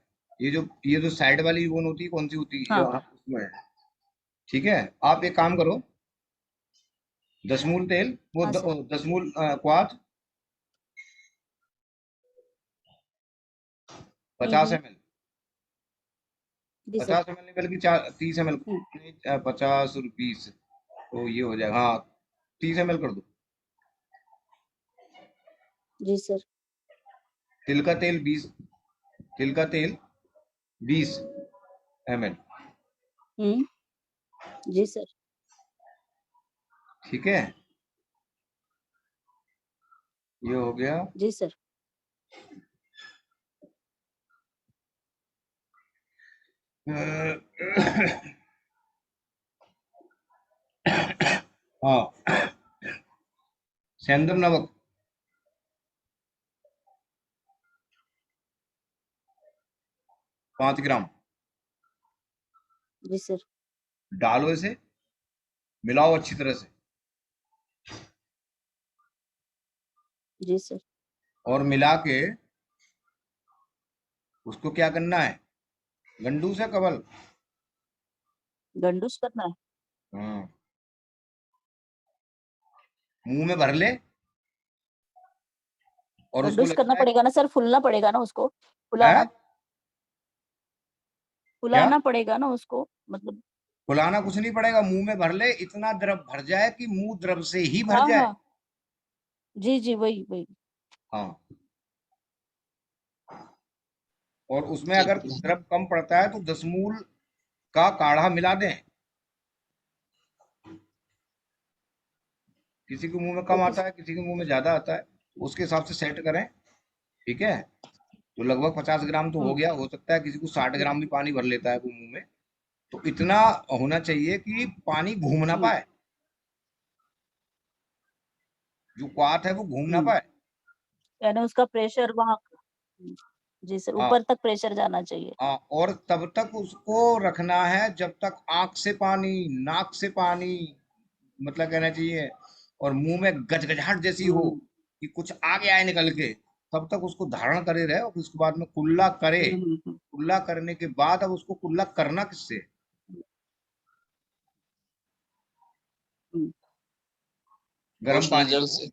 S5: ये जो साइड वाली बोन होती है, कौन सी होती है,
S13: हाँ।
S5: जो उसमें है। ठीक है, आप एक काम करो, दशमूल तेल, वो
S13: हाँ सर।
S5: दशमूल क्वाथ 50 ml,
S13: जी सर।
S5: 50 ml नहीं बल्कि 30 ml, 50 रुपीस तो ये हो जाएगा, हाँ 30 ml कर दो।
S13: जी सर।
S5: तिल का तेल 20 ml।
S13: जी सर।
S5: ठीक है, ये हो गया।
S13: जी सर।
S5: हाँ, सेंधव नमक 5 ग्राम
S13: जी सर।
S5: डालो, इसे मिलाओ अच्छी तरह से,
S13: जी सर।
S5: और मिला के उसको क्या करना है, गंडू से कवल,
S13: गंडूस करना है।
S5: मुंह में भर ले, और उसको
S13: गंडूस करना
S5: लगता है
S13: पड़ेगा ना सर? फुलना पड़ेगा ना उसको?
S5: है? क्या
S13: फुलाना पड़ेगा ना उसको, मतलब?
S5: फुलाना कुछ नहीं पड़ेगा, मुंह में भर ले, इतना द्रव भर जाए कि मुंह द्रव से ही भर
S13: हाँ
S5: जाए।
S13: हाँ। जी जी, वही वही।
S5: हाँ, और उसमें अगर द्रव कम पड़ता है तो दशमूल का काढ़ा मिला दें। किसी के मुंह में कम आता है, किसी के मुंह में ज्यादा आता है, उसके हिसाब से सेट करें। ठीक है, तो लगभग 50 ग्राम तो हो गया, हो सकता है किसी को 60 ग्राम भी पानी भर लेता है वो मुंह में। तो इतना होना चाहिए कि पानी घूम ना पाए, जो क्वाथ है वो घूम ना पाए।
S13: यानी उसका प्रेशर वहाँ। जी सर,
S5: हाँ
S13: ऊपर तक प्रेशर जाना चाहिए।
S5: हाँ, और तब तक उसको रखना है जब तक आंख से पानी, नाक से पानी, मतलब कहना चाहिए, और मुंह में गजगजाहट जैसी हो कि कुछ आ गया है निकल के, तब तक उसको धारण करे रहे, और उसके बाद में कुल्ला करे। कुल्ला करने के बाद अब उसको कुल्ला करना किससे? गर्म
S10: रोशनी
S5: पानी
S10: जल
S5: को,
S10: से।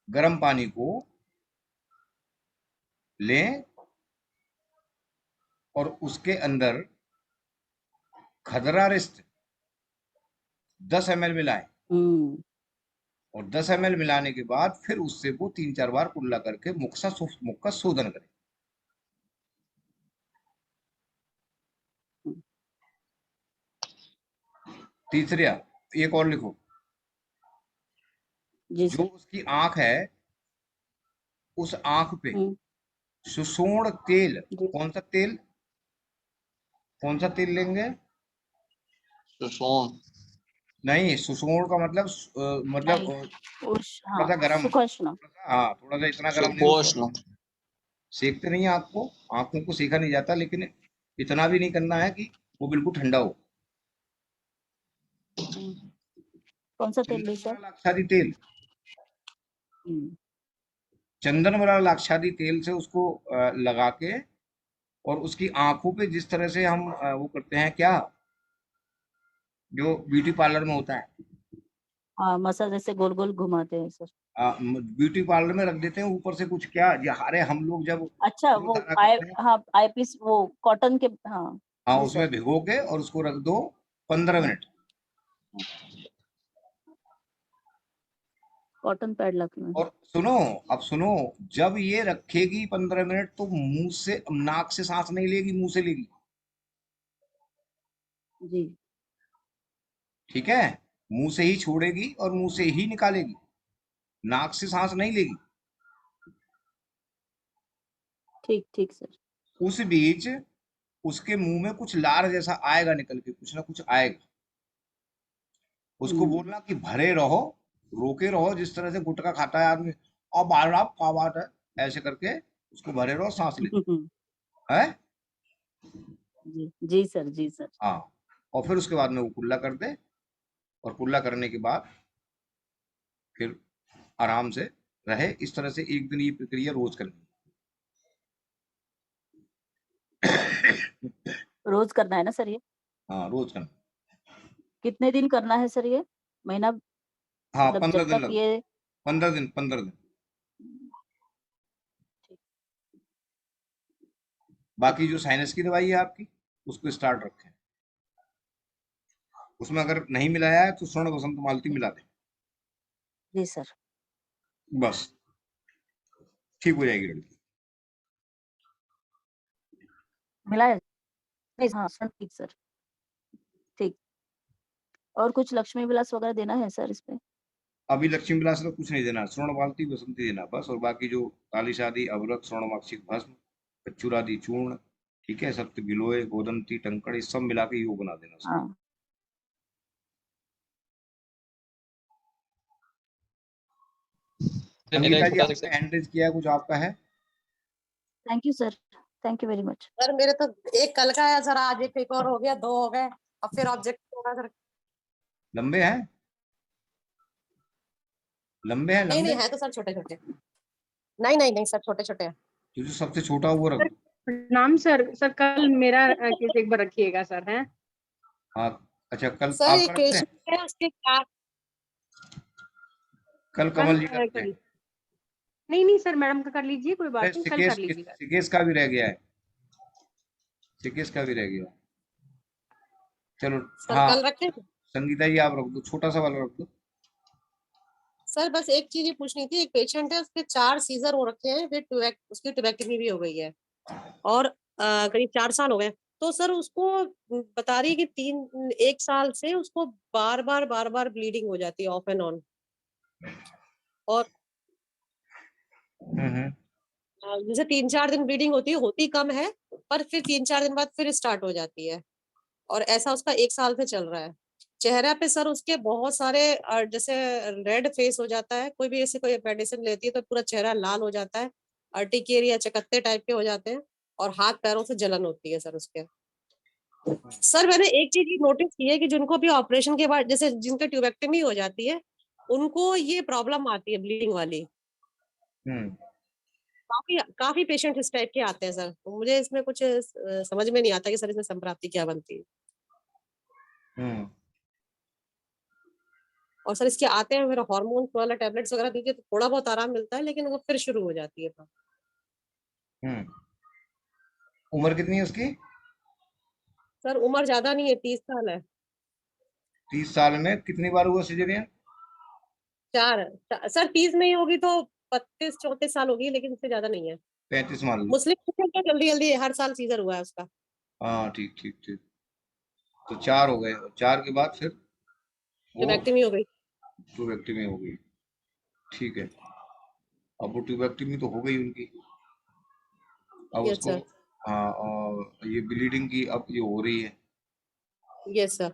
S5: गर्म पानी को लें और उसके अंदर खदरा रिस्ट 10 ml मिलाएं, और 10 ml मिलाने के बाद फिर उससे वो 3-4 बार कुल्ला करके मुख का शोधन करें। तीसरा, एक और लिखो, जो उसकी आंख है, उस आंख पे सुसोण तेल, कौन सा तेल लेंगे?
S10: सुसोन
S5: नहीं, सुसोण का मतलब थोड़ा सा गरम,
S13: सुखोष्ण।
S5: हाँ थोड़ा सा, इतना गरम नहीं होगा,
S10: सुपोषण।
S5: सेकते नहीं आंखों को सेका नहीं जाता, लेकिन इतना भी नहीं करना है कि वो बिल्कुल ठंडा हो।
S13: कौन सा तेल ली सर?
S5: लाक्षादी तेल, चंदन वाला लाक्षादी तेल से उसको लगा के, और उसकी आंखों पे जिस तरह से हम वो करते हैं, क्या जो ब्यूटी पार्लर में होता है,
S13: हाँ, मसाज ऐसे गोल गोल घुमाते हैं सर।
S5: ब्यूटी पार्लर में रख देते हैं ऊपर से कुछ, क्या अरे हम लोग जब
S13: अच्छा, वो हाँ आई पीस, वो कॉटन के, हाँ।
S5: हाँ
S13: जी
S5: उसमें
S13: सर।
S5: भिगो के और उसको रख दो 15 मिनट।
S13: कॉटन पैड रखना है।
S5: और सुनो, अब सुनो, जब ये रखेगी 15 मिनट तो मुंह से, नाक से सांस नहीं लेगी, मुंह से लेगी।
S13: जी।
S5: ठीक है, मुंह से ही छोड़ेगी और मुंह से ही निकालेगी, नाक से सांस नहीं लेगी।
S13: ठीक ठीक सर।
S5: उस बीच उसके मुंह में कुछ लार जैसा आएगा निकल के, कुछ ना कुछ आएगा, उसको बोलना कि भरे रहो रोके रहो, जिस तरह से गुटखा खाता है आदमी, और बाहर आप क्या बात है, ऐसे करके उसको भरे रहो, सांस ले है।
S13: जी सर, जी सर।
S5: हाँ, और फिर उसके बाद में वो कुल्ला कर दे, और कुल्ला करने के बाद फिर आराम से रहे। इस तरह से एक दिन ये प्रक्रिया रोज करनी।
S13: रोज करना है ना सर ये?
S5: हाँ, रोज करना।
S13: कितने दिन करना है सर ये? महीना?
S5: हाँ,
S13: मतलब
S5: 15
S13: जब
S5: दिन
S13: तक
S5: लग,
S13: ये
S5: 15 दिन, 15 दिन। बाकी जो साइनस की दवाई है आपकी, उसको स्टार्ट रखें। उसमें अगर नहीं मिलाया है तो स्वर्ण बसंत मालती मिला दें,
S13: जी सर।
S5: बस ठीक हो जाएगी लड़की।
S13: मिलाया? नहीं, हाँ सर, ठीक सर, ठीक। और कुछ लक्ष्मी विलास वगैरह देना है सर इस पे?
S5: अभी लक्ष्मी विलास का कुछ नहीं देना, स्वर्ण मालती बसंती देना बस। और बाकी जो काली शादी, अवरक, स्वर्णमाक्षिक भस्म, कच्चूरादि चूर्ण, ठीक है, सप्त गिलोय, गोदंती, टंकड़, ये सब मिला के योग बना देना।
S13: हाँ।
S5: संगीता जी, आपने हैंड रेज किया है, कुछ आपका है?
S13: Thank you sir, thank you very much.
S12: Sir मेरे तो एक कल का है सर, आज एक और हो गया, 2 हो गए, अब फिर ऑब्जेक्ट होगा सर।
S5: लंबे हैं? लंबे हैं?
S12: नहीं
S5: लंबे
S12: है तो सर छोटे छोटे। नहीं सर छोटे छोटे हैं।
S5: तो जो सबसे छोटा वो रख दो।
S16: प्रणाम सर। सर कल मेरा केस एक बार रखिएगा सर। हैं?
S5: हाँ, अच्छा, कल
S12: सर
S5: आप
S12: एक
S5: रखते हैं?
S12: पेशेंट है, उसके क्या
S5: कल कमल जी करते हैं।
S16: नहीं सर, मैडम का कर लीजिए, कोई बात नहीं, कल कर लीजिएगा।
S5: सिकेश का भी रह गया है, सिकेश का भी रह गया। चलो हाँ,
S12: कल रखते हैं।
S5: संगीता जी आप रख दो, छोटा सा वाला रख दो।
S12: सर बस एक चीज ये पूछनी थी, एक पेशेंट है, उसके 4 सीजर हो रखे हैं, फिर उसकी ट्यूबेक्टमी भी हो गई है, और करीब 4 साल हो गए। तो सर उसको बता रही है कि 1 साल से उसको बार बार ब्लीडिंग हो जाती है, ऑफ एंड ऑन। और जैसे 3-4 दिन ब्लीडिंग होती कम है, पर फिर 3-4 दिन बाद फिर स्टार्ट हो जाती है, और ऐसा उसका 1 साल से चल रहा है। चेहरा पे सर उसके बहुत सारे जैसे रेड फेस हो जाता है, कोई भी ऐसे कोई मेडिसिन लेती है तो पूरा चेहरा लाल हो जाता है, अर्टिकेरिया चकत्ते टाइप के हो जाते हैं, और हाथ पैरों से जलन होती है सर उसके। सर मैंने एक चीज नोटिस की है कि जिनको भी ऑपरेशन के बाद, जैसे जिनका ट्यूबेक्टमी हो जाती है, उनको ये प्रॉब्लम आती है ब्लीडिंग वाली। काफी पेशेंट इस टाइप के आते हैं सर, तो मुझे इसमें कुछ समझ में नहीं आता कि सर इसमें संप्राप्ति क्या बनती है। और सर इसके आते हैं, मेरा हार्मोन वाला टैबलेट्स वगैरह दीजिए तो थोड़ा बहुत आराम मिलता है, लेकिन वो फिर शुरू हो जाती है।
S5: उम्र कितनी है उसकी?
S12: सर उम्र ज्यादा नहीं है, 30 साल है।
S5: 30 साल में कितनी बार हुआ सिजेरियन?
S12: 4 सर 30 नहीं होगी तो 32-34 साल होगी, लेकिन इससे ज्यादा नहीं है।
S5: 35 मान लो।
S12: मुस्लिम जल्दी हर साल सीजर हुआ है उसका।
S5: हाँ, ठीक। तो 4 हो गए, 4 के बाद फिर
S12: ट्यूबेक्टमी हो गई।
S5: ट्यूबेक्टमी हो गई, ठीक है। अब वो ट्यूबेक्टमी तो हो गई उनकी, अब उसको हाँ, और ये ब्लीडिंग की अब ये हो रही है।
S12: Yes sir.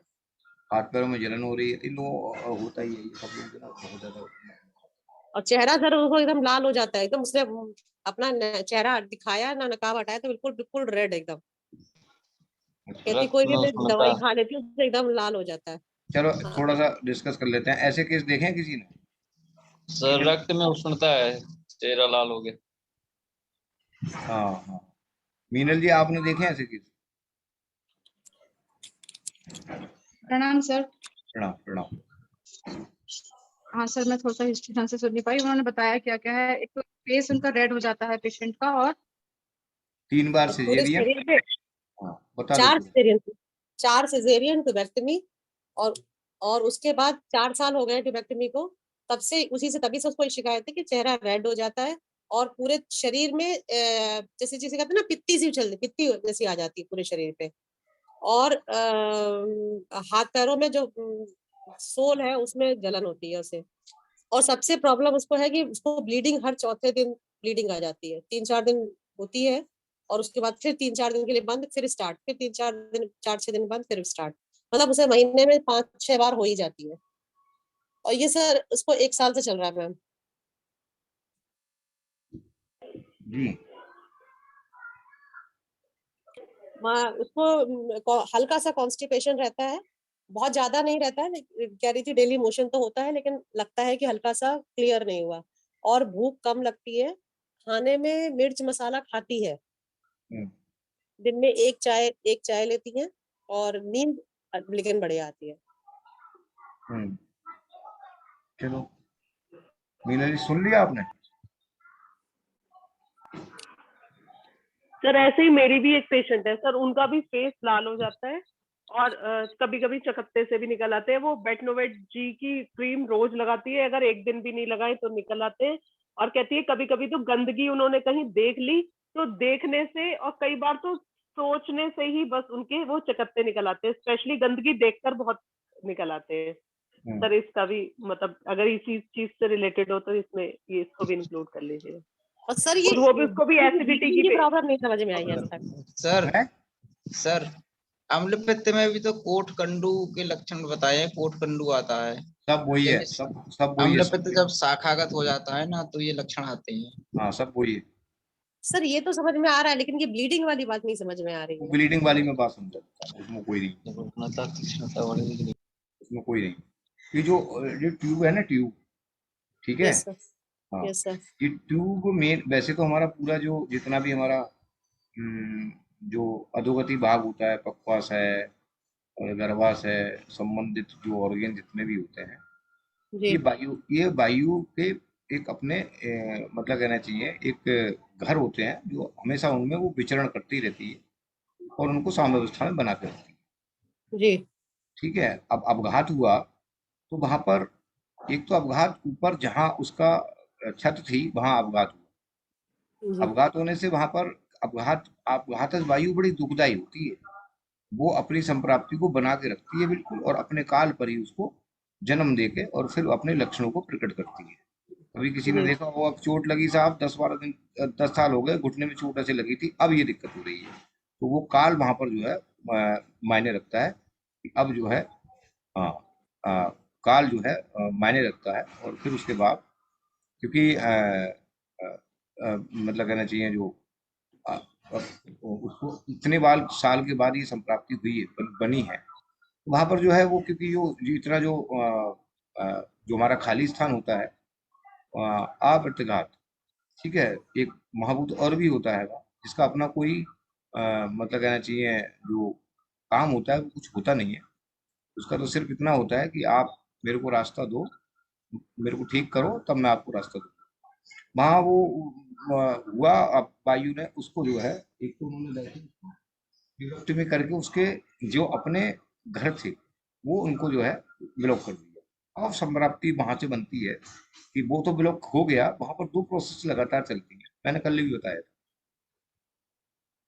S5: हाथ पैरों में जलन हो रही है, इन लोगों होता ही है ये सब लोग ना, बहुत ज्यादा।
S12: और चेहरा सर उसको एकदम लाल हो जाता है, एकदम उसने अपना चेहरा दिखाया ना, नकाब हटाया तो बिल्कुल रेड एकदम, कहती कोई भी दवाई खा लेती है उससे एकदम लाल हो जाता है।
S5: चलो थोड़ा सा डिस्कस कर लेते हैं, ऐसे केस देखे हैं किसी ने?
S10: सर रक्त में उष्णता है, चेहरा लाल हो गया।
S5: हाँ, मीनल जी आपने देखे ऐसे केस?
S17: प्रणाम सर।
S5: प्रणाम।
S17: हाँ सर, मैं थोड़ा सा हिस्ट्री ढंग से सुन नहीं पाई। उन्होंने बताया क्या क्या है, एक तो फेस उनका रेड हो जाता है पेशेंट का, और
S5: 3 बार सिजेरियन। हाँ, बता दो।
S12: 4 सिजेरियन ट्यूबेक्टमी, और उसके बाद 4 साल हो गए ट्यूबेक्टमी को, तभी से उसको शिकायत है कि चेहरा रेड हो जाता है, और पूरे शरीर में जैसे कहते हैं ना, पित्ती जैसी आ जाती है पूरे शरीर पे, और हाथ पैरों में जो सोल है उसमें जलन होती है उसे। और सबसे प्रॉब्लम उसको है कि उसको ब्लीडिंग हर चौथे दिन ब्लीडिंग आ जाती है, 3-4 दिन होती है, और उसके बाद फिर 3-4 दिन के लिए बंद, फिर स्टार्ट, फिर 4-6 दिन बंद, फिर स्टार्ट, मतलब उसे महीने में 5-6 बार हो ही जाती है। और ये सर इसको 1 साल से चल रहा है मैम।
S5: जी
S12: उसको हल्का सा कॉन्स्टिपेशन रहता है, बहुत ज्यादा नहीं रहता है, कह रही थी डेली मोशन तो होता है लेकिन लगता है कि हल्का सा क्लियर नहीं हुआ, और भूख कम लगती है, खाने में मिर्च मसाला खाती है, दिन में एक चाय लेती है, और नींद लेकिन बढ़िया आती है।
S5: चलो मीना जी सुन लिया आपने?
S18: सर ऐसे ही मेरी भी एक पेशेंट है सर, उनका भी फेस लाल हो जाता है और कभी कभी चकत्ते से भी निकल आते हैं। वो बेटनोवेट जी की क्रीम रोज लगाती है, अगर एक दिन भी नहीं लगाए तो निकल आते हैं। और कहती है कभी कभी तो गंदगी उन्होंने कहीं देख ली तो देखने से, और कई बार तो सोचने से ही बस उनके वो चकत्ते निकल आते हैं, स्पेशली गंदगी देखकर बहुत निकल आते हैं। सर इसका भी मतलब अगर इसी चीज से रिलेटेड हो तो इसमें ये इसको भी इंक्लूड कर लीजिए।
S12: और सर ये
S18: वो भी उसको भी एसिडिटी की
S12: प्रॉब्लम नहीं समझ में आई है तक।
S8: सर अम्ल पित्त में भी तो कोट कंडू के लक्षण बताए हैं, कोट कंडू आता है,
S5: सब वही है, सब वही
S8: अम्ल
S5: है।
S8: पित्त जब शाखागत हो जाता है ना तो ये लक्षण आते हैं।
S5: हाँ सब वही है
S12: सर ये तो समझ में आ रहा है, लेकिन ये ब्लीडिंग वाली बात नहीं समझ में आ रही है।
S5: ब्लीडिंग वाली में बात समझा, उसमें कोई नहीं, उसमें कोई नहीं। ये जो ट्यूब है ना, ट्यूब, ठीक है, हाँ,
S12: यस सर।
S5: ये ट्यूब में वैसे तो हमारा पूरा जो जितना भी हमारा जो अधोगति भाग होता है, पक्वास है और गर्भाश है, संबंधित जो ऑर्गन जितने भी होते हैं, ये वायु के एक अपने मतलब कहना चाहिए एक घर होते हैं जो हमेशा उनमें वो विचरण करती रहती है और उनको साम्यावस्था में बना के रखती है।
S12: जी
S5: ठीक है। अब अपघात हुआ तो वहां पर एक तो अपघात ऊपर जहां उसका छत थी वहां अपघात हुआ, अपघात होने से वहां पर अपघात वायु बड़ी दुखदायी होती है, वो अपनी संप्राप्ति को बना के रखती है बिल्कुल, और अपने काल पर ही उसको जन्म देके और फिर अपने लक्षणों को प्रकट करती है। कभी किसी ने देखा होगा चोट लगी साहब 10-12 दिन 10 साल हो गए, घुटने में चोट ऐसे लगी थी, अब ये दिक्कत हो रही है, तो वो काल वहां पर जो है मायने रखता है। अब जो है काल जो है मायने रखता है, और फिर उसके बाद क्योंकि मतलब कहना चाहिए जो उसको इतने साल के बाद ये संप्राप्ति हुई है, बनी है, वहां पर जो है वो क्योंकि जो इतना जो हमारा खाली स्थान होता है अप्रतिघात, ठीक है, एक महाभूत और भी होता है जिसका अपना कोई मतलब कहना चाहिए जो काम होता है वो कुछ होता नहीं है, उसका तो सिर्फ इतना होता है कि आप मेरे को रास्ता दो, मेरे को ठीक करो तब मैं आपको रास्ता दूँ। वहाँ वो हुआ, अब वायु ने उसको जो है एक तो उन्होंने विभक्ति में करके उसके जो अपने घर थे वो उनको जो है ब्लॉक कर दिया। अब संप्राप्ति वहां से बनती है कि वो तो ब्लॉक हो गया, वहां पर 2 प्रोसेस लगातार चलती है, मैंने कल भी बताया था।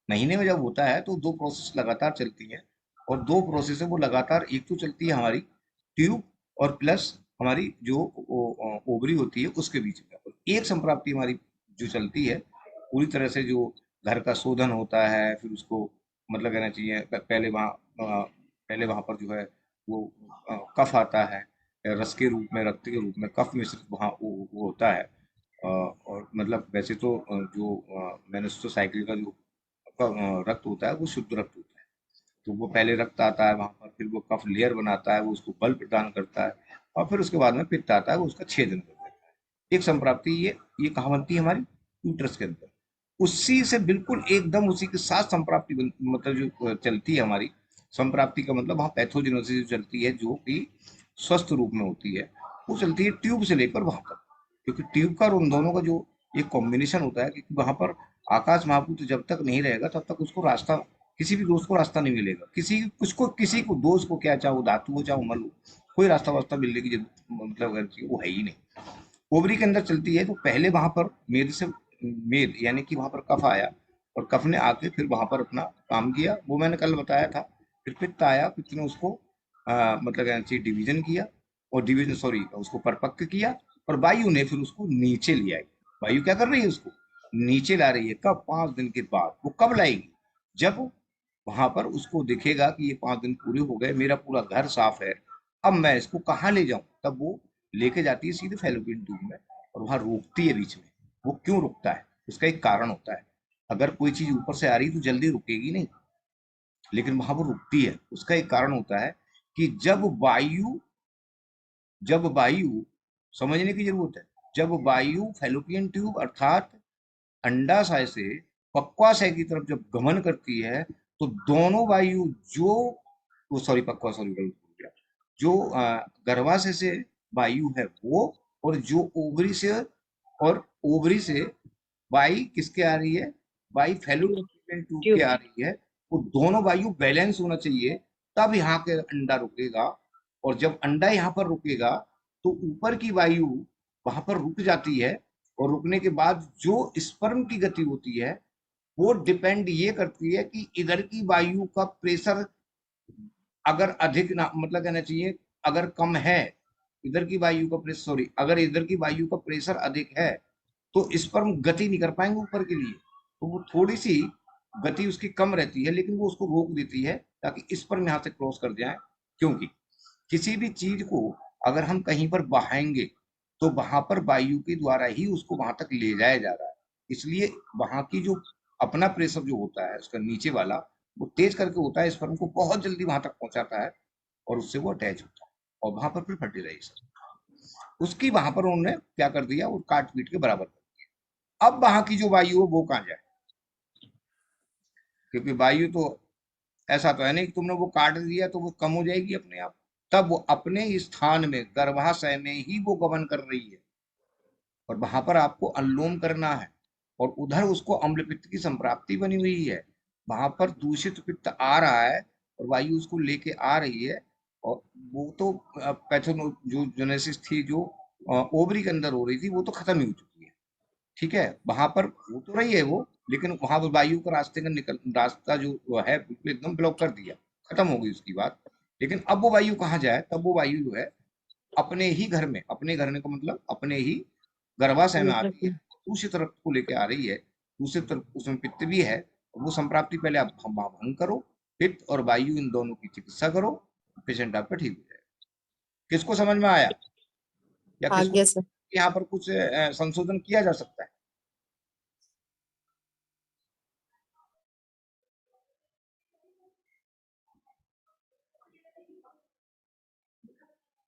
S5: महीने में जब होता है तो 2 प्रोसेस लगातार चलती है, और 2 प्रोसेस है वो लगातार, एक तो चलती है हमारी ट्यूब और प्लस हमारी जो ओवरी होती है उसके बीच में, और एक संप्राप्ति हमारी जो चलती है पूरी तरह से, जो घर का शोधन होता है, फिर उसको मतलब कहना चाहिए पहले वहाँ पर जो है वो कफ आता है, रस के रूप में, रक्त के रूप में कफ मिश्रित वहाँ वो होता है, और मतलब वैसे तो जो मेनिस्ट्रोसाइकिल का जो रक्त होता है वो शुद्ध रक्त होता है, तो वो पहले रक्त आता है वहाँ पर, फिर वो कफ लेयर बनाता है, वो उसको बल प्रदान करता है, और फिर उसके बाद में पित्त आता है, वो उसका छेदन कर देता है। एक संप्राप्ति ये कहाँ बनती है हमारी यूट्रस के अंदर, उसी से बिल्कुल एकदम उसी के साथ संप्राप्ति मतलब जो चलती है हमारी संप्राप्ति का मतलब वहाँ पैथोजेनेसिस जो चलती है जो कि स्वस्थ रूप में होती है, वो चलती है ट्यूब से लेकर वहां तक, क्योंकि ट्यूब का और उन दोनों का जो एक कॉम्बिनेशन होता है, क्योंकि वहां पर आकाश महाभूत जब तक नहीं रहेगा तब तक उसको रास्ता, किसी भी दोस्त को रास्ता नहीं मिलेगा, किसी को दोस्त को क्या, चाहे वो धातु हो चाहे मल हो, कोई रास्ता वास्ता मिलने की मतलब वो है ही नहीं। ओवरी के अंदर चलती है तो पहले वहां पर मेद यानी कि वहां पर कफ आया, और कफ ने आके फिर वहां पर अपना काम किया, वो मैंने कल बताया था। फिर पित्त आया, पित्त ने उसको मतलब कहना चाहिए डिवीजन किया, और उसको परिपक्व किया, और वायु ने फिर उसको नीचे ले आई। वायु क्या कर रही है, उसको नीचे ला रही है। कब? 5 दिन के बाद। वो कब लाएगी? जब वहां पर उसको दिखेगा कि ये 5 दिन पूरे हो गए, मेरा पूरा घर साफ है, अब मैं इसको कहाँ ले जाऊं, तब वो लेके जाती है सीधे फैलोपियन ट्यूब में और वहां रोकती है बीच में। वो क्यों रुकता है, उसका एक कारण होता है। अगर कोई चीज ऊपर से आ रही तो जल्दी रुकेगी नहीं, लेकिन वहां वो रुकती है। उसका एक कारण होता है कि जब वायु समझने की जरूरत है, जब वायु फैलोपियन ट्यूब अर्थात अंडाशय से पक्वाशय की तरफ जब गमन करती है तो दोनों वायु जो गर्भाशय से वायु है वो, और जो ओवरी से वायु किसके आ रही है, वायु फैलोपियन ट्यूब के आ रही है, वो दोनों वायु बैलेंस होना चाहिए, तब यहाँ के अंडा रुकेगा। और जब अंडा यहाँ पर रुकेगा तो ऊपर की वायु वहां पर रुक जाती है, और रुकने के बाद जो स्पर्म की गति होती है वो डिपेंड ये करती है कि इधर की वायु का प्रेशर अगर अधिक ना, मतलब कहना चाहिए अगर कम है इधर की वायु का प्रेशर, अगर इधर की वायु का प्रेशर अधिक है तो स्पर्म गति नहीं कर पाएंगे ऊपर के लिए, तो वो थोड़ी सी गति उसकी कम रहती है, लेकिन वो उसको रोक देती है ताकि स्पर्म यहाँ से क्रॉस कर जाए। क्योंकि किसी भी चीज को अगर हम कहीं पर बहाएंगे तो वहां पर वायु के द्वारा ही उसको वहां तक ले जाया जा रहा है, इसलिए वहां की जो अपना प्रेशर जो होता है उसका नीचे वाला वो तेज करके होता है, स्पर्म को बहुत जल्दी वहां तक पहुंचाता है और उससे वो अटैच होता है और वहां पर फिर फर्टिलाइजेशन उसकी वहां पर उन्होंने क्या कर दिया, वो काट पीट के बराबर कर दिया। अब वहां की जो वायु है वो कहाँ जाए, क्योंकि वायु तो ऐसा तो है नहीं कि तुमने वो काट दिया तो वो कम हो जाएगी अपने आप, तब वो अपने स्थान में गर्भाशय में ही वो गमन कर रही है और वहां पर आपको अनुलोम करना है, और उधर उसको अम्ल पित्त की संप्राप्ति बनी हुई है, वहां पर दूषित पित्त आ रहा है और वायु उसको लेके आ रही है, और वो तो पैथोनो जो जेनेसिस थी जो ओवरी के अंदर हो रही थी वो तो खत्म ही हो चुकी है, ठीक है, वहां पर हो तो रही है वो, लेकिन वहां पर वायु का रास्ता जो है बिल्कुल एकदम ब्लॉक कर दिया, खत्म हो गई उसकी बात। लेकिन अब वो वायु कहाँ जाए, तब वो वायु जो है अपने ही घर में, अपने घर में का मतलब अपने ही गर्भाशय में आ रही है, दूसरी तरफ को लेके आ रही है, दूसरी तरफ उसमें पित्त भी है, वो संप्राप्ति पहले आप भंग करो, पित्त और वायु इन दोनों की चिकित्सा करो, पेशेंट आपका ठीक हो जाएगा। किसको समझ में आया या किसको यहाँ पर कुछ संशोधन किया जा सकता है?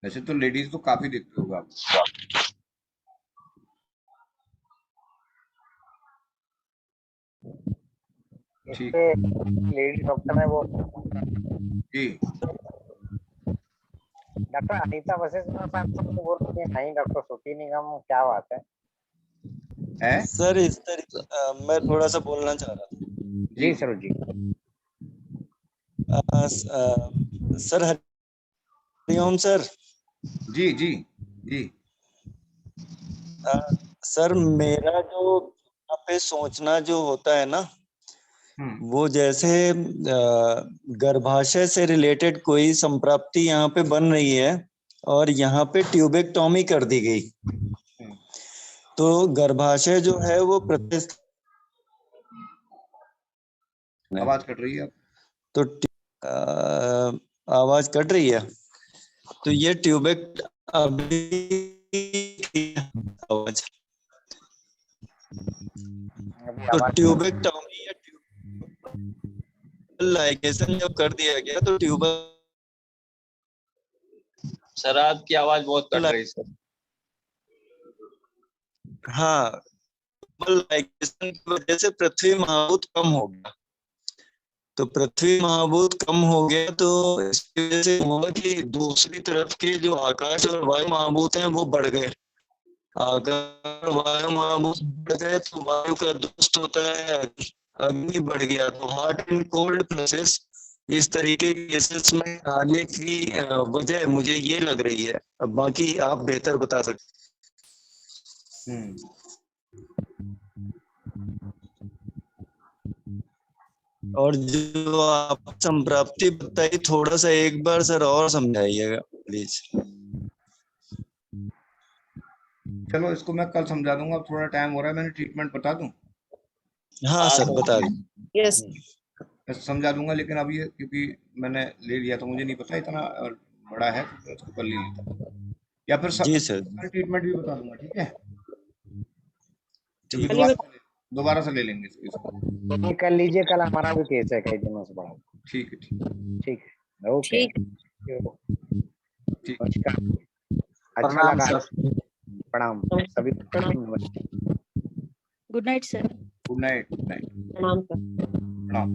S5: वैसे तो लेडीज तो काफी देखते होगा आप। ठीक,
S11: लेडी डॉक्टर है वो
S5: जी,
S11: डॉक्टर अनीता वशिष्ठ बोल रही है, नहीं डॉक्टर श्रुति निगम, क्या बात है?
S19: सर इस तरीके मैं थोड़ा सा बोलना चाह रहा था।
S11: जी सर जी।
S19: Sir Hariom sir.
S5: जी जी जी।
S19: सर मेरा जो यहाँ पे सोचना जो होता है ना, वो जैसे गर्भाशय से रिलेटेड कोई संप्राप्ति यहाँ पे बन रही है और यहाँ पे ट्यूबेक्टोमी कर दी गई, तो गर्भाशय जो है वो
S5: आवाज कट रही है,
S19: तो आवाज कट रही है, तो ये ट्यूबेक्ट अभी आवाज तो ट्यूबेक्टोमी या लाइगेशन जब कर दिया गया तो ट्यूबर
S10: सर आपकी आवाज बहुत कट रही है सर।
S19: हाँ, लाइगेशन की वजह से पृथ्वी महाभूत कम हो गया, तो पृथ्वी महाभूत कम हो गया तो इसकी वजह से हुआ कि दूसरी तरफ के जो आकाश और वायु महाभूत हैं वो बढ़ गए। अगर वायु महाभूत बढ़ गए तो वायु का दोस्त होता है अग्नि बढ़ गया, तो हॉट एंड कोल्ड प्रोसेस इस तरीके के केसेस में आने की वजह मुझे ये लग रही है। अब बाकी आप बेहतर बता सकते। और जो आप संप्राप्ति बताई थोड़ा सा एक बार सर और समझाइएगा प्लीज।
S5: चलो इसको मैं कल समझा दूंगा, अब थोड़ा टाइम हो रहा है, मैंने ट्रीटमेंट बता दूं?
S19: हाँ सर बता दें।
S12: यस
S5: समझा दूंगा, लेकिन अब ये क्योंकि मैंने ले लिया तो मुझे नहीं पता इतना बड़ा है तो इसको कल ले लेता। या फिर
S19: जी सर
S5: ट्रीटमेंट भी बता दूंगा, ठीक है?
S19: ठीक
S5: क्योंकि दोबारा से ले लेंगे इसको।
S11: कर लीजिए, कल हमारा भी केस है कई दिनों से बड़ा।
S5: ठीक है, ठीक है,
S11: ठीक है, ओके,
S5: ठीक।
S11: अच्छा
S4: प्रणाम
S11: लगा,
S4: सर।
S11: प्रणाम सभी।
S13: Good night sir.
S5: Good night, good night,
S12: प्रणाम सर।
S5: प्रणाम।